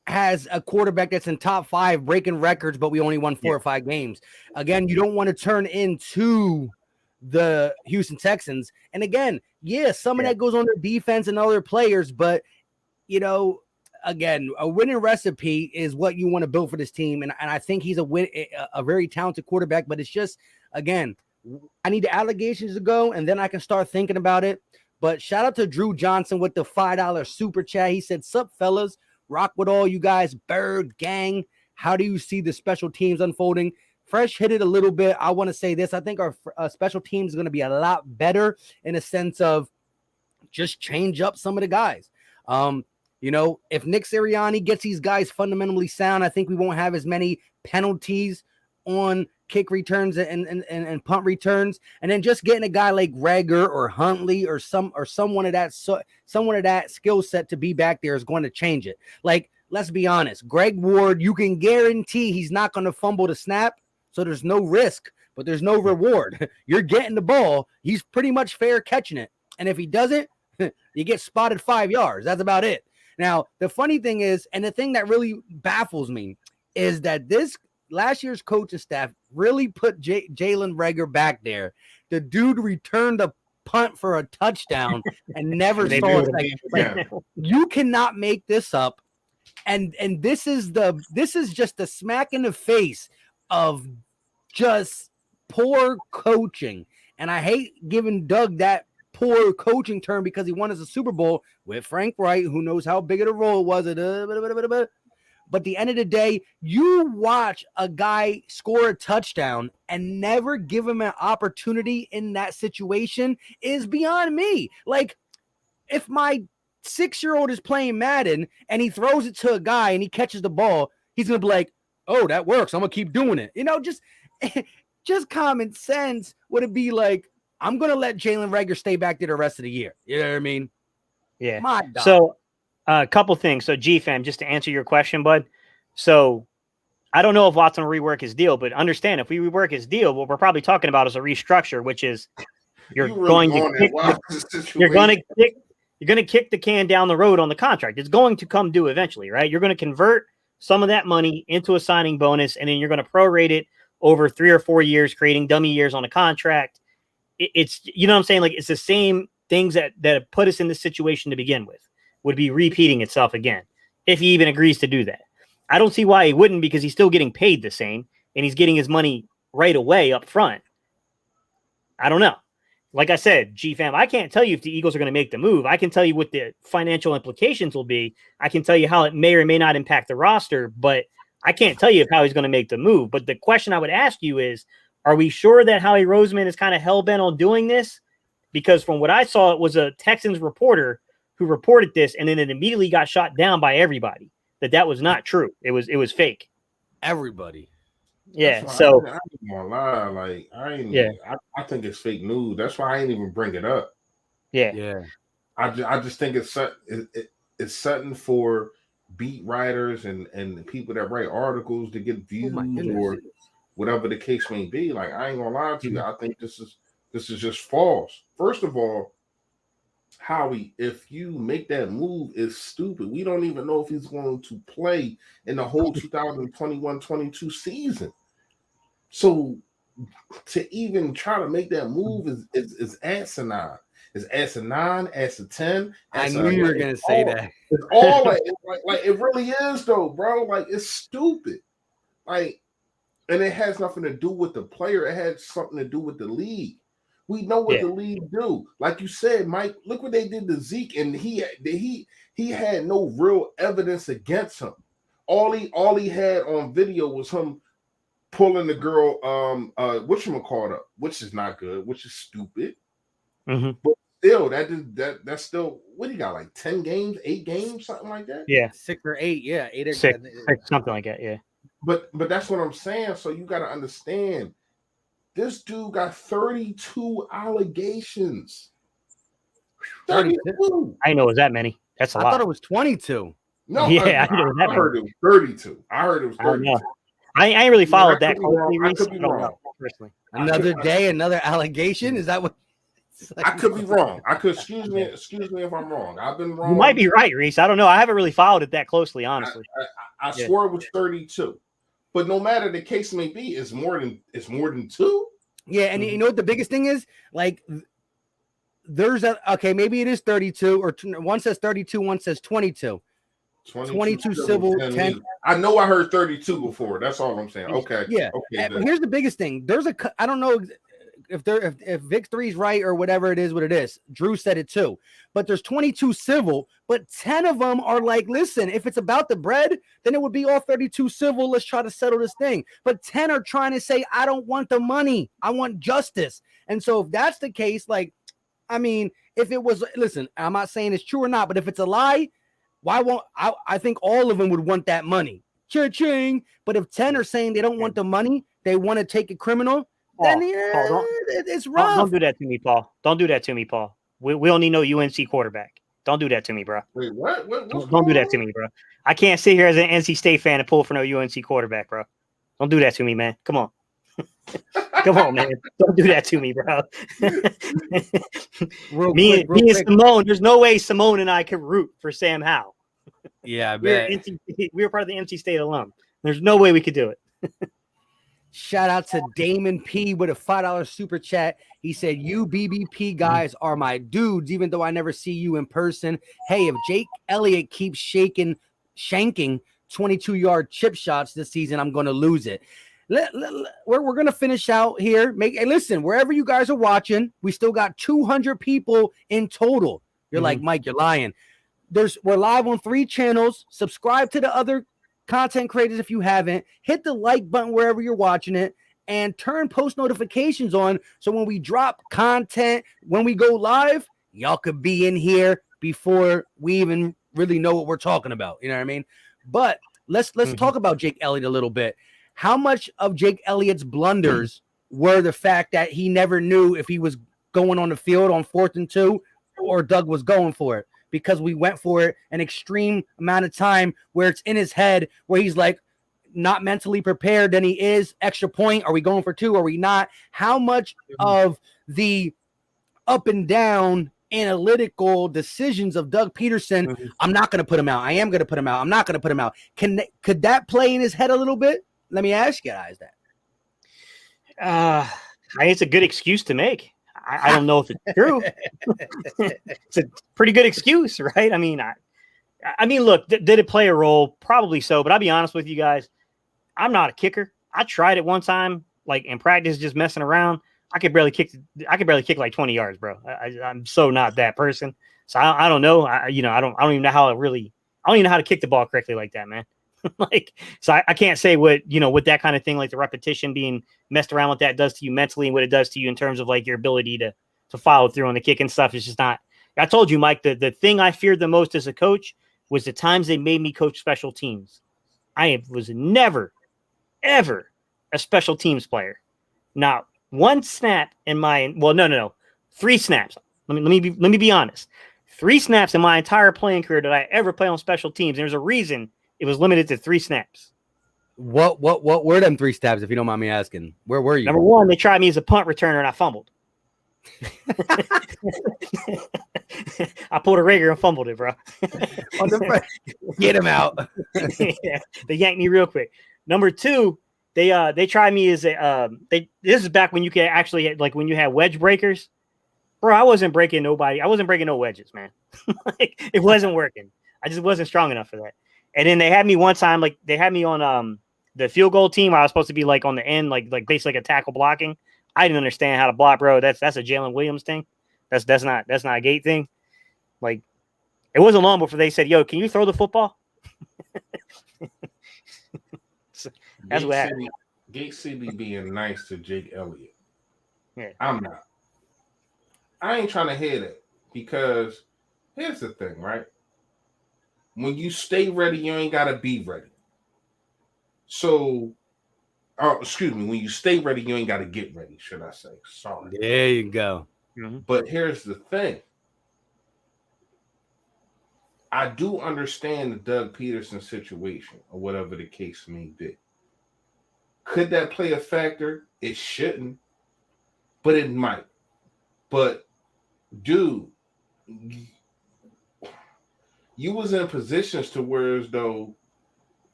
has a quarterback that's in top 5 breaking records, but we only won 4 or 5 games. Again, you don't want to turn into the Houston Texans. And again, some of that goes on their defense and other players, but again, a winning recipe is what you want to build for this team. And I think he's a very talented quarterback, but it's just, again, I need the allegations to go, and then I can start thinking about it. But shout out to Drew Johnson with the $5 super chat. He said, "Sup, fellas? Rock with all you guys. Bird gang. How do you see the special teams unfolding?" Fresh hit it a little bit. I want to say this. I think our special teams is going to be a lot better in a sense of just change up some of the guys. If Nick Sirianni gets these guys fundamentally sound, I think we won't have as many penalties on kick returns and punt returns, and then just getting a guy like Rager or Huntley or someone of that skill set to be back there is going to change it. Like, let's be honest, Greg Ward, you can guarantee he's not going to fumble the snap, so there's no risk, but there's no reward. You're getting the ball, he's pretty much fair catching it, and if he doesn't, you get spotted 5 yards. That's about it. Now, the funny thing is, and the thing that really baffles me, is that this last year's coaching staff really put Jalen Rager back there. The dude returned a punt for a touchdown and never saw it. You cannot make this up. And this is just a smack in the face of just poor coaching. And I hate giving Doug that poor coaching term because he won us a Super Bowl with Frank Wright, who knows how big of a role it was. But at the end of the day, you watch a guy score a touchdown and never give him an opportunity in that situation is beyond me. Like, if my 6-year-old is playing Madden and he throws it to a guy and he catches the ball, he's going to be like, "Oh, that works. I'm going to keep doing it." Just common sense would it be like, I'm going to let Jalen Rager stay back there the rest of the year. You know what I mean? Yeah. My God. So, a couple things. So, G-Fam, just to answer your question, bud. So, I don't know if Watson will rework his deal, but understand if we rework his deal, what we're probably talking about is a restructure, which is you're going to kick the can down the road on the contract. It's going to come due eventually, right? You're going to convert some of that money into a signing bonus, and then you're going to prorate it over 3 or 4 years, creating dummy years on a contract. It's, you know what I'm saying? Like, it's the same things that put us in this situation to begin with would be repeating itself again, if he even agrees to do that. I don't see why he wouldn't, because he's still getting paid the same and he's getting his money right away up front. I don't know. Like I said, G-Fam, I can't tell you if the Eagles are going to make the move. I can tell you what the financial implications will be. I can tell you how it may or may not impact the roster, but I can't tell you how he's going to make the move. But the question I would ask you is, are we sure that Howie Roseman is kind of hell-bent on doing this? Because from what I saw, it was a Texans reporter who reported this, and then it immediately got shot down by everybody. That was not true. It was fake. Everybody. Yeah. So I ain't gonna lie. Like Yeah. I think it's fake news. That's why I ain't even bring it up. yeah. I just think it's something for beat writers and people that write articles to get views or whatever the case may be. Like, I ain't gonna lie to you. I think this is just false. First of all, Howie, if you make that move, is stupid. We don't even know if he's going to play in the whole 2021-22 season. So to even try to make that move is asinine. It's asinine, asinine. I knew you were gonna say that. It's all like it really is though, bro. Like, it's stupid. Like, and it has nothing to do with the player. It has something to do with the league. We know what the league do. Like you said, Mike, look what they did to Zeke, and he had no real evidence against him. All he had on video was him pulling the girl whatchamacallit up, which is not good, which is stupid. Mm-hmm. But still, that's still, what he got, like 10 games, 8 games, something like that? Yeah. 6 or 8, yeah. 8 or 6, something like that, yeah. But that's what I'm saying. So you gotta understand, this dude got 32 allegations. 32. I know it was that many. That's a lot. I thought it was 22. No, yeah, I heard it was 32. I heard it was 32. I ain't really followed that closely. I could be wrong. Personally. Another day, another allegation. Is that what? I could be wrong. I could excuse me if I'm wrong. I've been wrong. You might be right, Reese. I don't know. I haven't really followed it that closely, honestly. I swore it was 32. But no matter the case may be, it's more than 2. Yeah, and you know what the biggest thing is? Like, there's maybe it is 32, or one says 32, one says 22. 22 civil, 10. I know I heard 32 before. That's all I'm saying. Okay. Yeah. Okay. Here's the biggest thing. I don't know if Vic 3's right or whatever it is. Drew said it too. But there's 22 civil, but 10 of them are like, listen, if it's about the bread, then it would be all 32 civil. Let's try to settle this thing. But 10 are trying to say, I don't want the money. I want justice. And so if that's the case, like, I mean, if it was, listen, I'm not saying it's true or not, but if it's a lie, why won't I think all of them would want that money. Cha-ching. But if 10 are saying they don't want the money, they want to take it criminal, then it's rough. Don't do that to me, Paul. Don't do that to me, Paul. We don't need no UNC quarterback. Don't do that to me, bro. Wait, what? Don't do that to me, bro. I can't sit here as an NC State fan and pull for no UNC quarterback, bro. Don't do that to me, man. Come on. Come on, man. Don't do that to me, bro. me and Simone, there's no way Simone and I can root for Sam Howell. Yeah, I bet. We were part of the NC State alum. There's no way we could do it. Shout out to Damon P with a $5 super chat. He said, you BBP guys are my dudes, even though I never see you in person. Hey, if Jake Elliott keeps shanking 22-yard chip shots this season, I'm going to lose it. We're going to finish out here. Listen, wherever you guys are watching, we still got 200 people in total. You're like, Mike, you're lying. We're live on 3 channels. Subscribe to the other content creators if you haven't. Hit the like button wherever you're watching it, and turn post notifications on so when we drop content, when we go live, y'all could be in here before we even really know what we're talking about. You know what I mean? But let's talk about Jake Elliott a little bit. How much of Jake Elliott's blunders were the fact that he never knew if he was going on the field on 4th and 2 or Doug was going for it? Because we went for it an extreme amount of time where it's in his head, where he's like not mentally prepared than he is. Extra point. Are we going for 2? Are we not? How much of the up and down analytical decisions of Doug Peterson, I'm not going to put him out. I am going to put him out. I'm not going to put him out. Could that play in his head a little bit? Let me ask you guys that. It's a good excuse to make. I don't know if it's true. It's a pretty good excuse, right? I mean, look, did it play a role? Probably so, but I'll be honest with you guys. I'm not a kicker. I tried it one time, like in practice, just messing around, I could barely kick like 20 yards, bro. I'm so not that person. So I don't know. I don't even know I don't even know how to kick the ball correctly like that, man. Like, so I can't say what that kind of thing, like the repetition being messed around with that does to you mentally and what it does to you in terms of like your ability to follow through on the kick and stuff. Is just not. I told you, Mike, the thing I feared the most as a coach was the times they made me coach special teams. I was never, ever a special teams player. Not one snap in my, well, no, 3 snaps. Let me be honest. 3 snaps in my entire playing career that I ever play on special teams. And there's a reason it was limited to 3 snaps. What were them 3 snaps, if you don't mind me asking? Where were you? Number 1, they tried me as a punt returner and I fumbled. I pulled a rigger and fumbled it, bro. Get him out. Yeah, they yanked me real quick. Number 2, they tried me as a this is back when you could actually, like, when you had wedge breakers. Bro, I wasn't breaking nobody. I wasn't breaking no wedges, man. Like, it wasn't working. I just wasn't strong enough for that. And then they had me one time, like they had me on the field goal team where I was supposed to be like on the end, like basically like a tackle blocking. I didn't understand how to block, bro. That's a Jalen Williams thing. That's not a Gate thing. Like, it wasn't long before they said, "Yo, can you throw the football?" So that's what happened. Gate City being nice to Jake Elliott. Yeah, I'm not. I ain't trying to hear that, because here's the thing, right? When you stay ready, you ain't gotta be ready. So, when you stay ready, you ain't gotta get ready, should I say? Sorry. There you go. mm-hmm. But here's the thing. I do understand the Doug Peterson situation, or whatever the case may be. Could that play a factor? It shouldn't, but it might. But, dude, you was in positions to where as though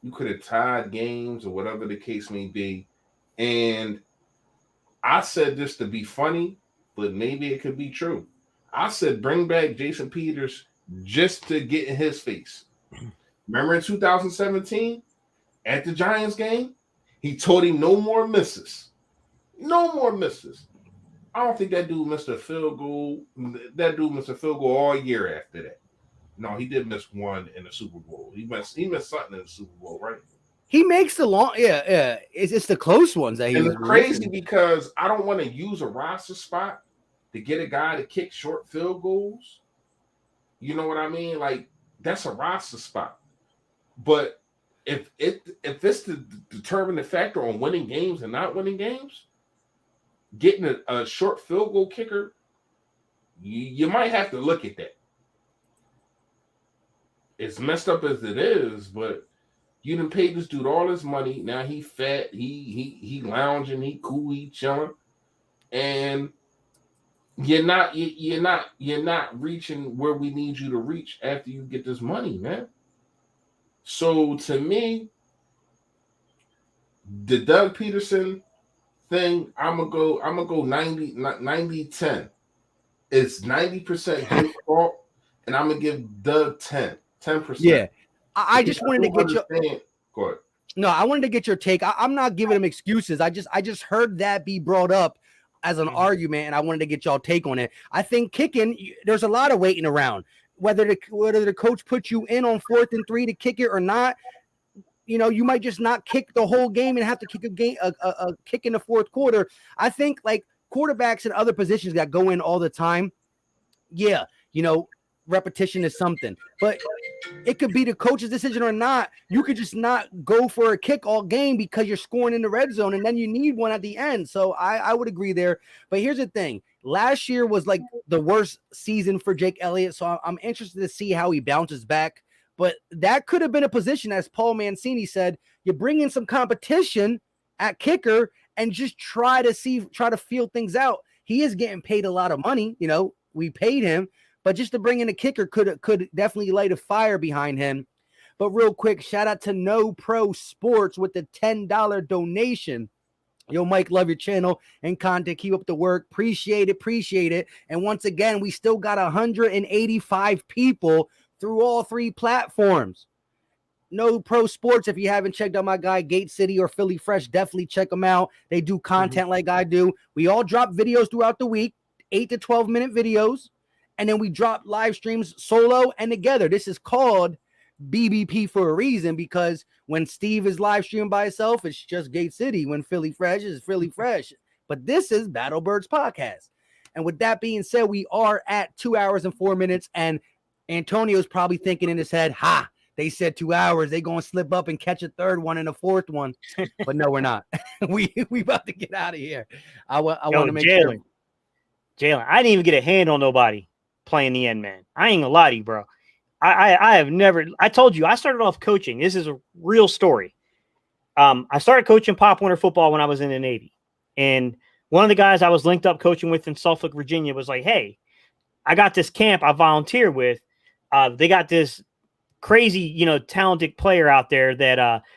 you could have tied games or whatever the case may be. And I said this to be funny, but maybe it could be true. I said, bring back Jason Peters just to get in his face. Remember in 2017 at the Giants game, he told him no more misses. No more misses. I don't think that dude missed a field goal. That dude missed a field goal all year after that. No, he did miss one in the Super Bowl. He missed something in the Super Bowl, right? He makes the long, yeah. It's the close ones that he. And it's crazy because I don't want to use a roster spot to get a guy to kick short field goals. You know what I mean? Like, that's a roster spot. But if it's the determining factor on winning games and not winning games, getting a short field goal kicker, you might have to look at that. It's messed up as it is, but you done paid this dude all his money. Now he fat, he lounging, he cool, he chilling, and you're not reaching where we need you to reach after you get this money, man. So to me, the Doug Peterson thing, I'm gonna go 90-10. It's 90% his fault, and I'm gonna give Doug 10%. Yeah, I just wanted to get your. Go ahead. No, I wanted to get your take. I'm not giving him excuses. I just heard that be brought up as an argument, and I wanted to get y'all take on it. I think kicking, there's a lot of waiting around. Whether the coach puts you in on 4th and 3 to kick it or not, you might just not kick the whole game and have to kick a kick in the 4th quarter. I think like quarterbacks and other positions that go in all the time. Yeah, repetition is something, but it could be the coach's decision or not. You could just not go for a kick all game because you're scoring in the red zone, and then you need one at the end. So I would agree there. But here's the thing. Last year was like the worst season for Jake Elliott, so I'm interested to see how he bounces back. But that could have been a position, as Paul Mancini said, you bring in some competition at kicker and just try to feel things out. He is getting paid a lot of money. We paid him. But just to bring in a kicker could definitely light a fire behind him. But real quick, shout out to No Pro Sports with the $10 donation. Yo, Mike, love your channel and content. Keep up the work. Appreciate it. And once again, we still got 185 people through all 3 platforms. No Pro Sports. If you haven't checked out my guy Gate City or Philly Fresh, definitely check them out. They do content like I do. We all drop videos throughout the week, 8 to 12-minute videos, and then we drop live streams solo and together. This is called BBP for a reason, because when Steve is live streaming by himself, it's just Gate City. When Philly Fresh is Philly Fresh. But this is Battlebirds Podcast. And with that being said, we are at 2 hours and 4 minutes, and Antonio's probably thinking in his head, ha, they said 2 hours. They going to slip up and catch a third one and a fourth one. But no, we're not. we about to get out of here. I want to make sure. Jalen, I didn't even get a hand on nobody playing the end, man. I ain't gonna lie to you, bro. I have never. I told you I started off coaching. This is a real story. I started coaching Pop Warner football when I was in the Navy, and one of the guys I was linked up coaching with in Suffolk, Virginia, was like, "Hey, I got this camp I volunteer with. They got this crazy, talented player out there that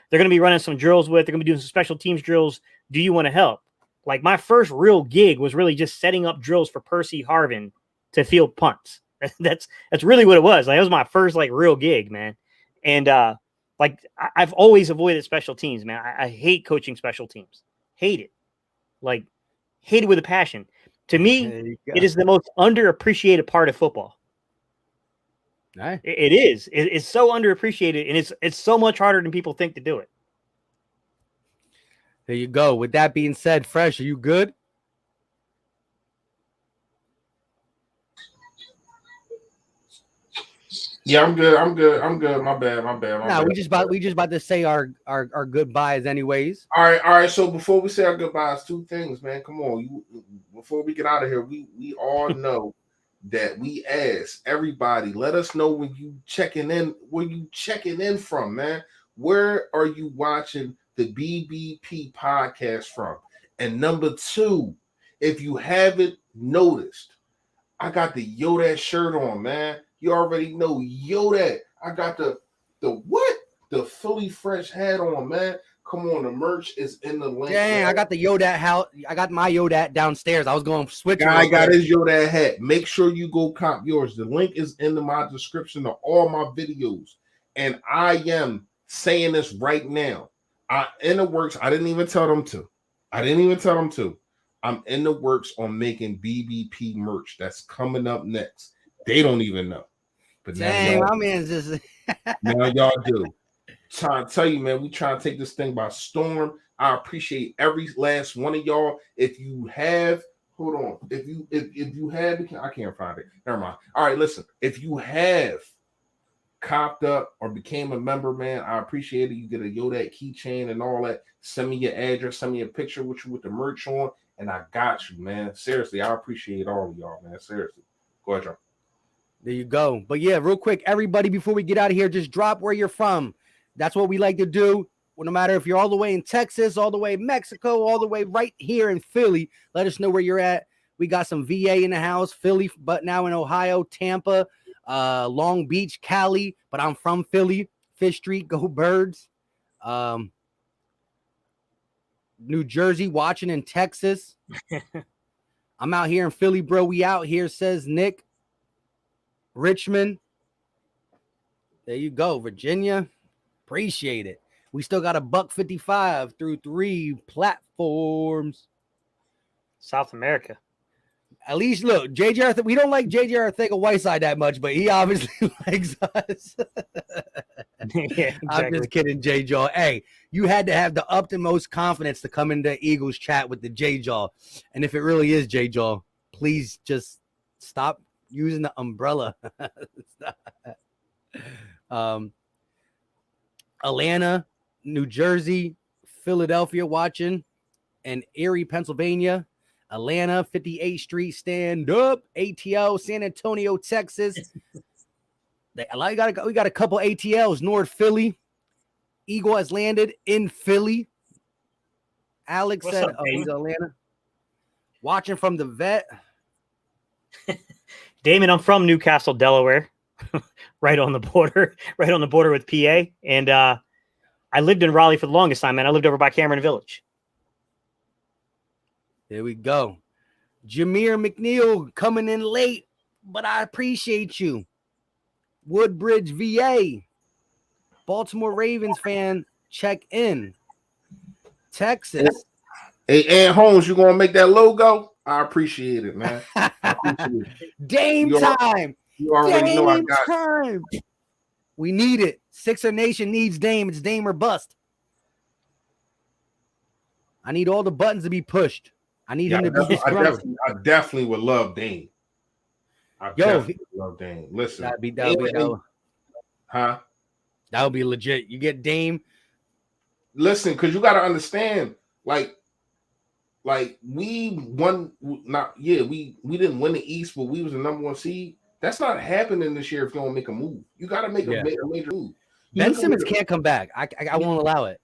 they're going to be running some drills with. They're going to be doing some special teams drills. Do you want to help?" Like, my first real gig was really just setting up drills for Percy Harvin to field punts. That's really what it was. Like, it was my first real gig, man. And I've always avoided special teams, man. I hate coaching special teams. Hate it. Like, hate it with a passion. To me, it is the most underappreciated part of football. Right. It is. It's so underappreciated, and it's so much harder than people think to do it. There you go. With that being said, Fresh, are you good? Yeah, I'm good. My bad. We just about to say our goodbyes anyways. All right. So before we say our goodbyes, two things, man. Come on, before we get out of here, we all know that we ask everybody, let us know when you checking in. Where you checking in from, man? Where are you watching the BBP podcast from? And number two, if you haven't noticed, I got the Yodat shirt on, man. You already know Yodat. I got the Philly Fresh hat on, man. Come on, the merch is in the link. Dang, I got the Yodat house. I got my Yodat downstairs. I was going to switch. I got his Yodat hat. Make sure you go cop yours. The link is in my description of all my videos. And I am saying this right now. In the works. I didn't even tell them to. I'm in the works on making BBP merch. That's coming up next. They don't even know. But dang, my man's just now y'all do. Trying to tell you, man, we trying to take this thing by storm. I appreciate every last one of y'all. If you have, hold on. If you have, I can't find it. Never mind. All right, listen. If you have copped up or became a member, man, I appreciate it. You get a Yodat keychain and all that. Send me your address. Send me a picture with you with the merch on, and I got you, man. Seriously, I appreciate all of y'all, man. Seriously. Go ahead, John. There you go. But yeah, real quick, everybody, before we get out of here, just drop where you're from. That's what we like to do. Well, no matter if you're all the way in Texas, all the way in Mexico, all the way right here in Philly, let us know where you're at. We got some VA in the house, Philly, but now in Ohio, Tampa, Long Beach, Cali, but I'm from Philly. Fish Street, go Birds. New Jersey, watching in Texas. I'm out here in Philly, bro. We out here, says Nick. Richmond. There you go, Virginia. Appreciate it. We still got $1.55 through 3 platforms. South America. At least look, JJ. We don't like JJ Arthega-Whiteside that much, but he obviously likes us. Yeah, exactly. I'm just kidding, J-Jaw. Hey, you had to have the utmost confidence to come into Eagles chat with the J-Jaw. And if it really is J-Jaw, please just stop using the umbrella. Atlanta, New Jersey, Philadelphia watching, and Erie, Pennsylvania. Atlanta, 58th Street, stand up. ATL, San Antonio, Texas. We got a couple ATLs. North Philly. Eagle has landed in Philly. Alex What's said, up, he's Atlanta. Watching from the vet. Damon, I'm from Newcastle, Delaware. right on the border with PA. And I lived in Raleigh for the longest time, man. I lived over by Cameron Village. There we go. Jameer McNeil coming in late, but I appreciate you. Woodbridge, VA. Baltimore Ravens fan, check in. Texas. Hey, Ant Holmes, you gonna make that logo? I appreciate it, man. I appreciate it. Dame time. You already know I got time. We need it. Sixer Nation needs Dame. It's Dame or bust. I need all the buttons to be pushed. I need him to be disgruntled. I definitely would love Dame. Definitely love Dame. Listen, that'd be that would be legit. You get Dame. Listen, because you got to understand, like we won. We didn't win the East, but we was the number 1 seed. That's not happening this year if you don't make a move. You got to make a major move. Ben Simmons can't come back. I won't allow it.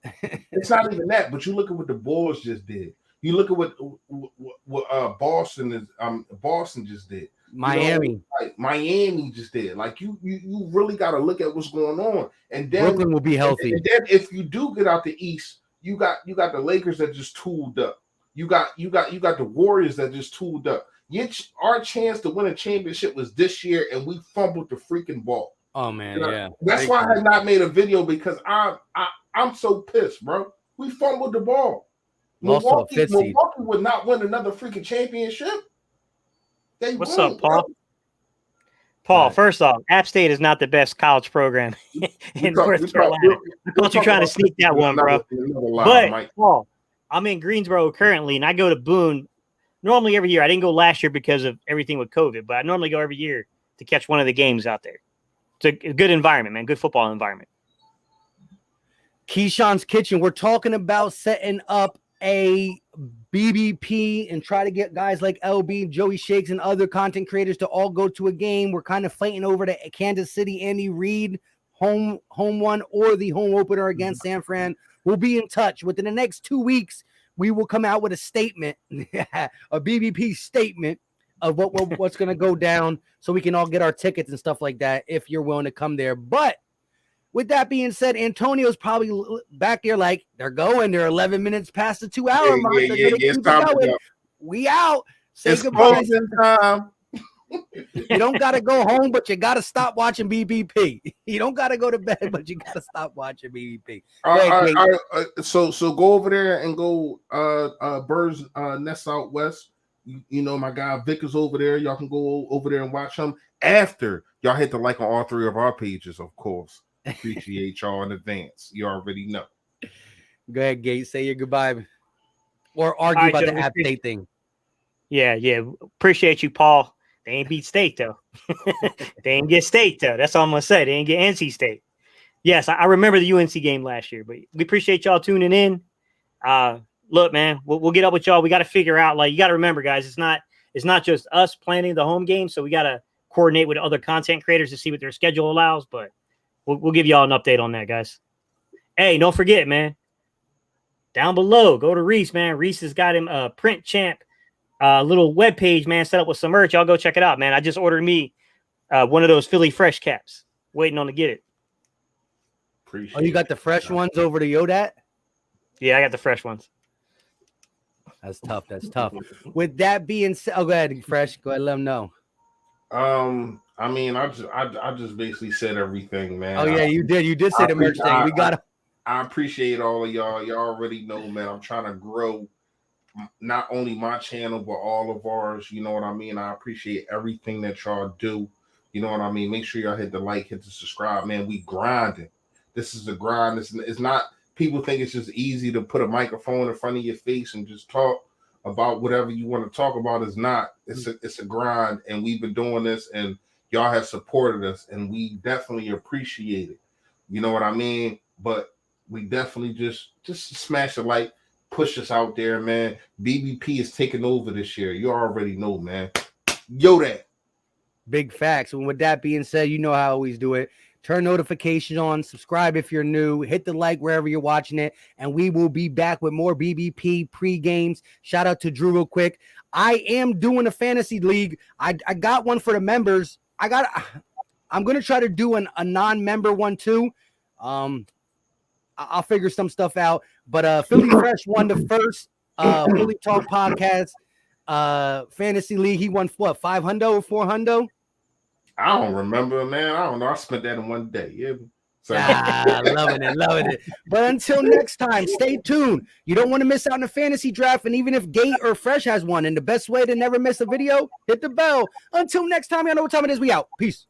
It's not even that, but you look at what the Bulls just did. You look at what Boston just did. Miami, Miami just did. Like you really got to look at what's going on, and then Brooklyn will be healthy. And then if you do get out the East, you got the Lakers that just tooled up. You got the Warriors that just tooled up. Our chance to win a championship was this year, and we fumbled the freaking ball. Oh man, yeah. That's why I had not made a video because I'm so pissed, bro. We fumbled the ball. Milwaukee would not win another freaking championship. What's up, Paul? Paul, first off, App State is not the best college program in North Carolina. I thought you trying to sneak that one, bro. But Paul, I'm in Greensboro currently, and I go to Boone normally every year. I didn't go last year because of everything with COVID, but I normally go every year to catch one of the games out there. It's a good environment, man. Good football environment. Keyshawn's Kitchen. We're talking about setting up a BBP and try to get guys like LB, Joey Shakes, and other content creators to all go to a game. We're kind of fighting over the Kansas City Andy Reid home one or the home opener against San Fran. We'll be in touch. Within the next 2 weeks, we will come out with a statement, a BBP statement of what's going to go down so we can all get our tickets and stuff like that if you're willing to come there. But with that being said, Antonio's probably back there like they're going. They're 11 minutes past the 2 hour mark. It's time to go. We out. Say goodbye. Time. You don't got to go home, but you got to stop watching BBP. You don't got to go to bed, but you got to stop watching BBP. So go over there and go Birds Nest Out West. You know, my guy Vic is over there. Y'all can go over there and watch him after y'all hit the like on all 3 of our pages, of course. Appreciate y'all in advance. You already know. Go ahead, Gates. Say your goodbye. Or argue about the App State thing. Yeah. Appreciate you, Paul. They ain't beat State, though. They ain't get State, though. That's all I'm going to say. They ain't get NC State. Yes, I remember the UNC game last year, but we appreciate y'all tuning in. Look, man, we'll get up with y'all. We got to figure out, like, you got to remember, guys, it's not just us planning the home game, so we got to coordinate with other content creators to see what their schedule allows, but we'll give y'all an update on that, guys. Hey, don't forget, man, down below, go to Reese, man. Reese has got him a Print Champ little webpage, man, set up with some merch. Y'all go check it out, man. I just ordered me one of those Philly Fresh caps. Waiting on to get it. Oh, you got the fresh ones over to Yodat? Yeah, I got the fresh ones. That's tough. With that being said, go ahead, Fresh. Go ahead, let them know. I mean, I just basically said everything, man. Oh yeah, you did. You did say the merch thing. We got. I appreciate all of y'all. Y'all already know, man. I'm trying to grow not only my channel but all of ours. You know what I mean? I appreciate everything that y'all do. You know what I mean? Make sure y'all hit the like, hit the subscribe, man. We grinding. This is a grind. It's not. People think it's just easy to put a microphone in front of your face and just talk about whatever you want to talk about. It's not. It's a grind, and we've been doing this, and y'all have supported us, and we definitely appreciate it. You know what I mean? But we definitely just smash a like, push us out there, man. BBP is taking over this year. You already know, man. Yo, that. Big facts. And with that being said, you know how I always do it. Turn notifications on, subscribe if you're new, hit the like wherever you're watching it, and we will be back with more BBP pre-games. Shout out to Drew real quick. I am doing a fantasy league. I got one for the members. I'm going to try to do a non-member one too. I'll figure some stuff out, but Philly Fresh won the first Philly Talk podcast fantasy league. He won what, 500 or 400? I don't remember, man. I don't know. I spent that in one day. Yeah, Loving it. But until next time, stay tuned. You don't want to miss out on the fantasy draft. And even if Gate or Fresh has one, and the best way to never miss a video, hit the bell. Until next time, y'all know what time it is. We out. Peace.